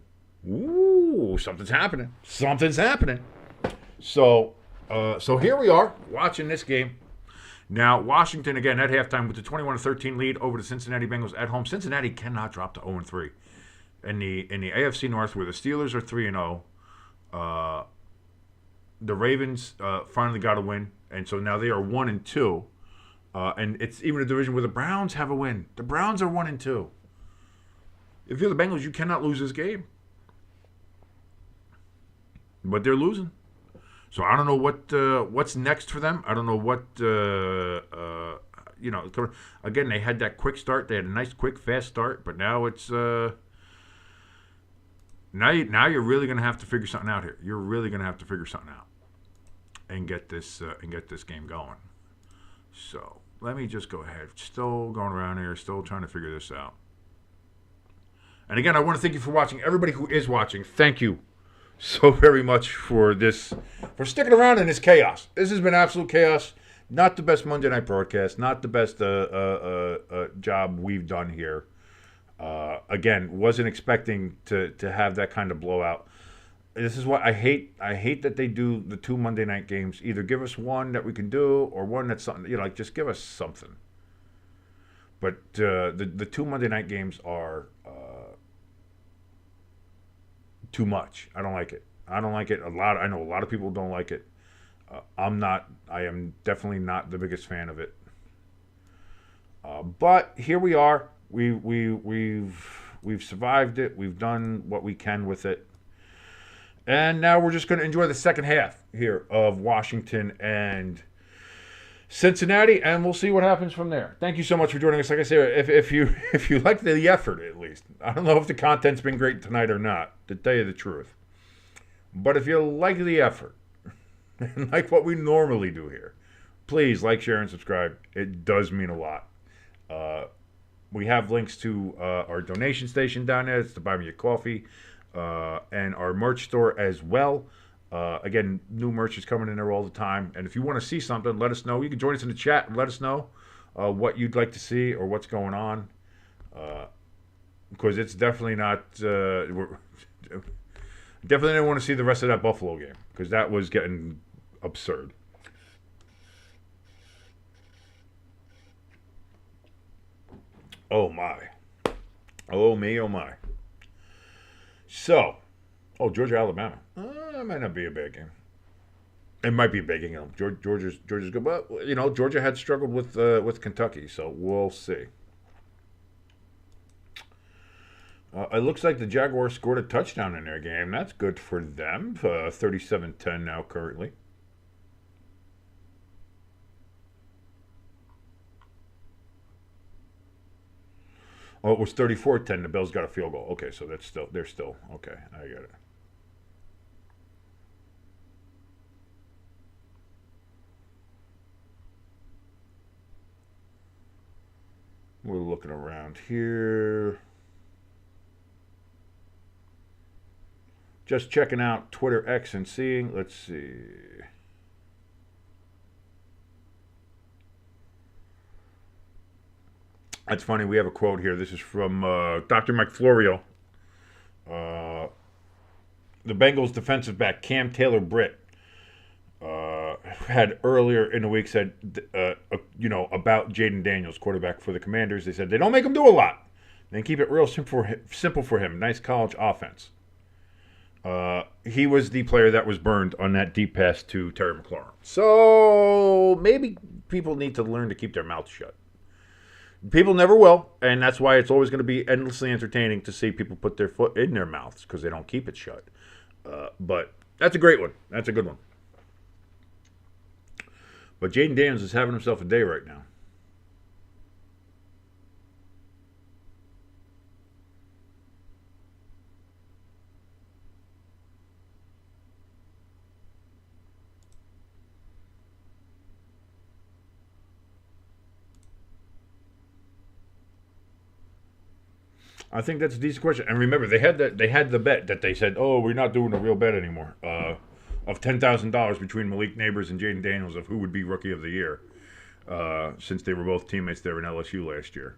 something's happening. Something's happening. So here we are watching this game. Now, Washington, again, at halftime with the 21-13 lead over the Cincinnati Bengals at home. Cincinnati cannot drop to 0-3. In the AFC North, where the Steelers are 3-0, the Ravens finally got a win, and so now they are 1-2. And it's even a division where the Browns have a win. The Browns are 1-2. If you're the Bengals, you cannot lose this game. But they're losing. So I don't know what's next for them. I don't know what again, they had that quick start. They had a nice, quick, fast start, but now it's now you're really going to have to figure something out here. You're really going to have to figure something out and get this game going. So let me just go ahead. Still going around here, still trying to figure this out. And again, I want to thank you for watching. Everybody who is watching, thank you so very much for sticking around in this chaos. This has been absolute chaos. Not the best Monday night broadcast. Not the best job we've done here. Again, wasn't expecting to have that kind of blowout. This is what I hate. I hate that they do the 2 Monday night games. Either give us one that we can do, or one that's something. Like, just give us something. But the 2 Monday night games are too much. I don't like it. I know a lot of people don't like it. I am definitely not the biggest fan of it. But here we are. We've survived it. We've done what we can with it. And now we're just going to enjoy the second half here of Washington and Cincinnati, and we'll see what happens from there. Thank you so much for joining us. Like I said, if you like the effort, at least. I don't know if the content's been great tonight or not, to tell you the truth. But if you like the effort, and like what we normally do here, please like, share, and subscribe. It does mean a lot. We have links to our donation station down there. It's the Buy Me a Coffee, and our merch store as well. Again, new merch is coming in there all the time. And if you want to see something, let us know. You can join us in the chat and let us know what you'd like to see or what's going on. Because it's definitely not... definitely didn't want to see the rest of that Buffalo game. Because that was getting absurd. Oh, my. Oh, me, oh, my. So... Oh, Georgia, Alabama. That might not be a bad game. It might be a bad game. Georgia's good, but Georgia had struggled with Kentucky, so we'll see. It looks like the Jaguars scored a touchdown in their game. That's good for them. 37-10 now currently. Oh, it was 34-10. The Bills got a field goal. Okay, so they're still okay. I get it. We're looking around here. Just checking out Twitter X and seeing. Let's see. That's funny. We have a quote here. This is from Dr. Mike Florio. The Bengals defensive back Cam Taylor-Britt had earlier in the week said, about Jaden Daniels, quarterback for the Commanders. They said they don't make him do a lot. They keep it real simple for him. Nice college offense. He was the player that was burned on that deep pass to Terry McLaurin. So maybe people need to learn to keep their mouths shut. People never will, and that's why it's always going to be endlessly entertaining to see people put their foot in their mouths because they don't keep it shut. But that's a great one. That's a good one. But Jaden Daniels is having himself a day right now. I think that's a decent question. And remember, they had the bet that they said, "Oh, we're not doing a real bet anymore." Of $10,000 between Malik Neighbors and Jaden Daniels of who would be Rookie of the Year, since they were both teammates there in LSU last year.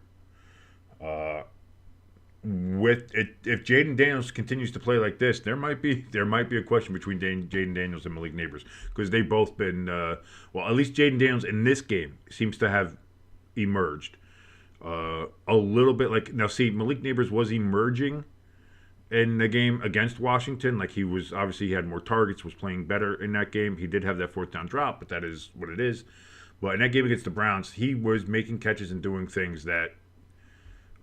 With it, if Jaden Daniels continues to play like this, there might be a question between Jaden Daniels and Malik Neighbors because they've both been at least Jaden Daniels in this game seems to have emerged. A little bit like now. See, Malik Neighbors was emerging in the game against Washington. Like he had more targets, was playing better in that game. He did have that fourth down drop, but that is what it is. But in that game against the Browns, he was making catches and doing things that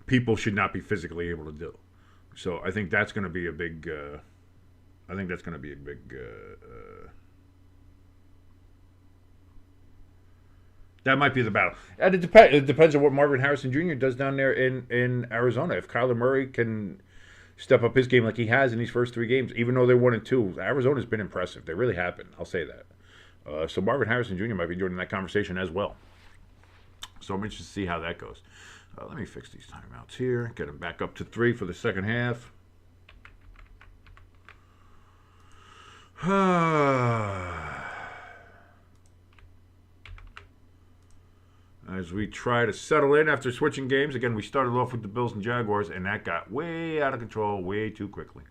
people should not be physically able to do. So I think that's going to be a big. That might be the battle. And it depends on what Marvin Harrison Jr. does down there in Arizona. If Kyler Murray can step up his game like he has in these first three games, even though they're 1-2, Arizona's been impressive. They really have been. I'll say that. So Marvin Harrison Jr. might be joining that conversation as well. So I'm interested to see how that goes. Let me fix these timeouts here. Get them back up to 3 for the second half. As we try to settle in after switching games. Again, we started off with the Bills and Jaguars, and that got way out of control way too quickly.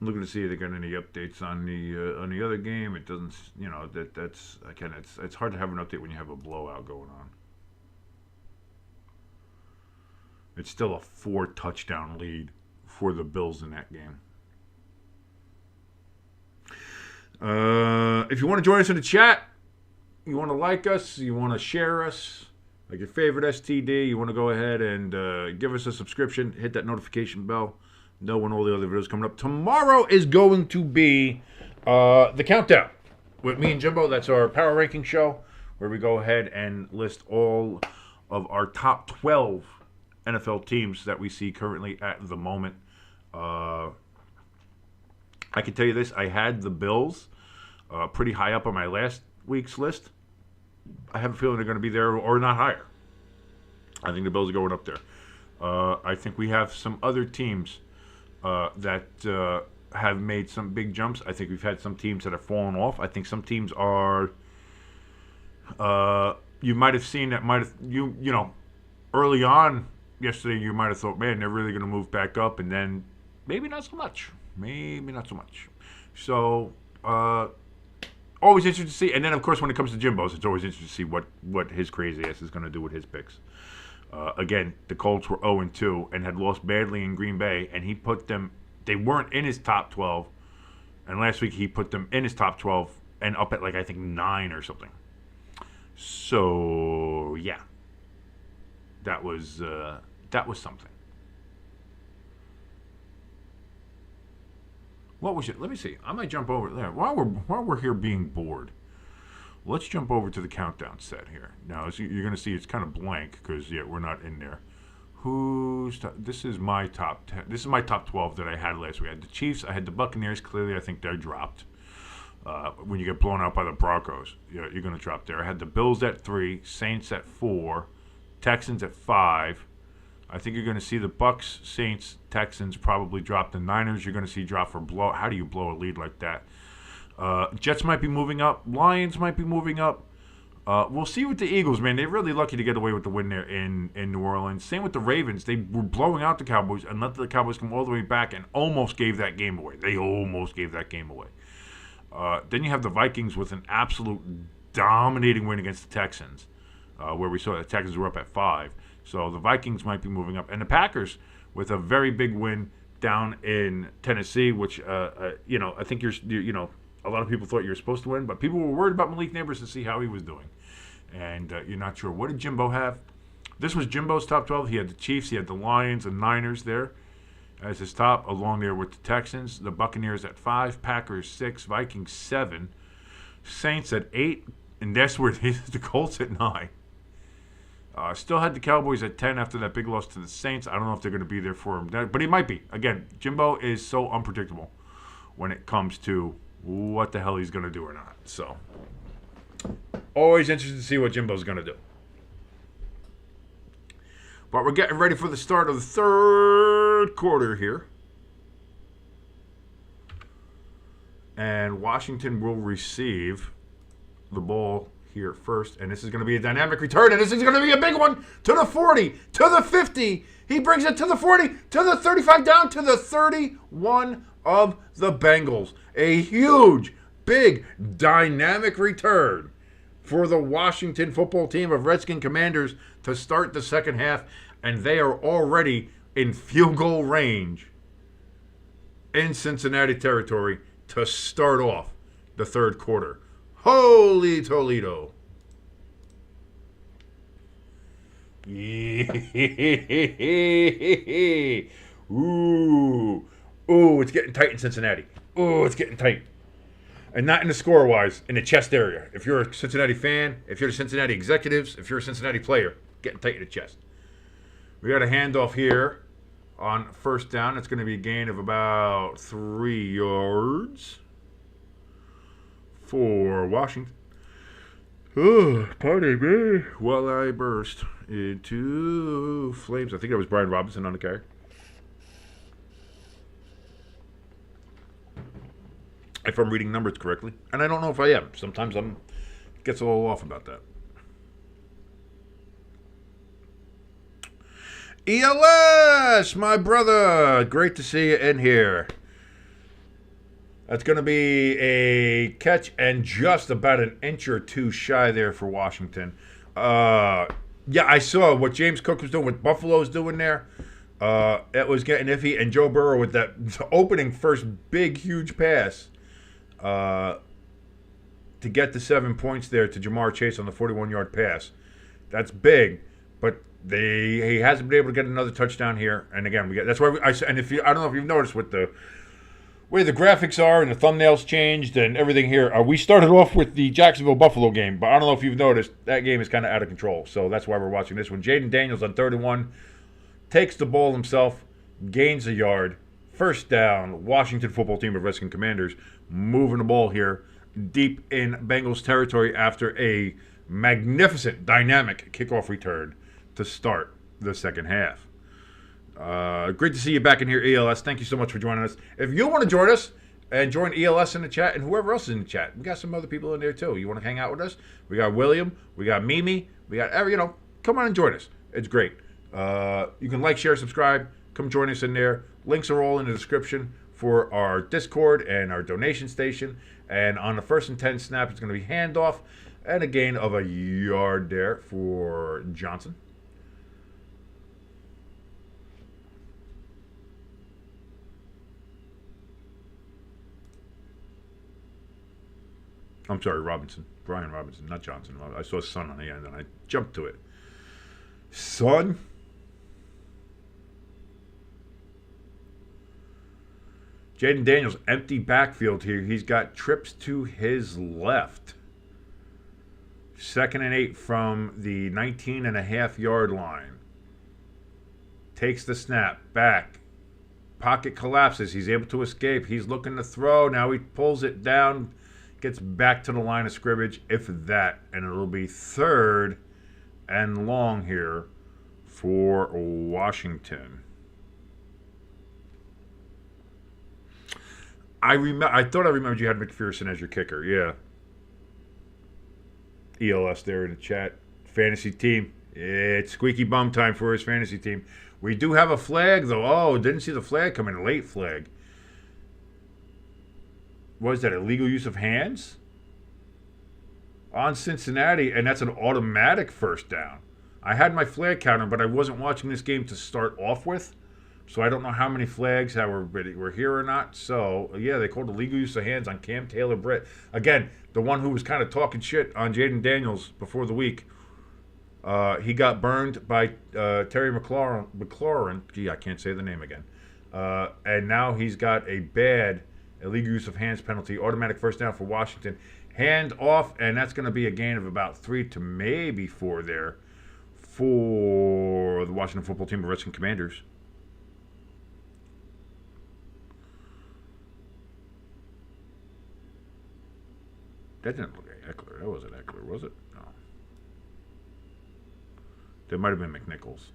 Looking to see if they got any updates on the other game. It doesn't, that's again, it's hard to have an update when you have a blowout going on. It's still a 4-touchdown lead for the Bills in that game. If you want to join us in the chat, you want to like us, you want to share us, like your favorite STD, you want to go ahead and give us a subscription, hit that notification bell. Know when all the other videos coming up. Tomorrow is going to be the countdown with me and Jimbo. That's our power ranking show where we go ahead and list all of our top 12 NFL teams that we see currently at the moment. I can tell you this. I had the Bills pretty high up on my last week's list. I have a feeling they're going to be there or not higher. I think the Bills are going up there. I think we have some other teams that have made some big jumps. I think we've had some teams that have fallen off. I think some teams are. You might have seen that. Early on yesterday, you might have thought, man, they're really going to move back up, and then maybe not so much. So always interesting to see. And then, of course, when it comes to Jimbo's, it's always interesting to see what his crazy ass is going to do with his picks. Again, the Colts were 0-2 and had lost badly in Green Bay, and he put them. They weren't in his top 12, and last week he put them in his top 12 and up at I think 9 or something. So yeah, that was something. What was it? Let me see. I might jump over there while we're here being bored. Let's jump over to the countdown set here. Now, you're going to see it's kind of blank because, we're not in there. This is my top 10. This is my top 12 that I had last week. I had the Chiefs. I had the Buccaneers. Clearly, I think they're dropped. When you get blown out by the Broncos, you're going to drop there. I had the Bills at 3, Saints at 4, Texans at 5. I think you're going to see the Bucks, Saints, Texans probably drop. The Niners you're going to see drop for blow. How do you blow a lead like that? Jets might be moving up. Lions might be moving up. We'll see with the Eagles, man. They're really lucky to get away with the win there in New Orleans. Same with the Ravens. They were blowing out the Cowboys and let the Cowboys come all the way back and almost gave that game away. They almost gave that game away. Then you have the Vikings with an absolute dominating win against the Texans, where we saw the Texans were up at 5. So the Vikings might be moving up. And the Packers with a very big win down in Tennessee, which, I think a lot of people thought you were supposed to win, but people were worried about Malik Neighbors to see how he was doing. And you're not sure. What did Jimbo have? This was Jimbo's top 12. He had the Chiefs, he had the Lions and Niners there as his top, along there with the Texans, the Buccaneers at 5, Packers 6, Vikings 7, Saints at 8, and that's where the Colts at 9. Still had the Cowboys at 10 after that big loss to the Saints. I don't know if they're going to be there for him, but he might be. Again, Jimbo is so unpredictable when it comes to what the hell he's going to do or not. So, always interested to see what Jimbo's going to do. But we're getting ready for the start of the third quarter here. And Washington will receive the ball here first. And this is going to be a dynamic return. And this is going to be a big one to the 40, to the 50. He brings it to the 40, to the 35, down to the 31 of the Bengals. A huge, big, dynamic return for the Washington football team of Redskin Commanders to start the second half, and they are already in field goal range in Cincinnati territory to start off the third quarter. Holy Toledo. Ooh, it's getting tight in Cincinnati. Ooh, it's getting tight. And not in the score-wise, in the chest area. If you're a Cincinnati fan, if you're the Cincinnati executives, if you're a Cincinnati player, getting tight in the chest. We got a handoff here on first down. It's going to be a gain of about 3 yards for Washington. Oh, pardon me. While I burst into flames. I think that was Brian Robinson on the carry. If I'm reading numbers correctly. And I don't know if I am. Sometimes it gets a little off about that. ELS, my brother. Great to see you in here. That's going to be a catch and just about an inch or two shy there for Washington. Yeah, I saw what James Cook was doing, what Buffalo's doing there. It was getting iffy. And Joe Burrow with that opening first big, huge pass to get the 7 points there to Jamar Chase on the 41-yard pass. That's big, but he hasn't been able to get another touchdown here. And again, that's why I don't know if you've noticed with the way the graphics are and the thumbnails changed and everything here. We started off with the Jacksonville-Buffalo game, but I don't know if you've noticed that game is kind of out of control. So that's why we're watching this one. Jaden Daniels on 31 takes the ball himself, gains a yard. First down, Washington football team of Redskin Commanders moving the ball here deep in Bengals territory after a magnificent, dynamic kickoff return to start the second half. Great to see you back in here, ELS. Thank you so much for joining us. If you want to join us and join ELS in the chat and whoever else is in the chat, we got some other people in there too. You want to hang out with us? We got William, we got Mimi, we got come on and join us. It's great. You can like, share, subscribe. Come join us in there. Links are all in the description for our Discord and our donation station. And on the 1st and 10 snap, it's going to be handoff and a gain of a yard there for Johnson. I'm sorry, Brian Robinson, not Johnson. I saw Son on the end, and I jumped to it. Son? Jaden Daniels, empty backfield here. He's got trips to his left. 2nd and 8 from the 19.5-yard line. Takes the snap, back. Pocket collapses. He's able to escape. He's looking to throw. Now he pulls it down. Gets back to the line of scrimmage, if that, and it'll be 3rd and long here for Washington. I thought I remembered you had McPherson as your kicker. Yeah. ELS there in the chat. Fantasy team. It's squeaky bum time for his fantasy team. We do have a flag, though. Oh, didn't see the flag come in. Late flag. was that illegal use of hands on Cincinnati, and that's an automatic first down. I had my flag counter, but I wasn't watching this game to start off with, so I don't know how many flags were here or not. So, yeah, they called illegal use of hands on Cam Taylor-Britt. Again, the one who was kind of talking shit on Jaden Daniels before the week. He got burned by Terry McLaurin. Gee, I can't say the name again. And now he's got a bad illegal use of hands penalty. Automatic first down for Washington. Hand off, and that's going to be a gain of about 3 to maybe 4 there for the Washington football team of Redskins Commanders. That didn't look like Eckler. That wasn't Eckler, was it? No. That might have been McNichols.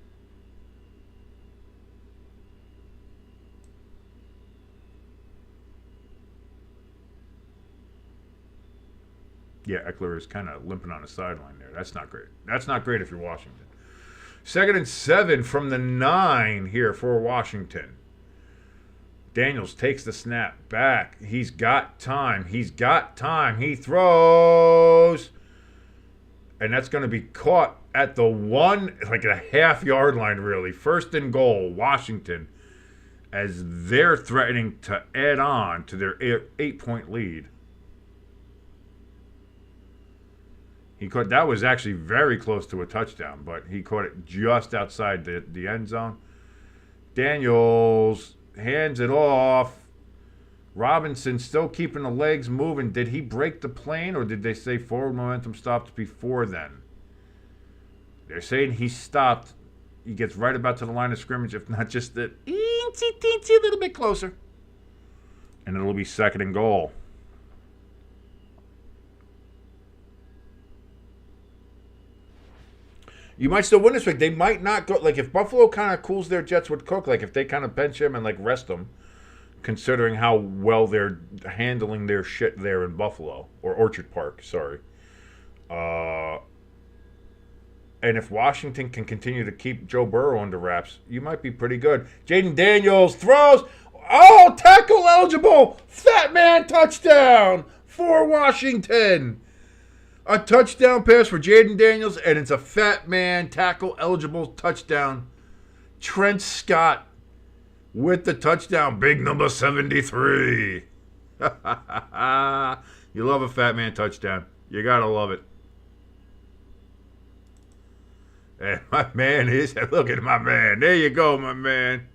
Yeah, Eckler is kind of limping on the sideline there. That's not great. That's not great if you're Washington. 2nd and 7 from the 9 here for Washington. Daniels takes the snap back. He's got time. He throws. And that's going to be caught at the a half-yard line, really. 1st and goal, Washington, as they're threatening to add on to their 8-point lead. That was actually very close to a touchdown, but he caught it just outside the end zone. Daniels hands it off. Robinson still keeping the legs moving. Did he break the plane, or did they say forward momentum stopped before then? They're saying he stopped. He gets right about to the line of scrimmage, if not just a teensy little bit closer. And it'll be 2nd and goal. You might still win this week. They might not go. Like, if Buffalo kind of cools their jets with Cook, like if they kind of bench him and like rest him, considering how well they're handling their shit there in Buffalo, or Orchard Park, sorry. And if Washington can continue to keep Joe Burrow under wraps, you might be pretty good. Jaden Daniels throws. Oh, tackle eligible. Fat man touchdown for Washington. A touchdown pass for Jaden Daniels, and it's a fat man tackle-eligible touchdown. Trent Scott with the touchdown. Big number 73. You love a fat man touchdown. You got to love it. And my man is... Look at my man. There you go, my man.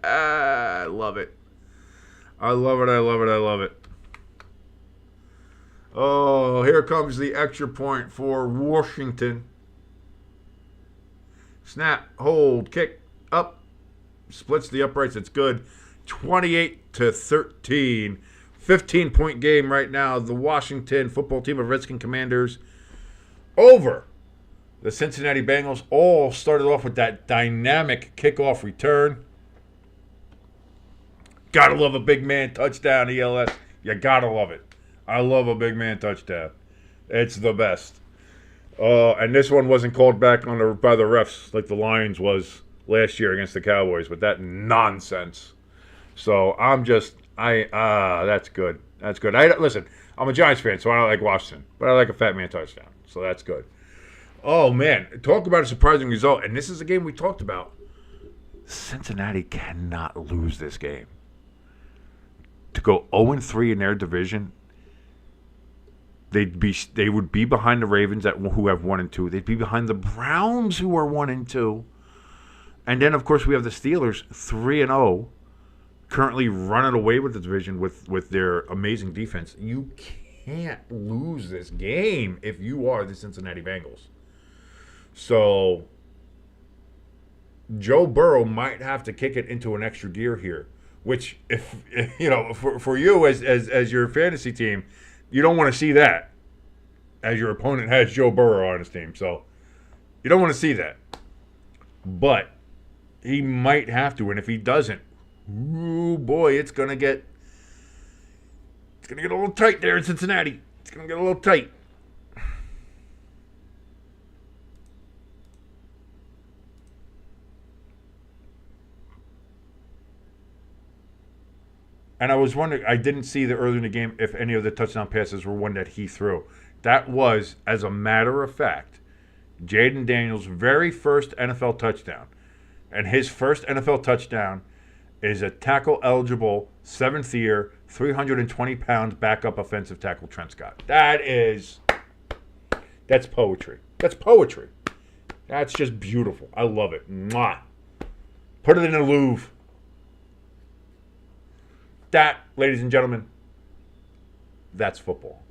I love it. I love it. Oh, here comes the extra point for Washington. Snap, hold, kick, up. Splits the uprights. It's good. 28-13. 15-point game right now. The Washington football team of Redskins Commanders over the Cincinnati Bengals. All started off with that dynamic kickoff return. Gotta love a big man touchdown, ELS. You gotta love it. I love a big man touchdown. It's the best. And this one wasn't called back by the refs like the Lions was last year against the Cowboys with that nonsense. So that's good. That's good. Listen, I'm a Giants fan, so I don't like Washington, but I like a fat man touchdown. So that's good. Oh, man. Talk about a surprising result. And this is a game we talked about. Cincinnati cannot lose this game. To go 0-3 in their division, they would be behind the Ravens who have 1-2. They'd be behind the Browns who are 1-2. And then, of course, we have the Steelers 3-0, currently running away with the division with their amazing defense. You can't lose this game if you are the Cincinnati Bengals. So Joe Burrow might have to kick it into an extra gear here, which if you know, for you as your fantasy team, you don't want to see that, as your opponent has Joe Burrow on his team. So you don't want to see that. But he might have to, and if he doesn't, ooh boy, it's gonna get a little tight there in Cincinnati. It's gonna get a little tight. And I was wondering, I didn't see the earlier in the game if any of the touchdown passes were one that he threw. That was, as a matter of fact, Jaden Daniels' very first NFL touchdown. And his first NFL touchdown is a tackle-eligible, 7th-year, 320-pound backup offensive tackle Trent Scott. That's poetry. That's poetry. That's just beautiful. I love it. Mwah. Put it in the Louvre. That, ladies and gentlemen, that's football.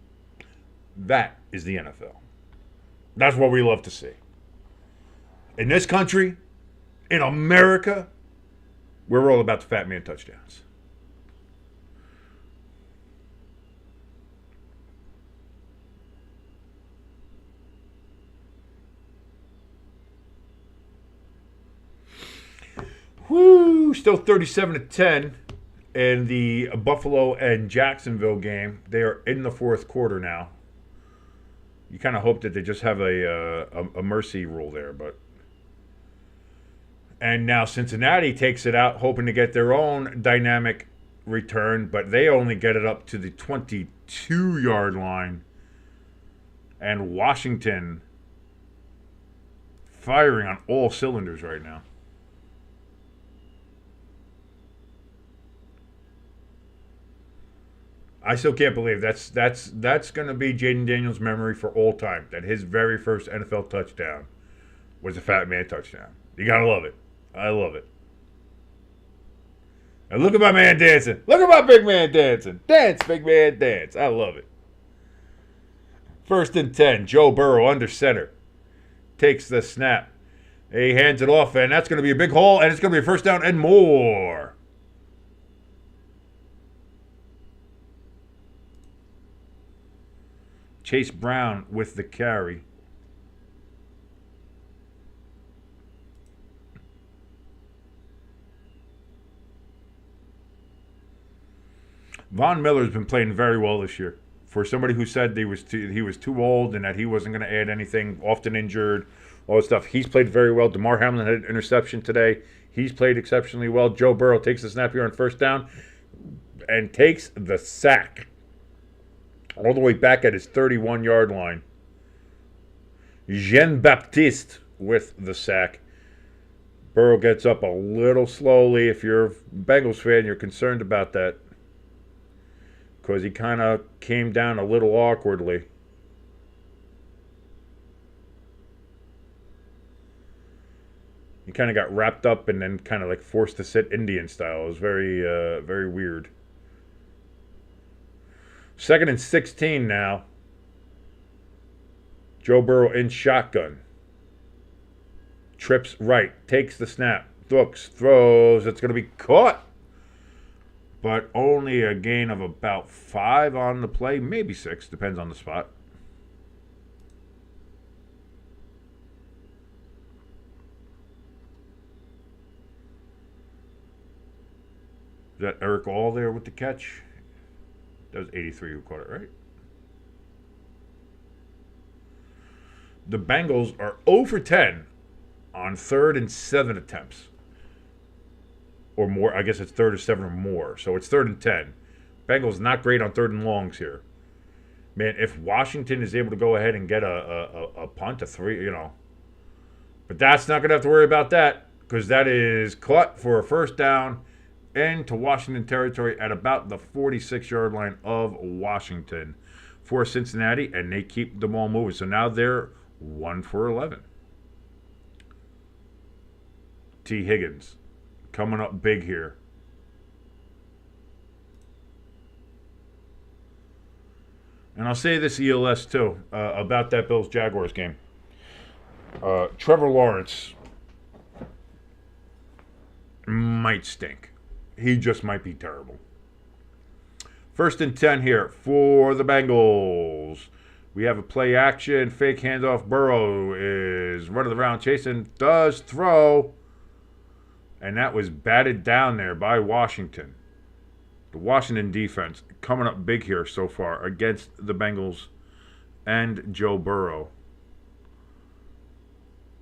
That is the NFL. That's what we love to see. In this country, in America, we're all about the fat man touchdowns. Woo! Still 37-10 in the Buffalo and Jacksonville game. They are in the fourth quarter now. You kind of hope that they just have a mercy rule there, but. And now Cincinnati takes it out, hoping to get their own dynamic return, but they only get it up to the 22-yard line. And Washington firing on all cylinders right now. I still can't believe that's going to be Jaden Daniels' memory for all time. That his very first NFL touchdown was a fat man touchdown. You gotta love it. I love it. And look at my man dancing. Look at my big man dancing. Dance, big man, dance. I love it. 1st and 10. Joe Burrow under center. Takes the snap. He hands it off, and that's going to be a big hole, and it's going to be a first down and more. Chase Brown with the carry. Von Miller's been playing very well this year. For somebody who said he was too old and that he wasn't going to add anything, often injured, all this stuff, he's played very well. DeMar Hamlin had an interception today. He's played exceptionally well. Joe Burrow takes the snap here on first down and takes the sack all the way back at his 31-yard line. Jean-Baptiste with the sack. Burrow gets up a little slowly. If you're a Bengals fan, you're concerned about that, because he kind of came down a little awkwardly. He kind of got wrapped up and then kind of like forced to sit Indian style. It was very, very weird. 2nd and 16 now. Joe Burrow in shotgun. Trips right. Takes the snap. Looks. Throws. It's going to be caught. But only a gain of about 5 on the play. Maybe 6. Depends on the spot. Is that Eric All there with the catch? That was 83 who caught it, right? The Bengals are 0 for 10 on 3rd and 7 attempts. Or more. I guess it's 3rd or 7 or more. So it's 3rd and 10. Bengals not great on 3rd and longs here. Man, if Washington is able to go ahead and get a punt, a 3, But that's not going to have to worry about that, because that is caught for a first down into Washington territory at about the 46-yard line of Washington for Cincinnati, and they keep the ball moving. So now they're 1 for 11. T. Higgins coming up big here. And I'll say this ELS too about that Bills-Jaguars game. Trevor Lawrence might stink. He just might be terrible. 1st and 10 here for the Bengals. We have a play action. Fake handoff. Burrow is running around chasing. Does throw. And that was batted down there by Washington. The Washington defense coming up big here so far against the Bengals and Joe Burrow.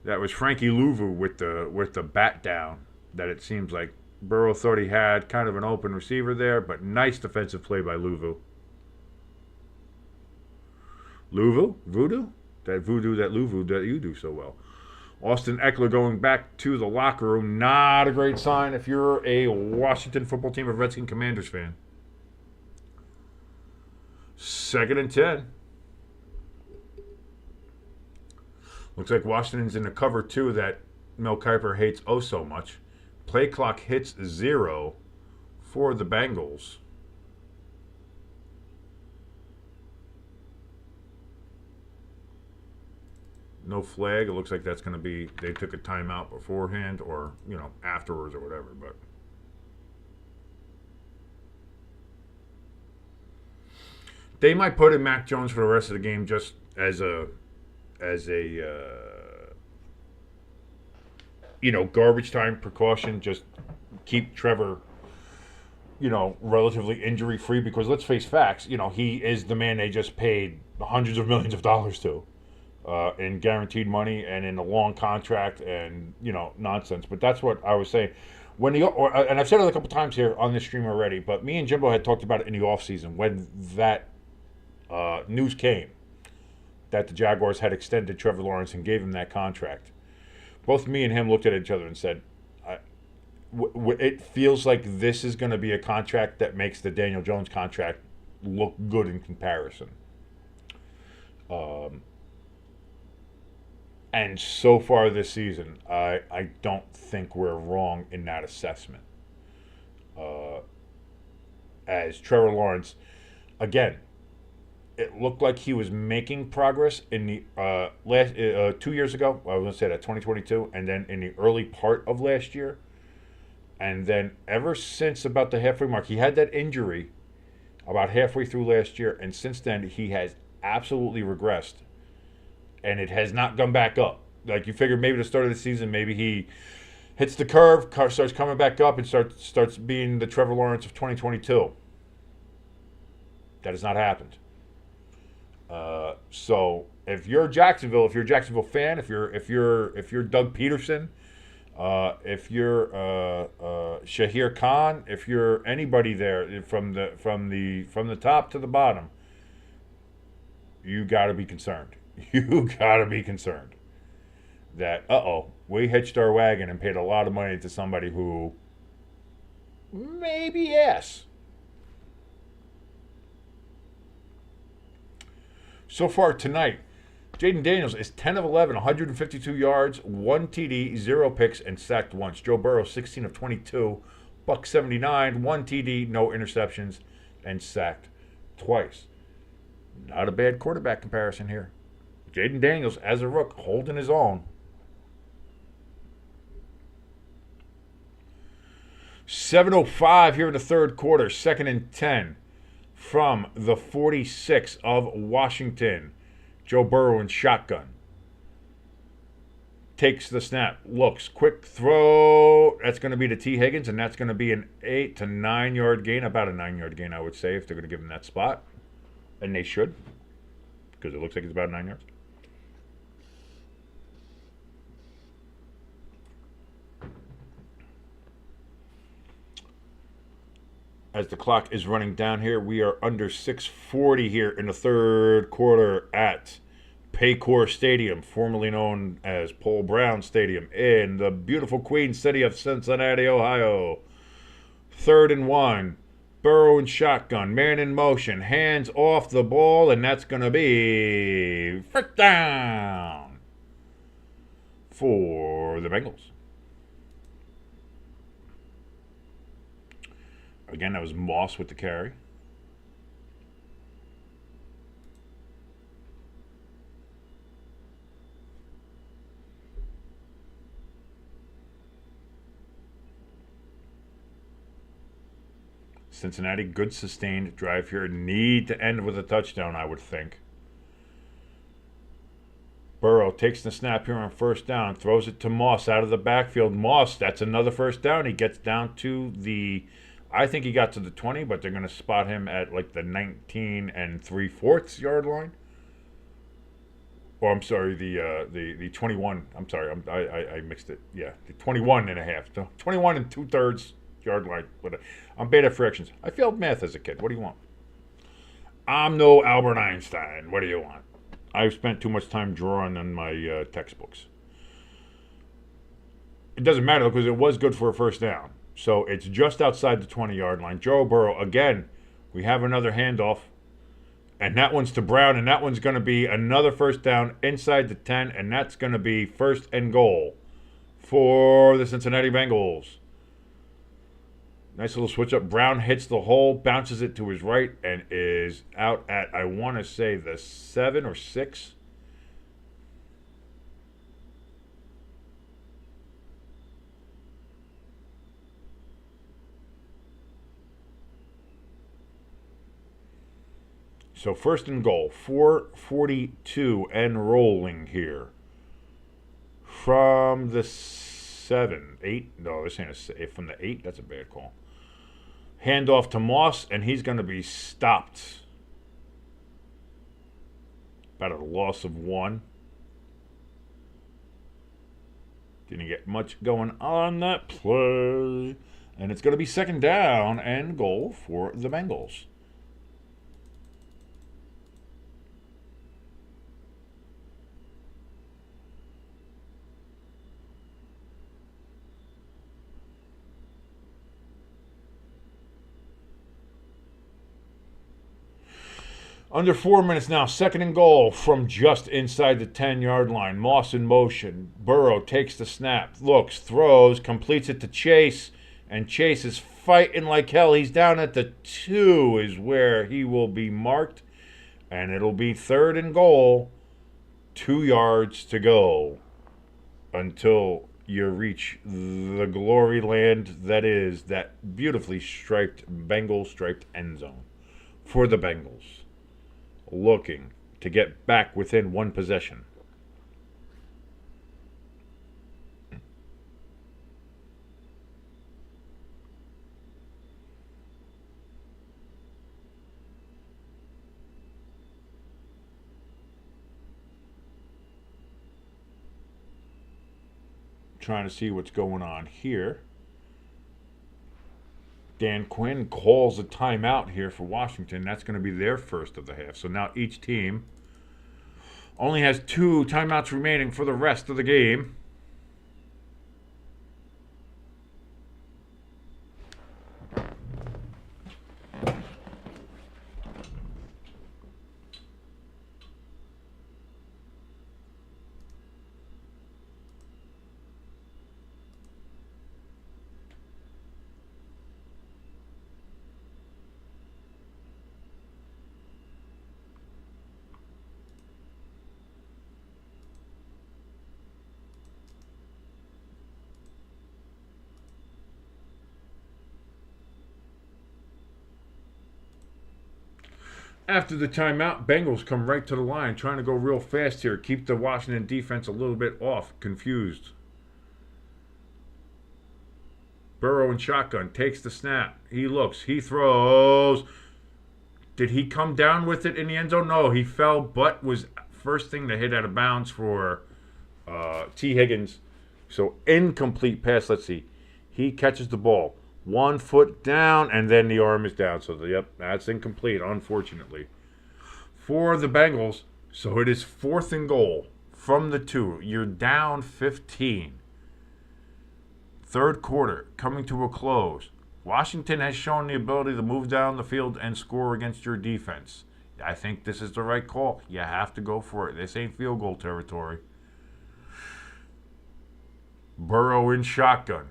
That was Frankie Louvu with the bat down that it seems like Burrow thought he had kind of an open receiver there, but nice defensive play by Louvu. Louvu? Voodoo? That voodoo, that Louvu that you do so well. Austin Eckler going back to the locker room. Not a great sign if you're a Washington football team or Redskin Commanders fan. 2nd and 10. Looks like Washington's in the cover 2 that Mel Kiper hates oh so much. Play clock hits 0 for the Bengals. No flag. It looks like that's going to be, they took a timeout beforehand or, afterwards or whatever. But they might put in Mac Jones for the rest of the game just as a garbage time precaution. Just keep Trevor, relatively injury free, because let's face facts. He is the man they just paid hundreds of millions of dollars to. In guaranteed money and in a long contract and, nonsense. But that's what I was saying. And I've said it a couple times here on this stream already, but me and Jimbo had talked about it in the offseason when that news came that the Jaguars had extended Trevor Lawrence and gave him that contract. Both me and him looked at each other and said, it feels like this is going to be a contract that makes the Daniel Jones contract look good in comparison. And so far this season, I don't think we're wrong in that assessment. As Trevor Lawrence, again, it looked like he was making progress in the last 2 years ago. I was going to say that 2022, and then in the early part of last year, and then ever since about the halfway mark, he had that injury about halfway through last year, and since then he has absolutely regressed. And it has not gone back up. Like you figured maybe the start of the season, maybe he hits the curve, starts coming back up, and starts being the Trevor Lawrence of 2022. That has not happened. So if you're a Jacksonville fan, if you're Doug Peterson, if you're Shahir Khan, if you're anybody there from the top to the bottom, you got to be concerned. You gotta be concerned that, we hitched our wagon and paid a lot of money to somebody who maybe yes. So far tonight, Jaden Daniels is 10 of 11, 152 yards, 1 TD, 0 picks, and sacked once. Joe Burrow, 16 of 22, $179, 1 TD, no interceptions, and sacked twice. Not a bad quarterback comparison here. Jaden Daniels, as a rook, holding his own. 7:05 here in the third quarter, 2nd and 10 from the 46 of Washington. Joe Burrow in shotgun. Takes the snap, looks, quick throw. That's going to be to T. Higgins, and that's going to be an 8 to 9 yard gain. About a 9 yard gain, I would say, if they're going to give him that spot. And they should, because it looks like it's about 9 yards. As the clock is running down here, we are under 6:40 here in the third quarter at Paycor Stadium, formerly known as Paul Brown Stadium, in the beautiful Queen City of Cincinnati, Ohio. 3rd and 1. Burrow and shotgun, man in motion, hands off the ball, and that's going to be first down for the Bengals. Again, that was Moss with the carry. Cincinnati, good sustained drive here. Need to end with a touchdown, I would think. Burrow takes the snap here on first down, throws it to Moss out of the backfield. Moss, that's another first down. He gets down to I think he got to the 20, but they're going to spot him at like the 19 3/4 yard line. Or I'm sorry, the 21. I'm sorry, I mixed it. Yeah, the 21 and a half. 21 2/3 yard line. But I'm bad at fractions. I failed math as a kid. What do you want? I'm no Albert Einstein. What do you want? I've spent too much time drawing in my textbooks. It doesn't matter because it was good for a first down. So it's just outside the 20-yard line. Joe Burrow, again, we have another handoff. And that one's to Brown, and that one's going to be another first down inside the 10, and that's going to be 1st and goal for the Cincinnati Bengals. Nice little switch up. Brown hits the hole, bounces it to his right, and is out at, I want to say, the 7 or 6. So 1st and goal, 4:42 and rolling here. From the 7, 8. No, this ain't from the 8. That's a bad call. Handoff to Moss, and he's going to be stopped. About a loss of 1. Didn't get much going on that play. And it's going to be 2nd down and goal for the Bengals. Under 4 minutes now, 2nd and goal from just inside the 10-yard line. Moss in motion. Burrow takes the snap, looks, throws, completes it to Chase, and Chase is fighting like hell. He's down at the 2 is where he will be marked, and it'll be 3rd and goal, 2 yards to go until you reach the glory land that is that beautifully striped Bengal-striped end zone for the Bengals. Looking to get back within 1 possession. Trying to see what's going on here. Dan Quinn calls a timeout here for Washington. That's going to be their first of the half. So now each team only has 2 timeouts remaining for the rest of the game. After the timeout, Bengals come right to the line, trying to go real fast here, keep the Washington defense a little bit off, confused. Burrow in shotgun, takes the snap. He looks, he throws. Did he come down with it in the end zone? No, he fell, but was first thing to hit out of bounds for T. Higgins. So incomplete pass, let's see. He catches the ball. 1 foot down, and then the arm is down. So, yep, that's incomplete, unfortunately. For the Bengals, so it is 4th and goal from the 2. You're down 15. 3rd quarter coming to a close. Washington has shown the ability to move down the field and score against your defense. I think this is the right call. You have to go for it. This ain't field goal territory. Burrow in shotgun.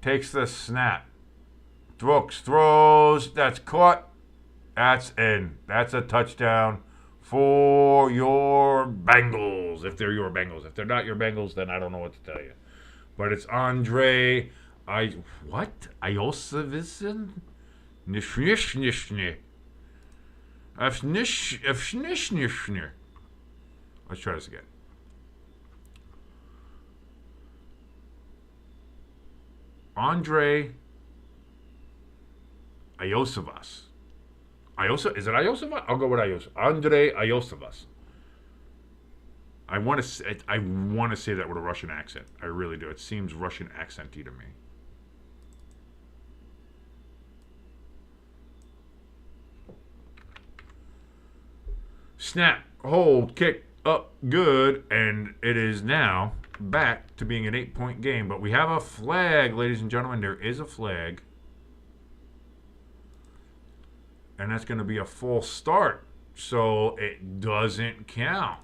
Takes the snap. Brooks throws. That's caught. That's in. That's a touchdown for your Bengals. If they're your Bengals. If they're not your Bengals, then I don't know what to tell you. But it's Andre. Iosivison? Nishnishne. Let's try this again. Andre Iosivas. Is it Iosivas? I'll go with Iosivas. Andre Iosivas. I want to say that with a Russian accent. I really do. It seems Russian accenty to me. Snap, hold, kick, up, good, and it is now back to being an 8-point game. But we have a flag, ladies and gentlemen. There is a flag. And that's going to be a false start. So it doesn't count.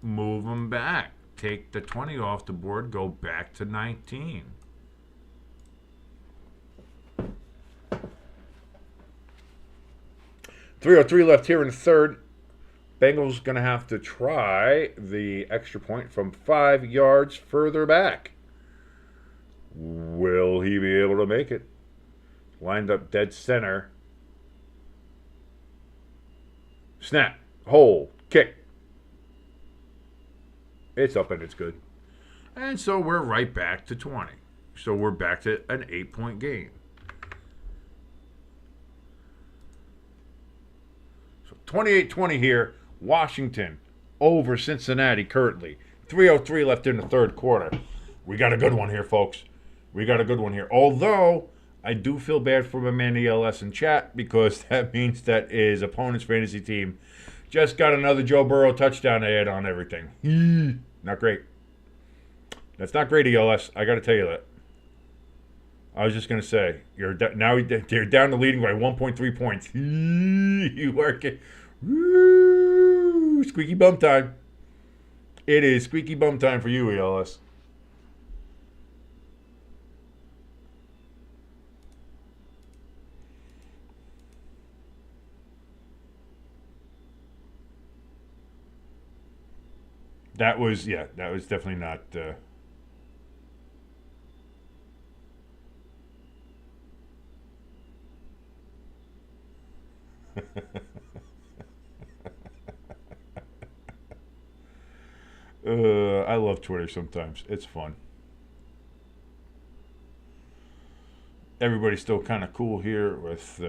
Move them back. Take the 20 off the board. Go back to 19. .303 left here in the third. Bengals going to have to try the extra point from 5 yards further back. Will he be able to make it? Lined up dead center. Snap, hold, kick. It's up and it's good. And so we're right back to 20. So we're back to an 8-point game. So 28-20 here. Washington over Cincinnati currently. 3:03 left in the third quarter. We got a good one here, folks. We got a good one here. Although, I do feel bad for my man ELS in chat because that means that his opponent's fantasy team just got another Joe Burrow touchdown to add on everything. Not great. That's not great, ELS. I got to tell you that. I was just going to say, you're down to leading by 1.3 points. You are squeaky bum time. It is squeaky bum time for you, ELS. That was definitely not. I love Twitter sometimes. It's fun. Everybody's still kind of cool here with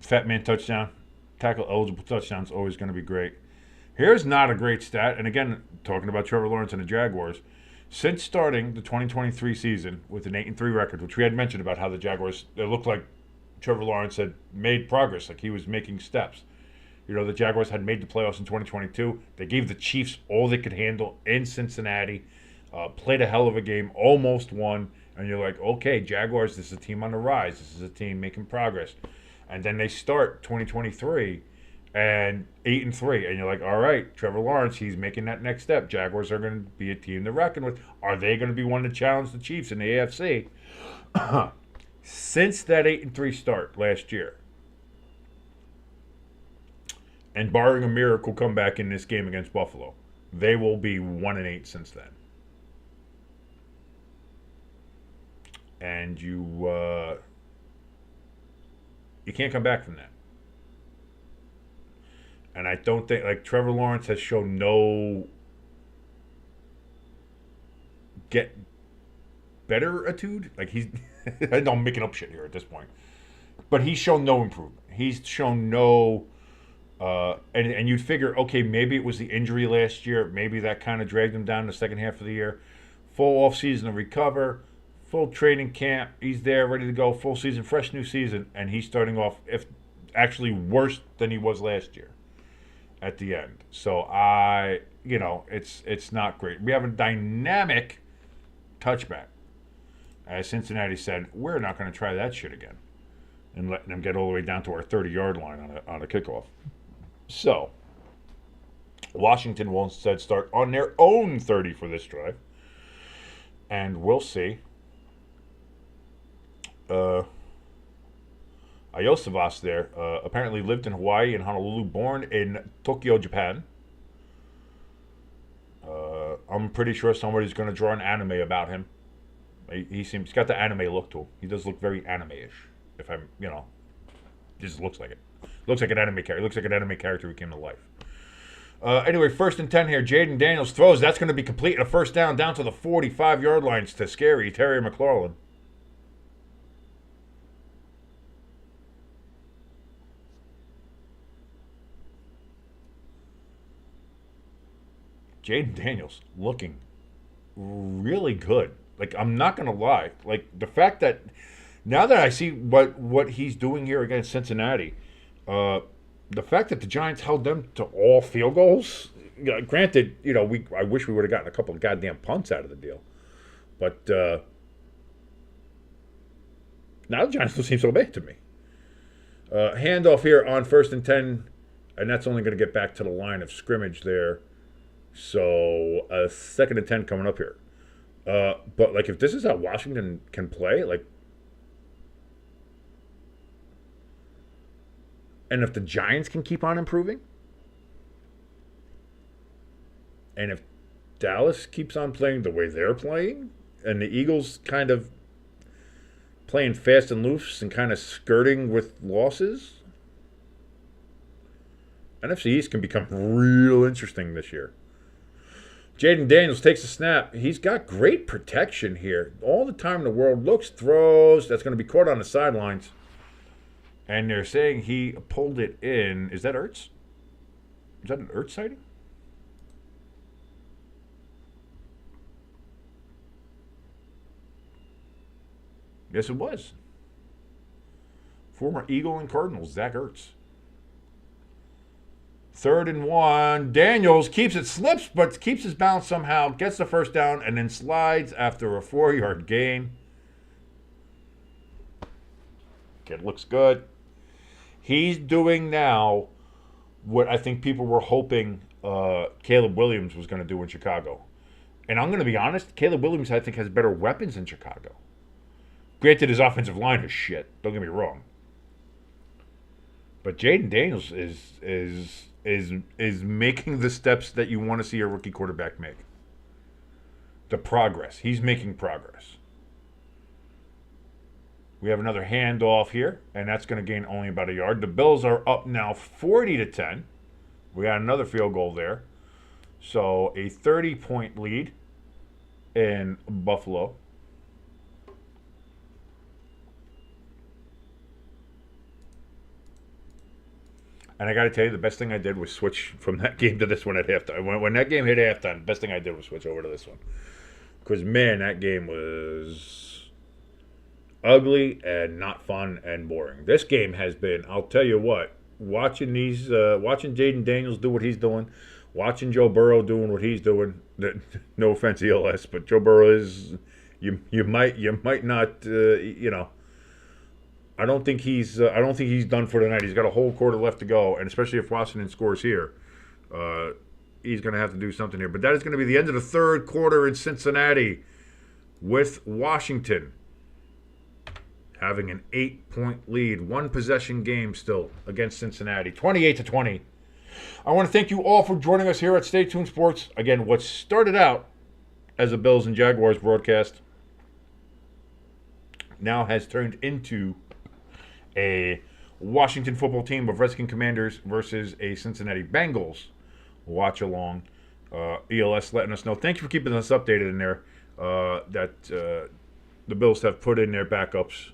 Fat Man touchdown. Tackle eligible touchdowns always going to be great. Here's not a great stat. And again, talking about Trevor Lawrence and the Jaguars. Since starting the 2023 season with an 8-3 record, which we had mentioned about how the Jaguars, it looked like Trevor Lawrence had made progress, like he was making steps. You know, the Jaguars had made the playoffs in 2022. They gave the Chiefs all they could handle in Cincinnati, played a hell of a game, almost won. And you're like, okay, Jaguars, this is a team on the rise. This is a team making progress. And then they start 2023 and 8-3, and you're like, all right, Trevor Lawrence, he's making that next step. Jaguars are going to be a team to reckon with. Are they going to be one to challenge the Chiefs in the AFC? Since that 8-3 start last year, and barring a miracle comeback in this game against Buffalo, they will be 1-8 since then. And you can't come back from that. And I don't think, like, Trevor Lawrence has shown no get better-itude. Like, he's, I'm making up shit here at this point. But he's shown no improvement. He's shown no, and you'd figure, okay, maybe it was the injury last year. Maybe that kind of dragged him down the second half of the year. Full offseason to recover. Full training camp. He's there, ready to go. Full season, fresh new season. And he's starting off, if actually worse than he was last year at the end. So it's not great. We have a dynamic touchback. As Cincinnati said, we're not going to try that shit again. And letting them get all the way down to our 30-yard line on a kickoff. So, Washington will instead start on their own 30 for this drive. And we'll see. Ayosavas there apparently lived in Hawaii and Honolulu, born in Tokyo, Japan. I'm pretty sure somebody's going to draw an anime about him. He's got the anime look to him. He does look very anime-ish. If I'm, just looks like it. Looks like an anime character. Looks like an anime character who came to life. Anyway, 1st and 10 here. Jaden Daniels throws. That's going to be complete. A first down to the 45-yard lines to scary Terry McLaurin. Jaden Daniels looking really good. Like, I'm not going to lie. Like, the fact that now that I see what he's doing here against Cincinnati, the fact that the Giants held them to all field goals, granted, I wish we would have gotten a couple of goddamn punts out of the deal. But now the Giants don't seem so bad to me. Handoff here on 1st and 10, and that's only going to get back to the line of scrimmage there. So, 2nd and 10 coming up here. But, like, if this is how Washington can play, like, and if the Giants can keep on improving, and if Dallas keeps on playing the way they're playing, and the Eagles kind of playing fast and loose and kind of skirting with losses, NFC East can become real interesting this year. Jaden Daniels takes a snap. He's got great protection here. All the time in the world. Looks, throws. That's going to be caught on the sidelines. And they're saying he pulled it in. Is that Ertz? Is that an Ertz sighting? Yes, it was. Former Eagle and Cardinals, Zach Ertz. 3rd and 1. Daniels keeps it, slips, but keeps his balance somehow, gets the first down, and then slides after a 4-yard gain. Kid looks good. He's doing now what I think people were hoping Caleb Williams was going to do in Chicago. And I'm going to be honest, Caleb Williams, I think, has better weapons in Chicago. Granted, his offensive line is shit. Don't get me wrong. But Jaden Daniels is making the steps that you want to see a rookie quarterback make. The progress. He's making progress. We have another handoff here, and that's going to gain only about a yard. The Bills are up now 40-10. We got another field goal there. So a 30-point lead in Buffalo. And I got to tell you, the best thing I did was switch from that game to this one at halftime. When that game hit halftime, the best thing I did was switch over to this one. Because, man, that game was ugly and not fun and boring. This game has been, I'll tell you what, watching Jaden Daniels do what he's doing, watching Joe Burrow doing what he's doing. No offense, ELS, but Joe Burrow is, you might not, I don't think he's done for tonight. He's got a whole quarter left to go, and especially if Washington scores here, he's going to have to do something here. But that is going to be the end of the third quarter in Cincinnati, with Washington having an 8-point lead, one possession game still against Cincinnati, 28-20. I want to thank you all for joining us here at Stay Tuned Sports. Again, what started out as a Bills and Jaguars broadcast now has turned into a Washington football team of Redskin Commanders versus a Cincinnati Bengals watch along. ELS letting us know. Thank you for keeping us updated in there. That the Bills have put in their backups.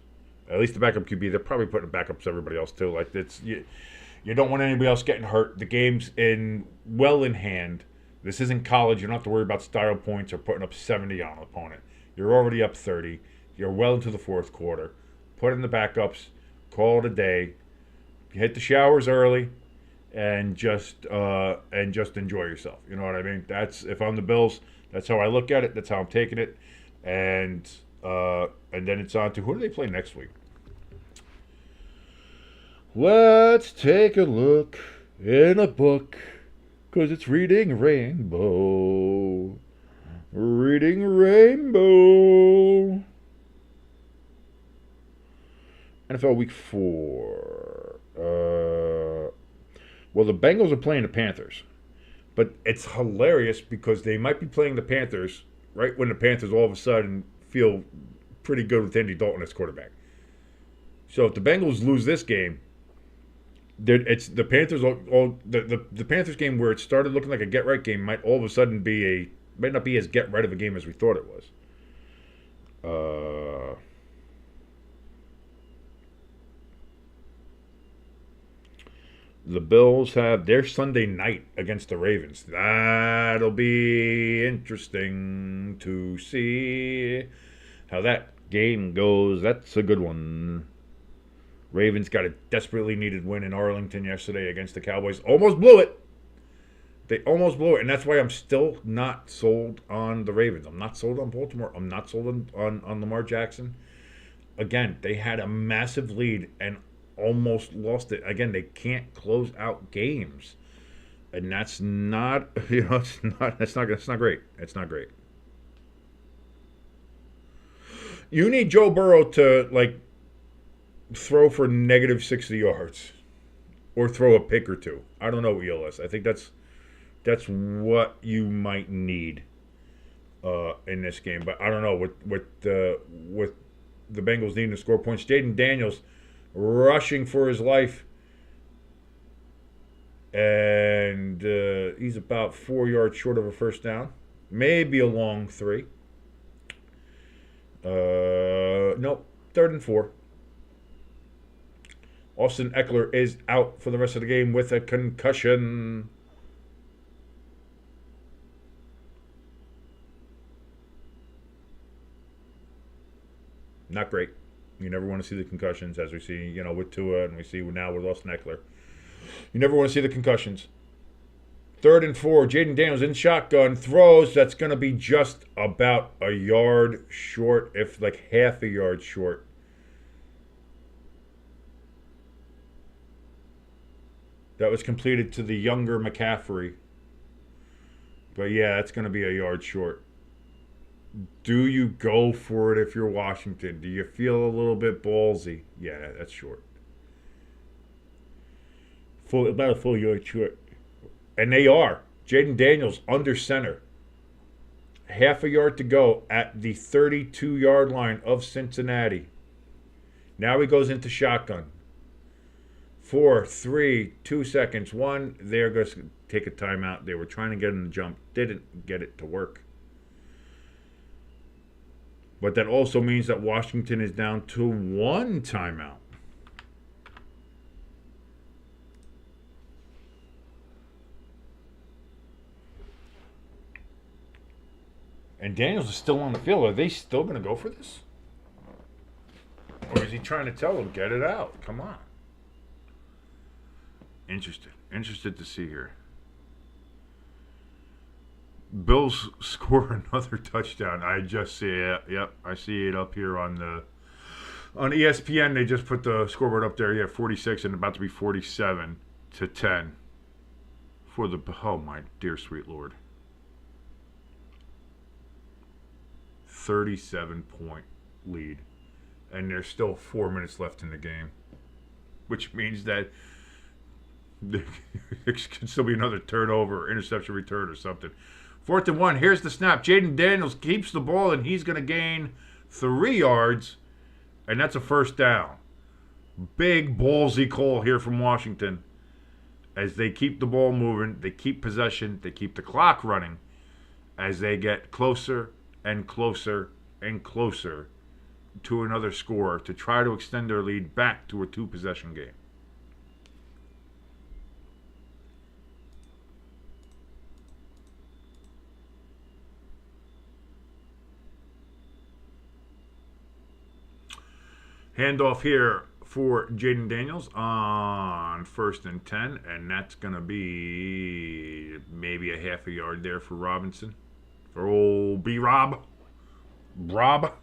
At least the backup QB. They're probably putting backups everybody else too. Like you don't want anybody else getting hurt. The game's in hand. This isn't college. You don't have to worry about style points or putting up 70 on an opponent. You're already up 30. You're well into the fourth quarter. Put in the backups. Call it a day. Hit the showers early, and just enjoy yourself. You know what I mean? That's, if I'm the Bills, that's how I look at it. That's how I'm taking it, and then it's on to, who do they play next week? Let's take a look in a book, 'cause it's Reading Rainbow. Reading Rainbow. NFL Week 4. Well, the Bengals are playing the Panthers. But it's hilarious because they might be playing the Panthers right when the Panthers all of a sudden feel pretty good with Andy Dalton as quarterback. So if the Bengals lose this game, it's the Panthers. The Panthers game where it started looking like a get-right game might all of a sudden might not be as get-right of a game as we thought it was. The Bills have their Sunday night against the Ravens. That'll be interesting to see how that game goes. That's a good one. Ravens got a desperately needed win in Arlington yesterday against the Cowboys. Almost blew it. They almost blew it, and that's why I'm still not sold on the Ravens. I'm not sold on Baltimore. I'm not sold on Lamar Jackson. Again, they had a massive lead and almost lost it. Again, they can't close out games, and that's not it's not great. It's not great. You need Joe Burrow to throw for negative 60 yards or throw a pick or two. I don't know, ELS. I think that's what you might need in this game. But I don't know with the Bengals needing to score points. Jaden Daniels rushing for his life, and he's about 4 yards short of a first down. Maybe a long 3. Nope, 3rd and 4. Austin Eckler is out for the rest of the game with a concussion. Not great. You never want to see the concussions, as we see, with Tua, and we see now with Austin Eckler. You never want to see the concussions. 3rd and 4. Jaden Daniels in shotgun throws. That's going to be just about a yard short, if half a yard short. That was completed to the younger McCaffrey. But yeah, it's going to be a yard short. Do you go for it if you're Washington? Do you feel a little bit ballsy? Yeah, that's short. About a full yard short. And they are. Jaden Daniels under center. Half a yard to go at the 32-yard line of Cincinnati. Now he goes into shotgun. 4, 3, 2 seconds. 1. They're going to take a timeout. They were trying to get him to jump. Didn't get it to work. But that also means that Washington is down to 1 timeout. And Daniels is still on the field. Are they still going to go for this? Or is he trying to tell them, get it out? Come on. Interested to see here. Bills score another touchdown. I just see it. Yep, I see it up here on ESPN. They just put the scoreboard up there. Yeah, 46 and about to be 47-10 for the. Oh my dear sweet Lord. 37-point lead, and there's still 4 minutes left in the game, which means that there could still be another turnover, interception return, or something. 4th and 1. Here's the snap. Jaden Daniels keeps the ball, and he's going to gain 3 yards, and that's a first down. Big ballsy call here from Washington as they keep the ball moving, they keep possession, they keep the clock running as they get closer and closer and closer to another score to try to extend their lead back to a 2-possession game. Handoff here for Jaden Daniels on 1st and 10, and that's going to be maybe a half a yard there for Robinson. For old B-Rob. Rob.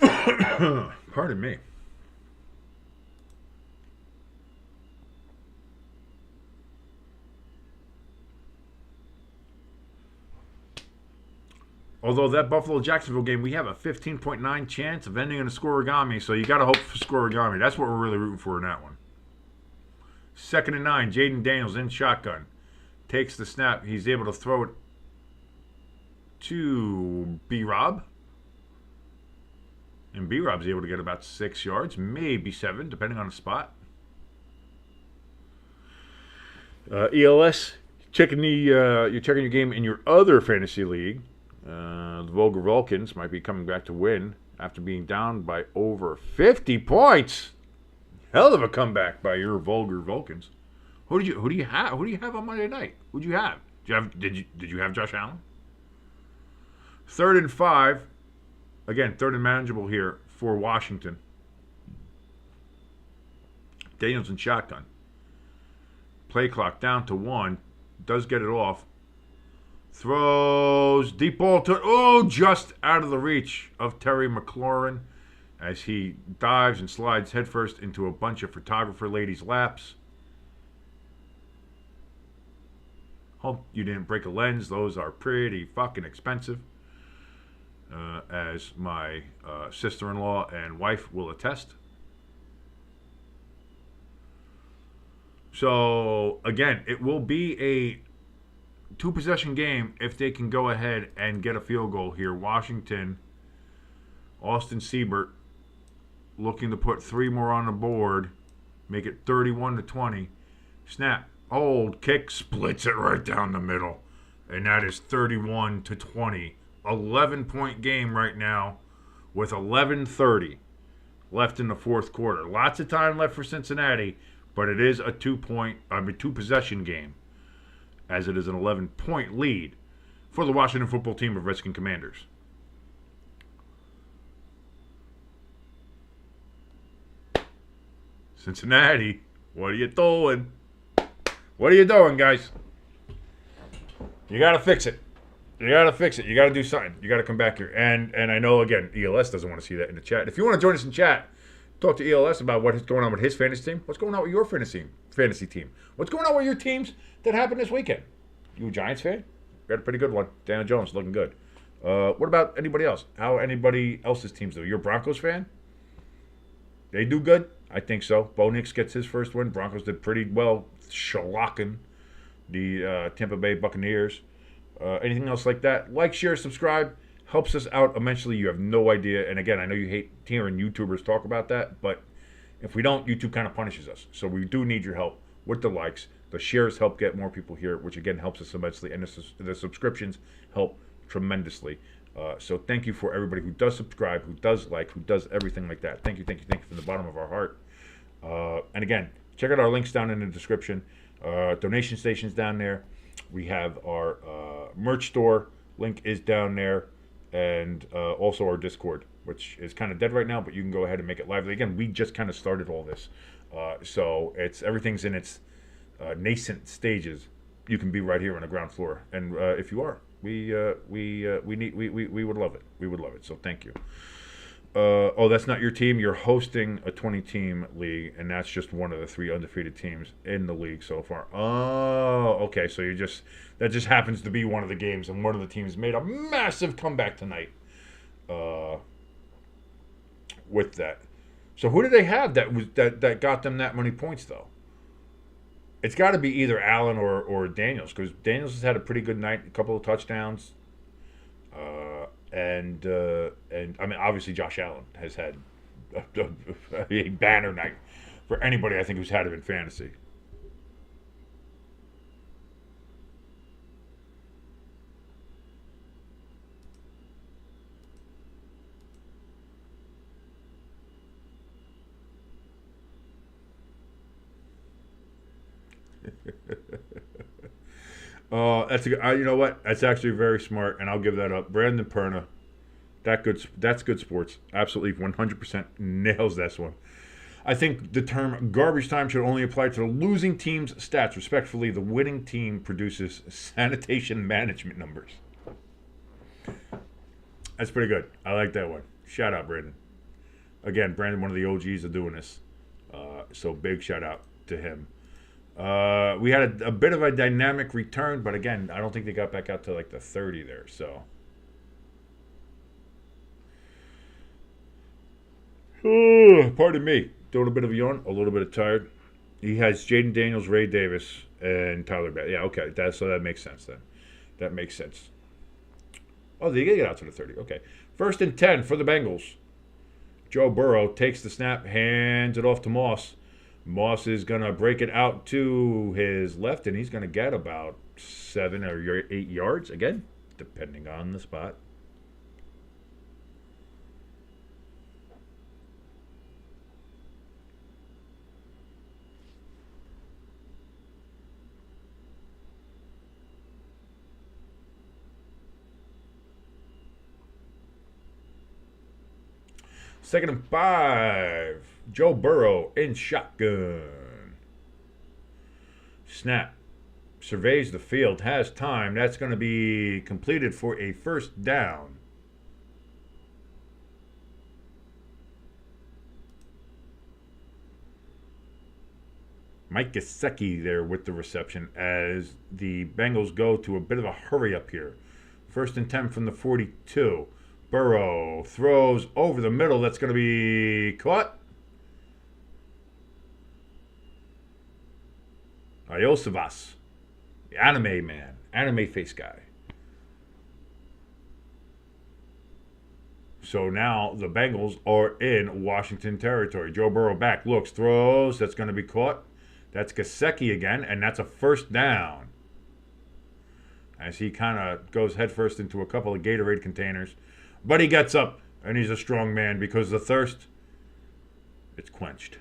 Pardon me. Although that Buffalo-Jacksonville game, we have a 15.9 chance of ending in a scorigami, so you got to hope for scorigami. That's what we're really rooting for in that one. 2nd and 9, Jaden Daniels in shotgun. Takes the snap. He's able to throw it to B-Rob. And B-Rob's able to get about 6 yards, maybe 7, depending on the spot. ELS, you're checking your game in your other fantasy league. The Volga Vulcans might be coming back to win after being down by over 50 points. Hell of a comeback by your vulgar Vulcans. Who do you have? Who do you have on Monday night? Who do you have? Did you have Josh Allen? 3rd and 5. Again, 3rd and manageable here for Washington. Daniels in shotgun. Play clock down to 1. Does get it off. Throws deep ball to just out of the reach of Terry McLaurin as he dives and slides headfirst into a bunch of photographer ladies' laps. Hope you didn't break a lens. Those are pretty fucking expensive, as my sister-in-law and wife will attest. So, again, it will be a 2-possession game if they can go ahead and get a field goal here. Washington, Austin Siebert looking to put 3 more on the board, make it 31-20. Snap, hold, kick, splits it right down the middle. And that is 31-20. 11-point game right now with 11:30 left in the 4th quarter. Lots of time left for Cincinnati, but it is a 2-possession game, as it is an 11-point lead for the Washington football team of Redskin Commanders. Cincinnati, what are you doing? What are you doing, guys? You got to fix it. You got to fix it. You got to do something. You got to come back here. And I know, again, ELS doesn't want to see that in the chat. If you want to join us in chat, talk to ELS about what's going on with his fantasy team. What's going on with your fantasy team? What's going on with your teams that happened this weekend? You a Giants fan? Got a pretty good one. Daniel Jones looking good. What about anybody else? How anybody else's teams do? You're a Broncos fan? They do good? I think so. Bo Nix gets his first win. Broncos did pretty well shellacking the Tampa Bay Buccaneers. Anything else like that? Like, share, subscribe. Helps us out immensely. You have no idea. And again, I know you hate hearing YouTubers talk about that, but if we don't, YouTube kind of punishes us. So we do need your help with the likes. The shares help get more people here, which again helps us immensely. And the subscriptions help tremendously. So thank you for everybody who does subscribe, who does like, who does everything like that. Thank you from the bottom of our heart. And again, check out our links down in the description. Donation stations down there. We have our merch store. Link is down there. And also our Discord, which is kind of dead right now, but you can go ahead and make it lively. Again, we just kind of started all this. So everything's in its nascent stages. You can be right here on the ground floor. And if you are, we would love it. We would love it. So thank you. That's not your team. You're hosting a 20-team league, and that's just one of the 3 undefeated teams in the league so far. Oh, okay. So that just happens to be one of the games, and one of the teams made a massive comeback tonight with that. So who did they have that got them that many points, though? It's got to be either Allen or Daniels, because Daniels has had a pretty good night, a couple of touchdowns. And I mean, obviously Josh Allen has had a banner night for anybody, I think, who's had him in fantasy. That's you know what? That's actually very smart, and I'll give that up. Brandon Perna, that's good sports. Absolutely, 100% nails this one. I think the term garbage time should only apply to the losing team's stats. Respectfully, the winning team produces sanitation management numbers. That's pretty good. I like that one. Shout out, Brandon. Again, Brandon, one of the OGs of doing this. So big shout out to him. We had a bit of a dynamic return, but again, I don't think they got back out to like the 30 there. So, pardon me, doing a bit of a yawn, a little bit of tired. He has Jaden Daniels, Ray Davis, and Tyler Bass. Yeah, okay, so that makes sense then. That makes sense. Oh, they did get out to the 30. Okay, 1st and 10 for the Bengals. Joe Burrow takes the snap, hands it off to Moss. Moss is going to break it out to his left, and he's going to get about 7 or 8 yards, again, depending on the spot. 2nd and 5. Joe Burrow in shotgun. Snap. Surveys the field. Has time. That's going to be completed for a first down. Mike Gesicki there with the reception as the Bengals go to a bit of a hurry up here. 1st and 10 from the 42. Burrow throws over the middle. That's going to be caught. Iosivas, the anime man, anime face guy. So now the Bengals are in Washington territory. Joe Burrow back, looks, throws. That's going to be caught. That's Gesicki again, and that's a first down. As he kind of goes headfirst into a couple of Gatorade containers. But he gets up, and he's a strong man because the thirst, it's quenched.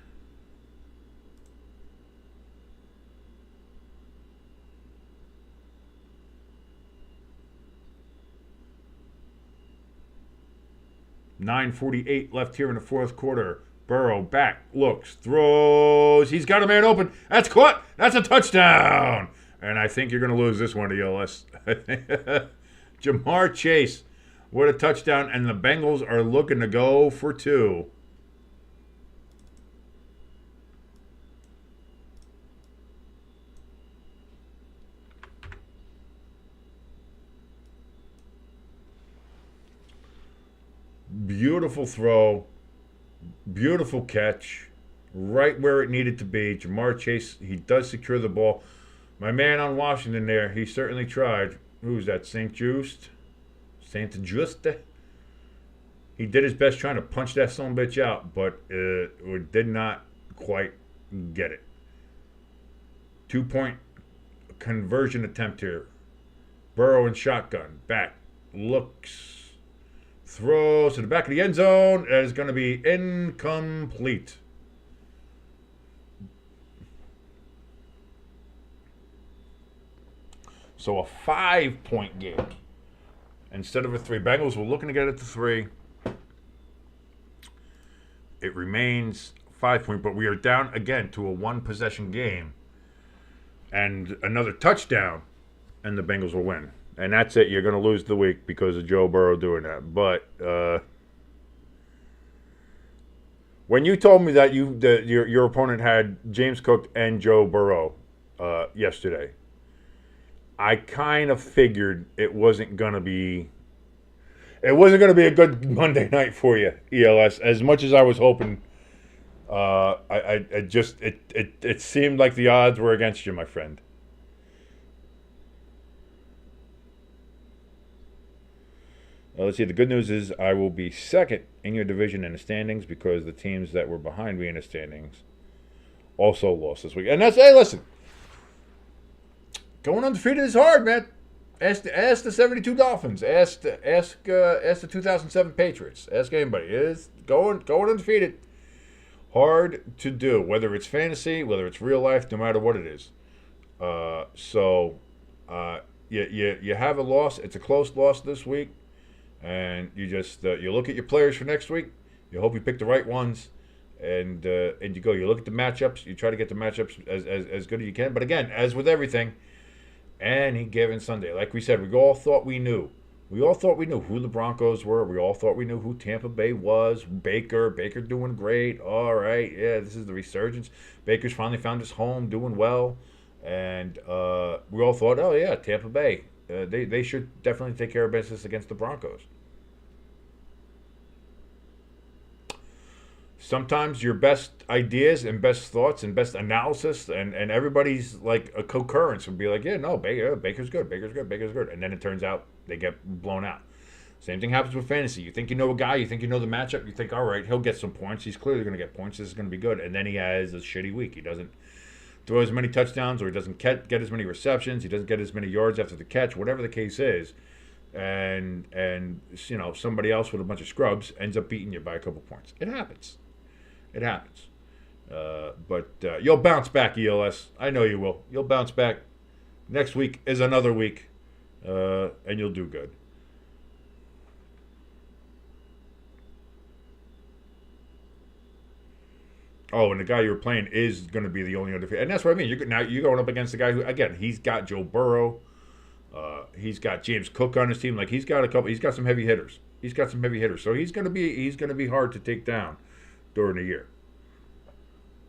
.9:48 left here in the fourth quarter. Burrow back, looks, throws. He's got a man open. That's caught. That's a touchdown. And I think you're going to lose this one to ELS. Jamar Chase with a touchdown, and the Bengals are looking to go for 2. Beautiful throw. Beautiful catch. Right where it needed to be. Jamar Chase, he does secure the ball. My man on Washington there, he certainly tried. Who's that? St. Juste? He did his best trying to punch that son of a bitch out, but did not quite get it. 2-point conversion attempt here. Burrow in shotgun. Back. Looks. Throws to the back of the end zone. That is going to be incomplete. So a 5-point game instead of a 3. Bengals were looking to get it to 3. It remains 5-point, but we are down again to a 1-possession game. And another touchdown, and the Bengals will win. And that's it. You're going to lose the week because of Joe Burrow doing that. But when you told me that your opponent had James Cook and Joe Burrow yesterday, I kind of figured it wasn't going to be a good Monday night for you, ELS. As much as I was hoping, it seemed like the odds were against you, my friend. Let's see. The good news is I will be second in your division in the standings because the teams that were behind me in the standings also lost this week. And that's, hey, listen, going undefeated is hard, man. Ask the 72 Dolphins. Ask the 2007 Patriots. Ask anybody. It is going undefeated. Hard to do, whether it's fantasy, whether it's real life, no matter what it is. You have a loss. It's a close loss this week. And you just you look at your players for next week. You hope you pick the right ones, and you go. You look at the matchups. You try to get the matchups as good as you can. But again, as with everything, any given Sunday, like we said, we all thought we knew. We all thought we knew who the Broncos were. We all thought we knew who Tampa Bay was. Baker doing great. All right, yeah, this is the resurgence. Baker's finally found his home, doing well, and we all thought, oh yeah, Tampa Bay. They should definitely take care of business against the Broncos. Sometimes your best ideas and best thoughts and best analysis and everybody's like a concurrence would be like, yeah, no, Baker's good. And then it turns out they get blown out. Same thing happens with fantasy. You think you know a guy, you think you know the matchup, you think, all right, he'll get some points. He's clearly going to get points. This is going to be good. And then he has a shitty week. He doesn't throw as many touchdowns, or he doesn't get as many receptions. He doesn't get as many yards after the catch, whatever the case is. And you know, somebody else with a bunch of scrubs ends up beating you by a couple points. It happens. But you'll bounce back, ELS. I know you will. You'll bounce back. Next week is another week, and you'll do good. Oh, and the guy you're playing is going to be the only undefeated. And that's what I mean. You're going up against a guy who, again, he's got Joe Burrow. He's got James Cook on his team. Like, he's got some heavy hitters. So he's going to be hard to take down during the year.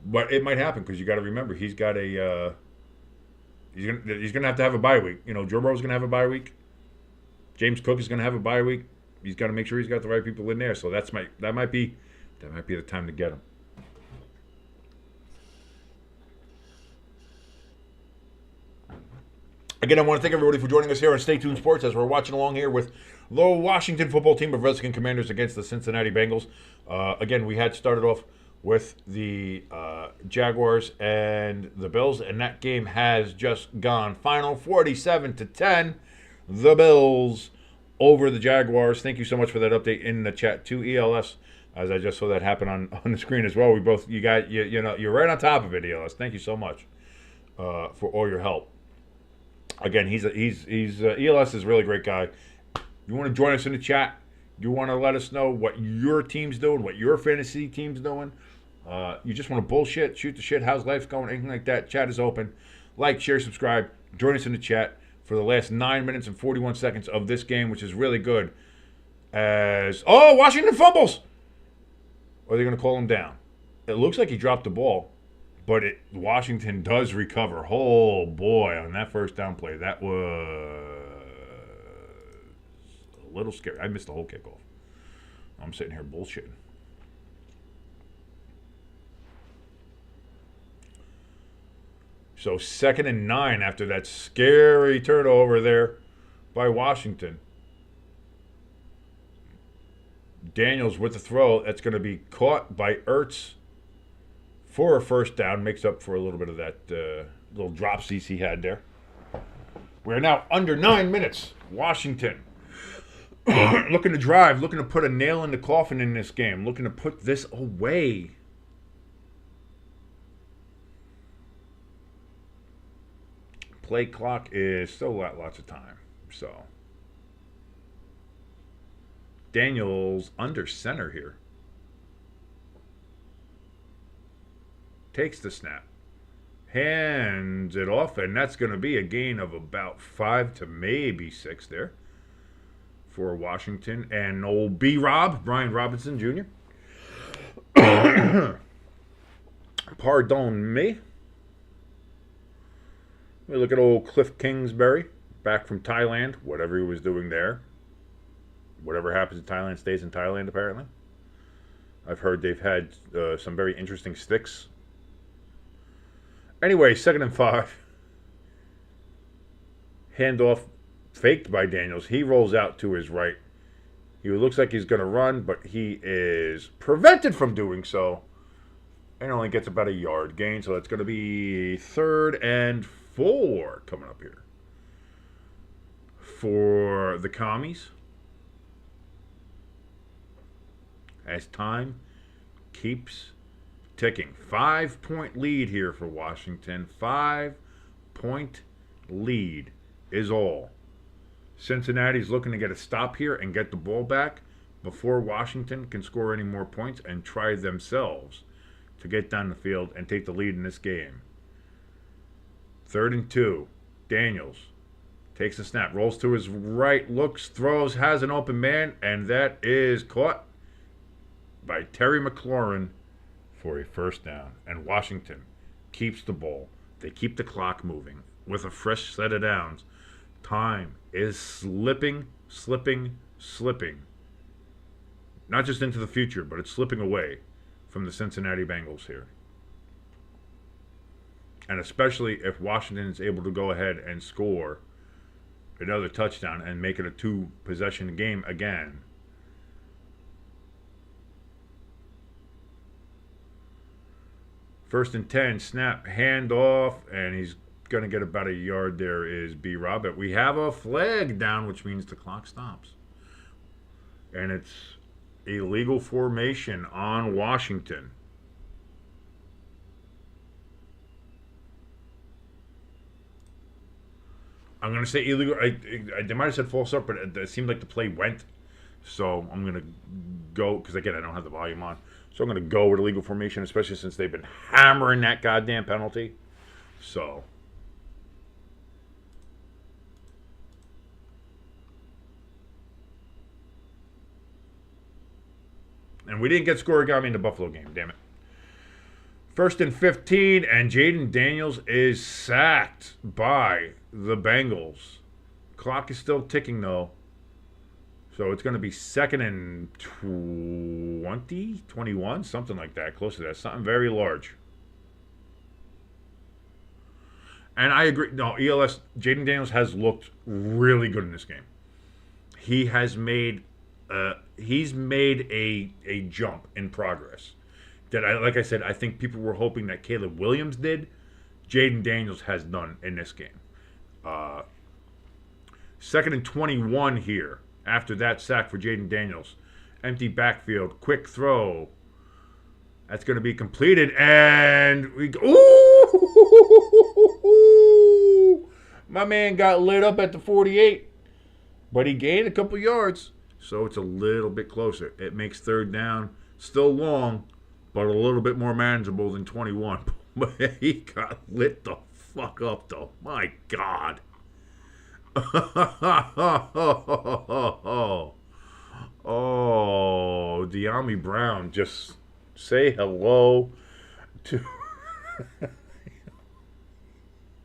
But it might happen because you got to remember he's got a he's going to have a bye week. You know, Joe Burrow's going to have a bye week. James Cook is going to have a bye week. He's got to make sure he's got the right people in there. So that might be the time to get him. Again, I want to thank everybody for joining us here on Stay Tuned Sports as we're watching along here with the Washington football team of Redskin Commanders against the Cincinnati Bengals. Again, we had started off with the Jaguars and the Bills, and that game has just gone final 47-10. The Bills over the Jaguars. Thank you so much for that update in the chat to ELS, as I just saw that happen on the screen as well. You're right on top of it, ELS. Thank you so much for all your help. Again, ELS is a really great guy. You want to join us in the chat? You want to let us know what your team's doing, what your fantasy team's doing? You just want to bullshit, shoot the shit, how's life going, anything like that? Chat is open. Like, share, subscribe. Join us in the chat for the last 9 minutes and 41 seconds of this game, which is really good. Washington fumbles! Or are they going to call him down? It looks like he dropped the ball. But Washington does recover. Oh, boy, on that first down play. That was a little scary. I missed the whole kickoff. I'm sitting here bullshitting. So 2nd and 9 after that scary turnover there by Washington. Daniels with the throw. That's going to be caught by Ertz for a first down, makes up for a little bit of that little dropsies he had there. We're now under 9 minutes. Washington looking to drive, looking to put a nail in the coffin in this game, looking to put this away. Play clock is still lots of time. So Daniels under center here. Takes the snap, hands it off, and that's going to be a gain of about 5 to maybe 6 there for Washington. And old B-Rob, Brian Robinson Jr. Pardon me. We look at old Cliff Kingsbury, back from Thailand, whatever he was doing there. Whatever happens in Thailand stays in Thailand, apparently. I've heard they've had some very interesting sticks. Anyway, 2nd and 5. Handoff faked by Daniels. He rolls out to his right. He looks like he's going to run, but he is prevented from doing so. And only gets about a yard gain. So it's going to be 3rd and 4 coming up here for the Commies. As time keeps ticking. 5-point lead here for Washington. 5-point lead is all. Cincinnati's looking to get a stop here and get the ball back before Washington can score any more points and try themselves to get down the field and take the lead in this game. 3rd and 2. Daniels takes the snap, rolls to his right, looks, throws, has an open man, and that is caught by Terry McLaurin for a first down. And Washington keeps the ball. They keep the clock moving with a fresh set of downs. Time is slipping. Not just into the future, but it's slipping away from the Cincinnati Bengals here. And especially if Washington is able to go ahead and score another touchdown and make it a 2-possession game again. First and 10, snap, hand off, and he's going to get about a yard. There is B-Rob. But we have a flag down, which means the clock stops. And it's illegal formation on Washington. I'm going to say illegal. They might have said false up, but it seemed like the play went. So I'm going to go, because again, I don't have the volume on. So I'm going to go with illegal formation, especially since they've been hammering that goddamn penalty. So. And we didn't get scoregami in the Buffalo game, damn it. 1st and 15, and Jaden Daniels is sacked by the Bengals. Clock is still ticking, though. So it's going to be 2nd and 20, 21, something like that, close to that. Something very large. And I agree. No, ELS, Jaden Daniels has looked really good in this game. He has made, he's made a jump in progress. That, like I said, I think people were hoping that Caleb Williams did. Jaden Daniels has done in this game. 2nd and 21 here. After that sack for Jaden Daniels. Empty backfield. Quick throw. That's going to be completed. And we go. Ooh! My man got lit up at the 48. But he gained a couple yards. So it's a little bit closer. It makes 3rd down. Still long, but a little bit more manageable than 21. But he got lit the fuck up, though. My God. Oh, De'Ami Brown, just say hello to.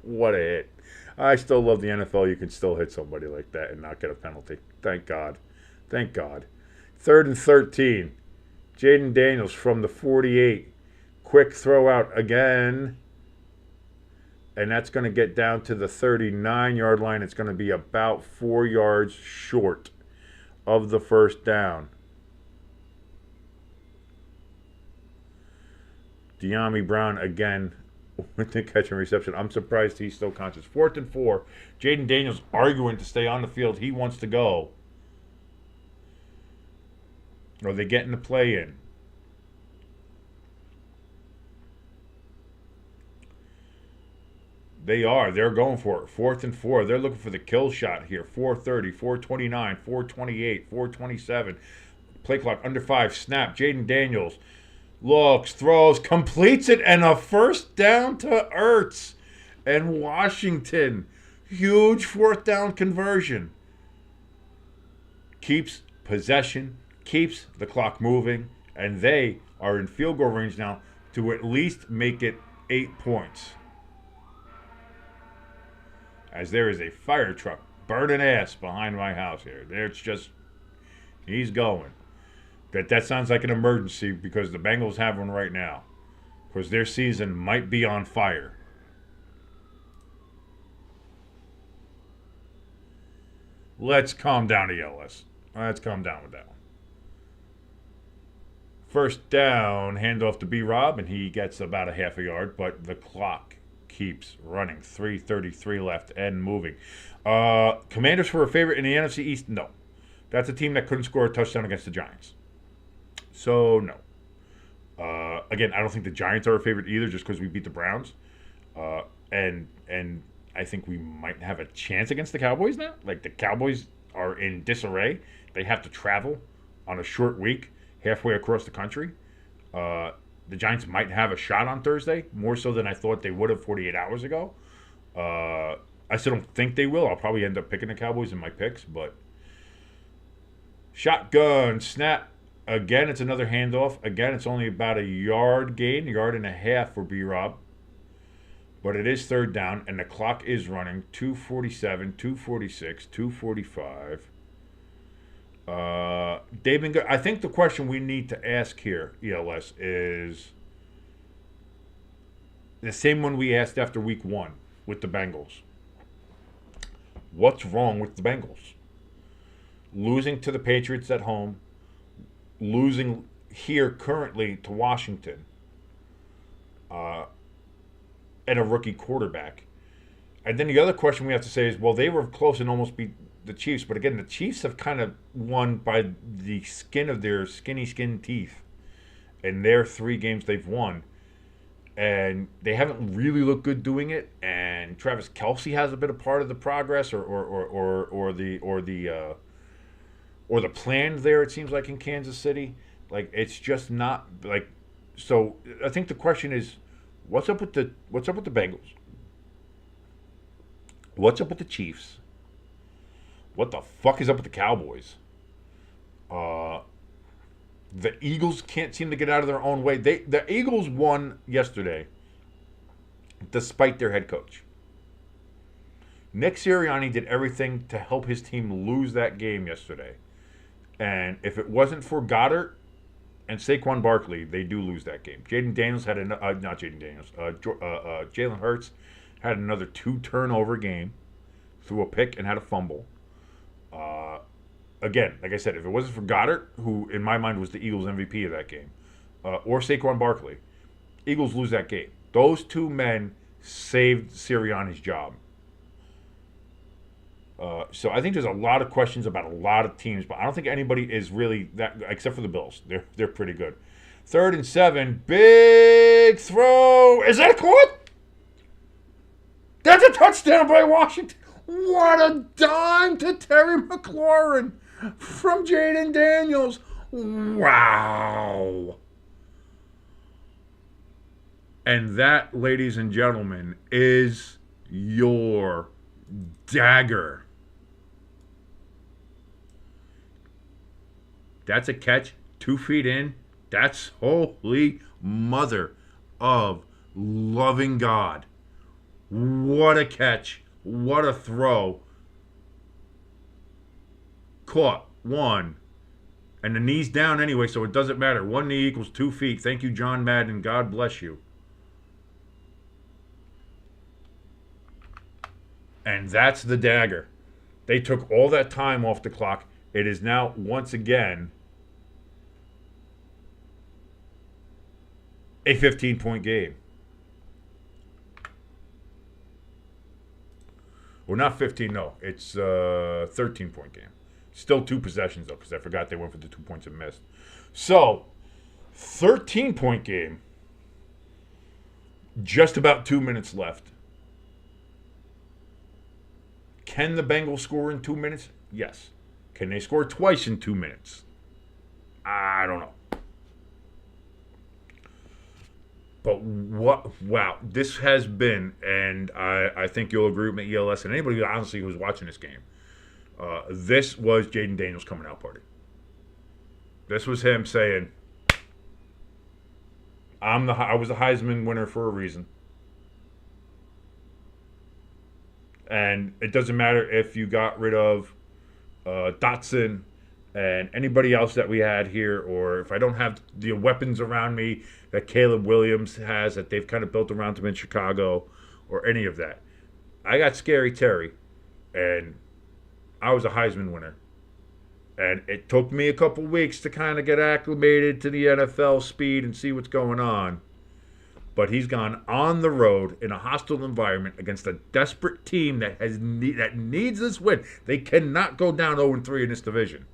What a hit. I still love the NFL. You can still hit somebody like that and not get a penalty. Thank God. Thank God. 3rd and 13. Jaden Daniels from the 48. Quick throw out again. And that's going to get down to the 39-yard line. It's going to be about 4 yards short of the 1st down. De'Ami Brown again with the catch and reception. I'm surprised he's still conscious. 4th and 4. Jaden Daniels arguing to stay on the field. He wants to go. Are they getting the play in? They are. They're going for it. 4th and 4. They're looking for the kill shot here. 4:30, 4:29, 4:28, 4:27. Play clock under 5. Snap. Jaden Daniels looks, throws, completes it, and a 1st down to Ertz and Washington. Huge 4th down conversion. Keeps possession, keeps the clock moving, and they are in field goal range now to at least make it 8 points. As there is a fire truck burning ass behind my house here. It's just, he's going. That sounds like an emergency because the Bengals have one right now. Because their season might be on fire. Let's calm down, ELS. Let's calm down with that one. 1st down, handoff to B-Rob, and he gets about a half a yard, but the clock keeps running. 3:33 left and moving. Commanders were a favorite in the NFC East? No. That's a team that couldn't score a touchdown against the Giants. So, no. Again, I don't think the Giants are a favorite either just because we beat the Browns. And I think we might have a chance against the Cowboys now. Like, the Cowboys are in disarray. They have to travel on a short week halfway across the country. The Giants might have a shot on Thursday, more so than I thought they would have 48 hours ago. I still don't think they will. I'll probably end up picking the Cowboys in my picks, but shotgun, snap. Again, it's another handoff. Again, it's only about a yard gain, a yard and a half for B-Rob. But it is 3rd down, and the clock is running. 2:47, 2:46, 2:45. They've been good. I think the question we need to ask here, ELS, is the same one we asked after week 1 with the Bengals. What's wrong with the Bengals? Losing to the Patriots at home, losing here currently to Washington, and a rookie quarterback. And then the other question we have to say is, well, they were close and almost beat the Chiefs, but again, the Chiefs have kind of won by the skin of their skin teeth in their 3 games they've won, and they haven't really looked good doing it. And Travis Kelce has a bit of part of the progress, or the plan there. It seems like in Kansas City, Like, it's just not like. So I think the question is, what's up with the Bengals? What's up with the Chiefs? What the fuck is up with the Cowboys? The Eagles can't seem to get out of their own way. The Eagles won yesterday, despite their head coach. Nick Sirianni did everything to help his team lose that game yesterday. And if it wasn't for Goddard and Saquon Barkley, they do lose that game. Jalen Hurts had another 2 turnover game, threw a pick and had a fumble. Again, like I said, if it wasn't for Goddard, who in my mind was the Eagles MVP of that game, or Saquon Barkley, Eagles lose that game. Those 2 men saved Sirianni's job. So I think there's a lot of questions about a lot of teams, but I don't think anybody is really that, except for the Bills. They're pretty good. 3rd and 7, big throw. Is that caught? That's a touchdown by Washington. What a dime to Terry McLaurin from Jaden Daniels. Wow. And that, ladies and gentlemen, is your dagger. That's a catch, 2 feet in. That's holy mother of loving God. What a catch. What a throw. Caught. 1. And the knee's down anyway, so it doesn't matter. 1 knee equals 2 feet. Thank you, John Madden. God bless you. And that's the dagger. They took all that time off the clock. It is now, once again, a 15-point game. Well, not 15, no. It's a 13-point game. Still 2 possessions, though, because I forgot they went for the 2 points and missed. So, 13-point game. Just about 2 minutes left. Can the Bengals score in 2 minutes? Yes. Can they score twice in 2 minutes? I don't know. But wow, this has been, and I think you'll agree with me, ELS, and anybody honestly who's watching this game, this was Jaden Daniels' coming out party. This was him saying, I was a Heisman winner for a reason. And it doesn't matter if you got rid of Dotson and anybody else that we had here, or if I don't have the weapons around me that Caleb Williams has that they've kind of built around him in Chicago, or any of that. I got Scary Terry, and I was a Heisman winner. And it took me a couple weeks to kind of get acclimated to the NFL speed and see what's going on. But he's gone on the road in a hostile environment against a desperate team that needs this win. They cannot go down 0-3 in this division.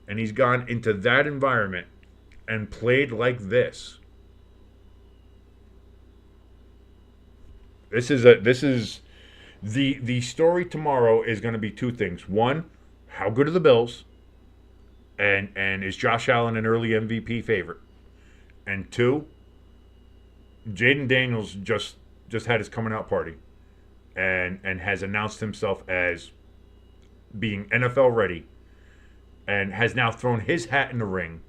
And he's gone into that environment and played like this. This is the story tomorrow is going to be 2 things. 1, how good are the Bills? And is Josh Allen an early MVP favorite? And 2, Jaden Daniels just had his coming out party and has announced himself as being NFL ready and has now thrown his hat in the ring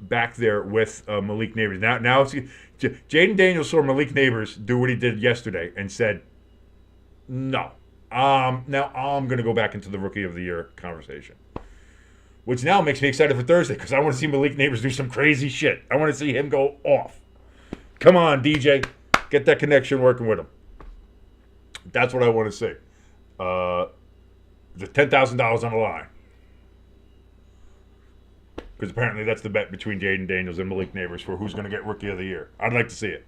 back there with Malik Neighbors. Now Jaden Daniels saw Malik Neighbors do what he did yesterday and said, no, now I'm going to go back into the Rookie of the Year conversation. Which now makes me excited for Thursday because I want to see Malik Neighbors do some crazy shit. I want to see him go off. Come on, DJ. Get that connection working with him. That's what I want to see. The $10,000 on the line. Because apparently that's the bet between Jaden Daniels and Malik Neighbors for who's going to get Rookie of the Year. I'd like to see it.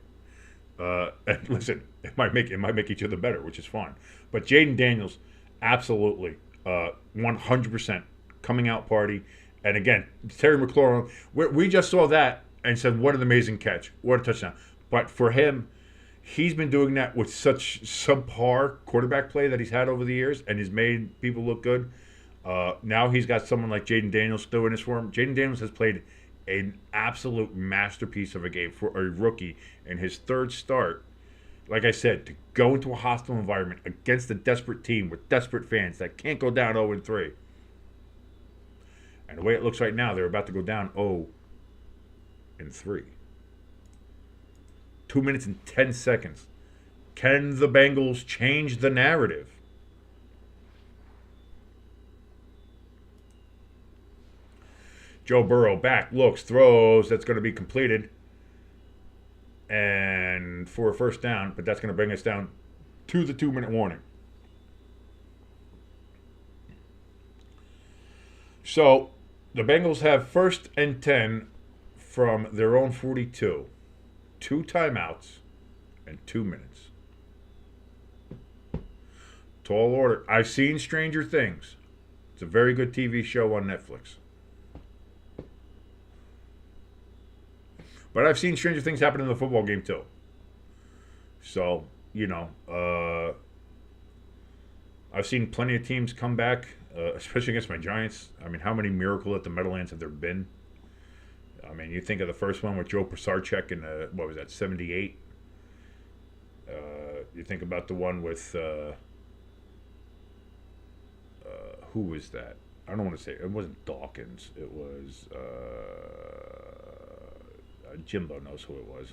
And listen, it might make each other better, which is fine. But Jaden Daniels, absolutely, 100% coming out party. And again, Terry McLaurin, we just saw that and said, what an amazing catch. What a touchdown. But for him, he's been doing that with such subpar quarterback play that he's had over the years and he's made people look good. Now he's got someone like Jaden Daniels doing this for him. Jaden Daniels has played an absolute masterpiece of a game for a rookie in his third start. Like I said, to go into a hostile environment against a desperate team with desperate fans that can't go down 0-3. And the way it looks right now, they're about to go down 0-3. 2 minutes and 10 seconds. Can the Bengals change the narrative? Joe Burrow back, looks, throws. That's going to be completed. And for a first down, but that's going to bring us down to the 2-minute warning. So the Bengals have 1st and 10 from their own 42. 2 timeouts and 2 minutes. Tall order. I've seen Stranger Things. It's a very good TV show on Netflix. But I've seen stranger things happen in the football game too. So, I've seen plenty of teams come back, especially against my Giants. I mean, how many Miracle at the Meadowlands have there been? I mean, you think of the first one with Joe Pisarcek in, 78? You think about the one with, who was that? I don't want to say, it wasn't Dawkins. It was, Jimbo knows who it was.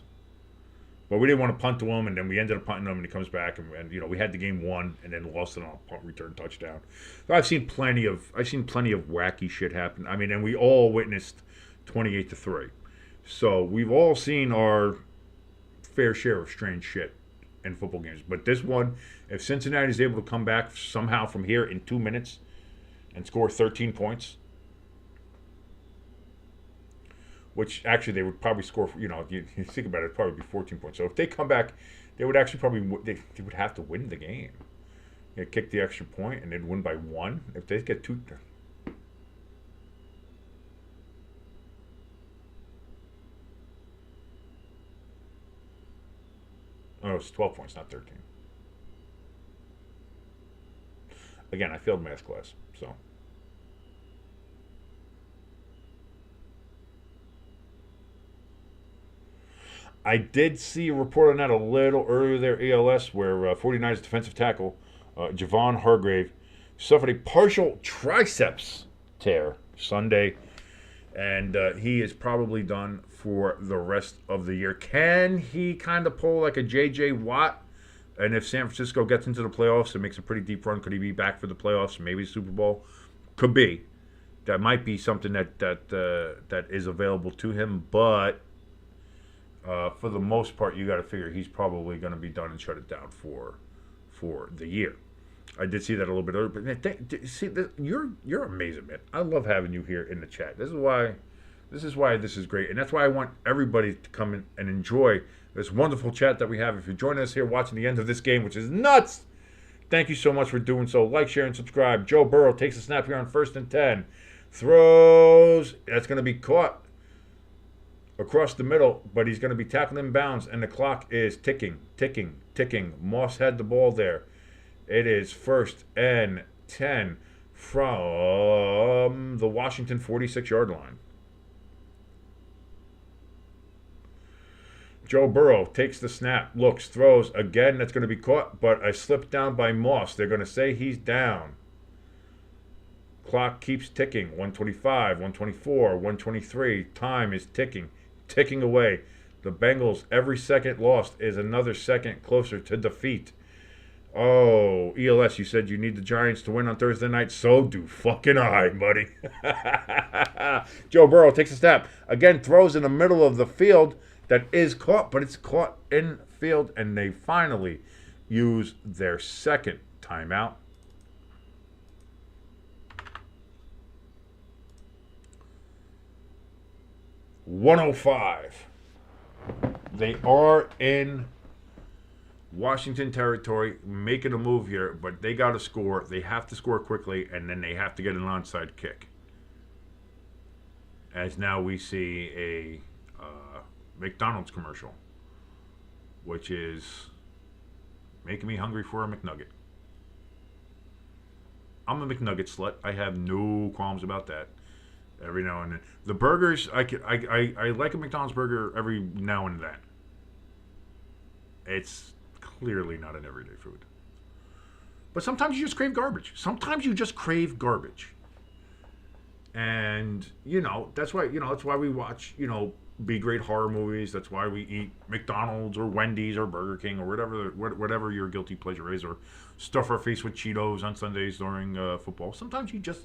But we didn't want to punt to him, and then we ended up punting him, and he comes back, and we had the game won, and then lost it on a punt return touchdown. So I've seen plenty of wacky shit happen. I mean, and we all witnessed 28-3. So we've all seen our fair share of strange shit in football games. But this one, if Cincinnati is able to come back somehow from here in 2 minutes and score 13 points, which actually they would probably score, you think about it, it'd probably be 14 points. So if they come back, they would actually they would have to win the game. They'd kick the extra point and they'd win by 1. If they get 2. Oh, it's 12 points, not 13. Again, I failed math class, so. I did see a report on that a little earlier there, ALS, where 49ers defensive tackle Javon Hargrave suffered a partial triceps tear Sunday, and he is probably done for the rest of the year. Can he kind of pull like a J.J. Watt? And if San Francisco gets into the playoffs and makes a pretty deep run, could he be back for the playoffs, maybe the Super Bowl? Could be. That might be something that is available to him, but for the most part, you got to figure he's probably going to be done and shut it down for the year. I did see that a little bit earlier, but see, you're amazing, man. I love having you here in the chat. This is why this is great, and that's why I want everybody to come in and enjoy this wonderful chat that we have. If you're joining us here watching the end of this game, which is nuts, thank you so much for doing so. Like, share, and subscribe. Joe Burrow takes a snap here on 1st and 10. Throws. That's going to be caught across the middle, but he's going to be tackled in bounds, and the clock is ticking. Moss had the ball there. It is 1st and 10 from the Washington 46-yard line. Joe Burrow takes the snap, looks, throws. Again, that's going to be caught, but a slip down by Moss. They're going to say he's down. Clock keeps ticking. 125, 124, 123. Time is ticking away. The Bengals, every second lost is another second closer to defeat. Oh, ELS, you said you need the Giants to win on Thursday night. So do fucking I, buddy. Joe Burrow takes a snap. Again, throws in the middle of the field. That is caught, but it's caught in field, and they finally use their second timeout. .105. They are in Washington territory, making a move here, but they got to score. They have to score quickly, and then they have to get an onside kick. As now we see a McDonald's commercial, which is making me hungry for a McNugget. I'm a McNugget slut. I have no qualms about that. Every now and then, the burgers I like a McDonald's burger every now and then. It's clearly not an everyday food. But sometimes you just crave garbage. Sometimes you just crave garbage. And that's why we watch B grade horror movies. That's why we eat McDonald's or Wendy's or Burger King or whatever your guilty pleasure is, or stuff our face with Cheetos on Sundays during football. Sometimes you just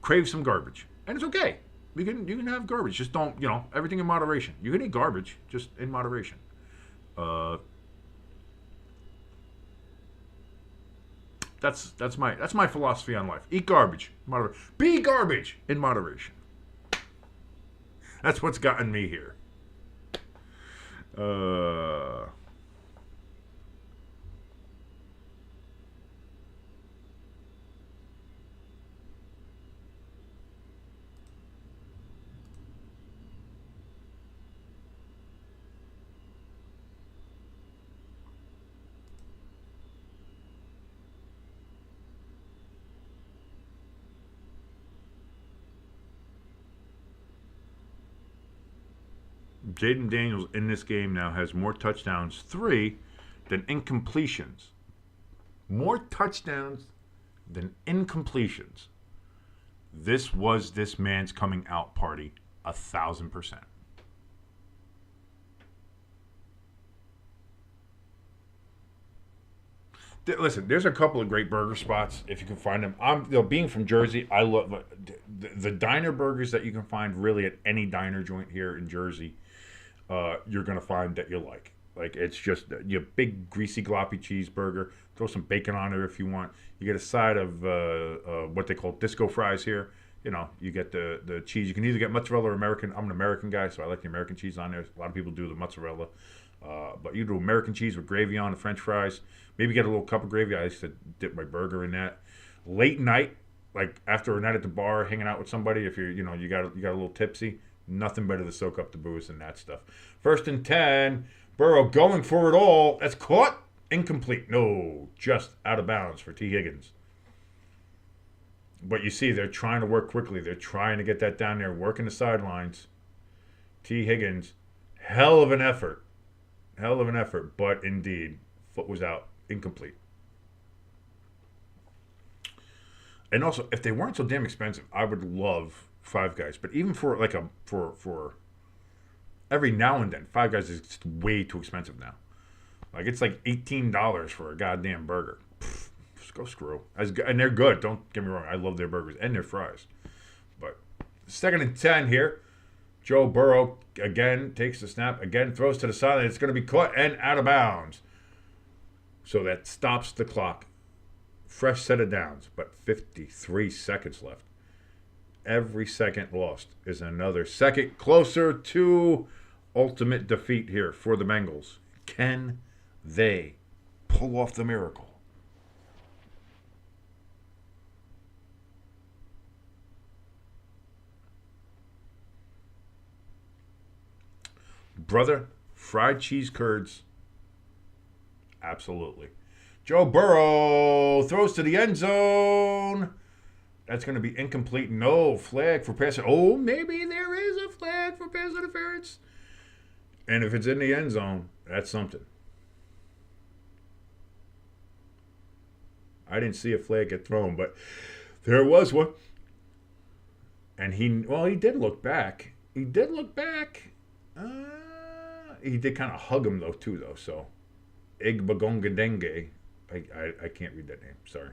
crave some garbage, and it's okay. You can have garbage. Just don't everything in moderation. You can eat garbage, just in moderation. That's my philosophy on life. Eat garbage, be garbage in moderation. That's what's gotten me here. Jaden Daniels in this game now has more touchdowns, 3, than incompletions. More touchdowns than incompletions. This was this man's coming out party, 1,000%. Listen, there's a couple of great burger spots if you can find them. Being from Jersey, I love the diner burgers that you can find really at any diner joint here in Jersey. You're gonna find that you like. Like, it's just your big greasy gloppy cheeseburger. Throw some bacon on it if you want. You get a side of what they call disco fries here. You get the cheese. You can either get mozzarella or American. I'm an American guy, so I like the American cheese on there. A lot of people do the mozzarella. But you do American cheese with gravy on the French fries. Maybe get a little cup of gravy. I used to dip my burger in that. Late night, like after a night at the bar, hanging out with somebody, if you got a little tipsy, nothing better to soak up the booze than that stuff. 1st and 10. Burrow going for it all. That's caught. Incomplete. No, just out of bounds for T. Higgins. But you see, they're trying to work quickly. They're trying to get that down there, working the sidelines. T. Higgins, hell of an effort. But indeed, foot was out. Incomplete. And also, if they weren't so damn expensive, I would love Five Guys. But even for for every now and then, Five Guys is just way too expensive now. Like, it's like $18 for a goddamn burger. Pfft, just go screw. And they're good. Don't get me wrong. I love their burgers and their fries. But 2nd and 10 here. Joe Burrow again takes the snap. Again throws to the sideline. It's going to be caught and out of bounds. So that stops the clock. Fresh set of downs, but 53 seconds left. Every second lost is another second closer to ultimate defeat here for the Bengals. Can they pull off the miracle? Brother, fried cheese curds. Absolutely. Joe Burrow throws to the end zone. That's going to be incomplete. No flag for pass. Oh, maybe there is a flag for pass interference. And if it's in the end zone, that's something. I didn't see a flag get thrown, but there was one. And he did look back. He did kind of hug him, too. So, Igbagongadenge. I can't read that name. Sorry.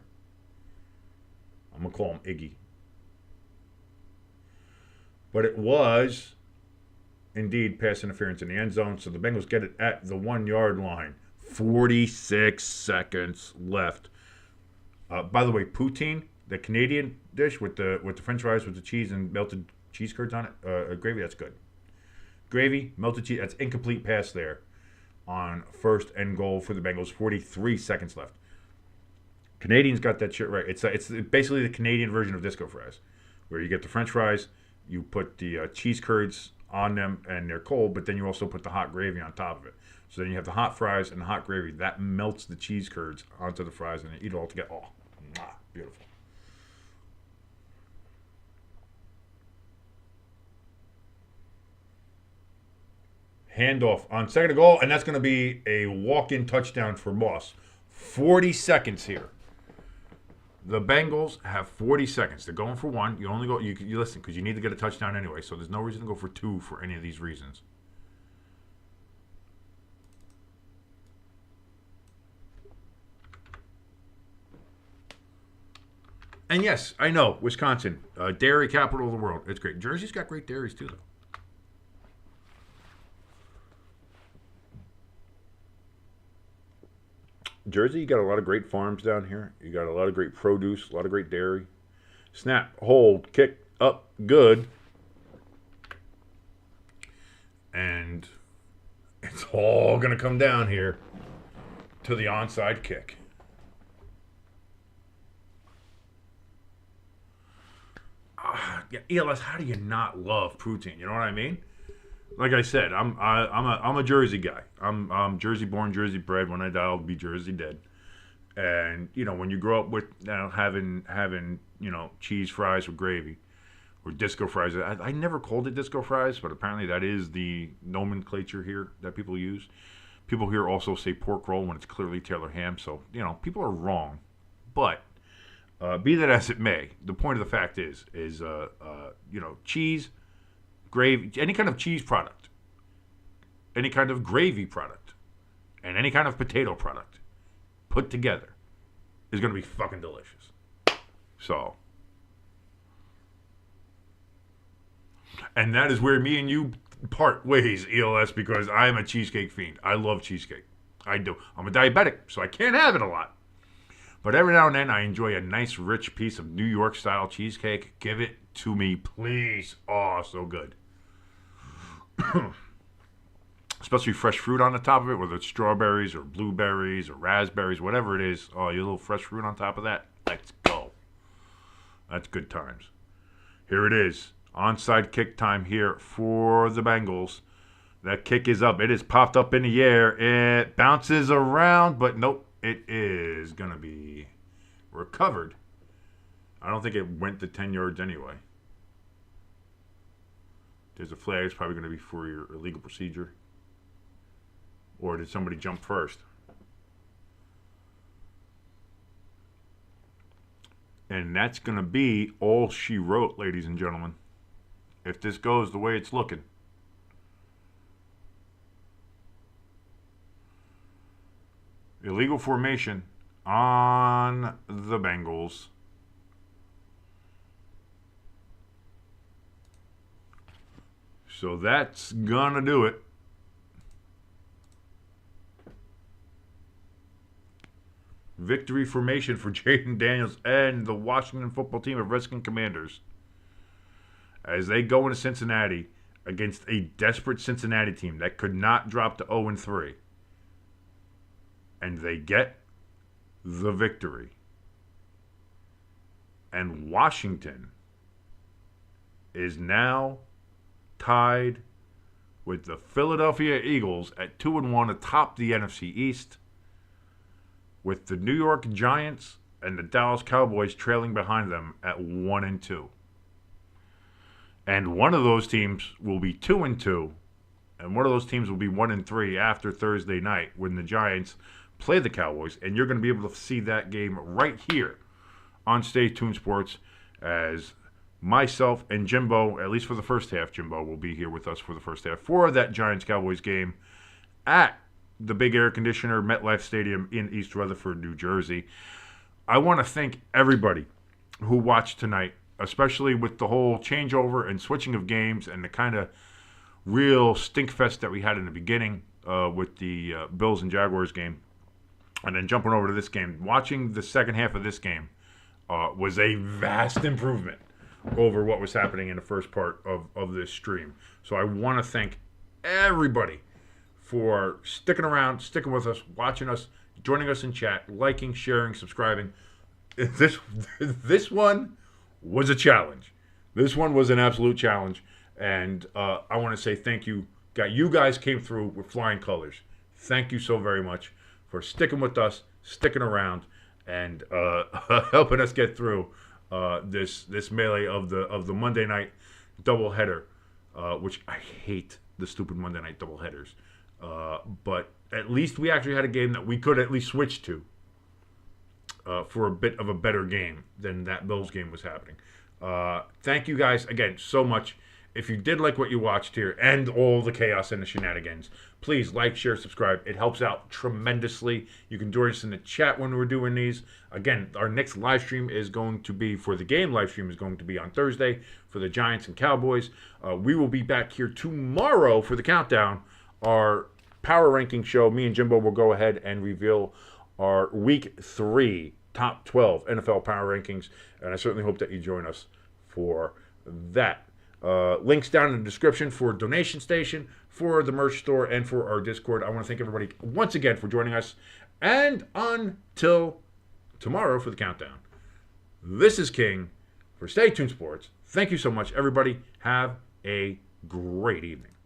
I'm going to call him Iggy. But it was, indeed, pass interference in the end zone. So the Bengals get it at the 1-yard line. 46 seconds left. By the way, poutine, the Canadian dish with the French fries with the cheese and melted cheese curds on it, gravy, that's good. Gravy, melted cheese, that's incomplete pass there on 1st and goal for the Bengals. 43 seconds left. Canadians got that shit right. It's basically the Canadian version of disco fries, where you get the French fries, you put the cheese curds on them, and they're cold, but then you also put the hot gravy on top of it. So then you have the hot fries and the hot gravy. That melts the cheese curds onto the fries, and you eat it all together. Oh, beautiful. Handoff on second and goal, and that's going to be a walk-in touchdown for Moss. 40 seconds here. The Bengals have 40 seconds. They're going for one. You only go. You listen because you need to get a touchdown anyway. So there's no reason to go for two for any of these reasons. And yes, I know Wisconsin, dairy capital of the world. It's great. Jersey's got great dairies too, though. Jersey, you got a lot of great farms down here. You got a lot of great produce, a lot of great dairy. Snap, hold, kick, up, good. And it's all going to come down here to the onside kick. Yeah, ELS, how do you not love poutine? You know what I mean? Like I said, I'm a Jersey guy. I'm Jersey born, Jersey bred. When I die, I'll be Jersey dead. And you know, when you grow up with having cheese fries with gravy, or disco fries. I never called it disco fries, but apparently that is the nomenclature here that people use. People here also say pork roll when it's clearly Taylor ham. So people are wrong, but. Be that as it may, the point of the fact is cheese, gravy, any kind of cheese product, any kind of gravy product, and any kind of potato product put together is going to be fucking delicious. So, and that is where me and you part ways, ELS, because I am a cheesecake fiend. I love cheesecake. I do. I'm a diabetic, so I can't have it a lot. But every now and then, I enjoy a nice, rich piece of New York-style cheesecake. Give it to me, please. Oh, so good. Especially fresh fruit on the top of it, whether it's strawberries or blueberries or raspberries, whatever it is. Oh, you little fresh fruit on top of that? Let's go. That's good times. Here it is. Onside kick time here for the Bengals. That kick is up. It is popped up in the air. It bounces around, but nope. It is going to be recovered. I don't think it went to 10 yards anyway. There's a flag. It's probably going to be for your illegal procedure. Or did somebody jump first? And that's going to be all she wrote, ladies and gentlemen. If this goes the way it's looking. Illegal formation on the Bengals. So that's gonna do it. Victory formation for Jaden Daniels and the Washington football team of Redskins Commanders as they go into Cincinnati against a desperate Cincinnati team that could not drop to 0-3. And they get the victory. And Washington is now tied with the Philadelphia Eagles at 2-1 atop the NFC East, with the New York Giants and the Dallas Cowboys trailing behind them at 1-2. And one of those teams will be 2-2, and one of those teams will be 1-3 after Thursday night when the Giants play the Cowboys, and you're going to be able to see that game right here on Stay Tuned Sports as myself and Jimbo, at least for the first half, Jimbo will be here with us for the first half for that Giants-Cowboys game at the big air conditioner MetLife Stadium in East Rutherford, New Jersey. I want to thank everybody who watched tonight, especially with the whole changeover and switching of games and the kind of real stinkfest that we had in the beginning with the Bills and Jaguars game. And then jumping over to this game, watching the second half of this game was a vast improvement over what was happening in the first part of this stream. So I want to thank everybody for sticking around, sticking with us, watching us, joining us in chat, liking, sharing, subscribing. This one was a challenge. This one was an absolute challenge. And I want to say thank you. You guys came through with flying colors. Thank you so very much for sticking with us, sticking around, and helping us get through this melee of the Monday night doubleheader, which I hate the stupid Monday night doubleheaders. But at least we actually had a game that we could at least switch to for a bit of a better game than that Bills game was happening. Thank you guys again so much. If you did like what you watched here and all the chaos and the shenanigans, please like, share, subscribe. It helps out tremendously. You can join us in the chat when we're doing these. Again, our next live stream is going to be, for the game live stream, is going to be on Thursday for the Giants and Cowboys. We will be back here tomorrow for the countdown. Our power ranking show, me and Jimbo will go ahead and reveal our Week 3 top 12 NFL power rankings. And I certainly hope that you join us for that. Links down in the description for Donation Station, for the merch store, and for our Discord. I want to thank everybody once again for joining us. And until tomorrow for the countdown, this is King for Stay Tuned Sports. Thank you so much, everybody. Have a great evening.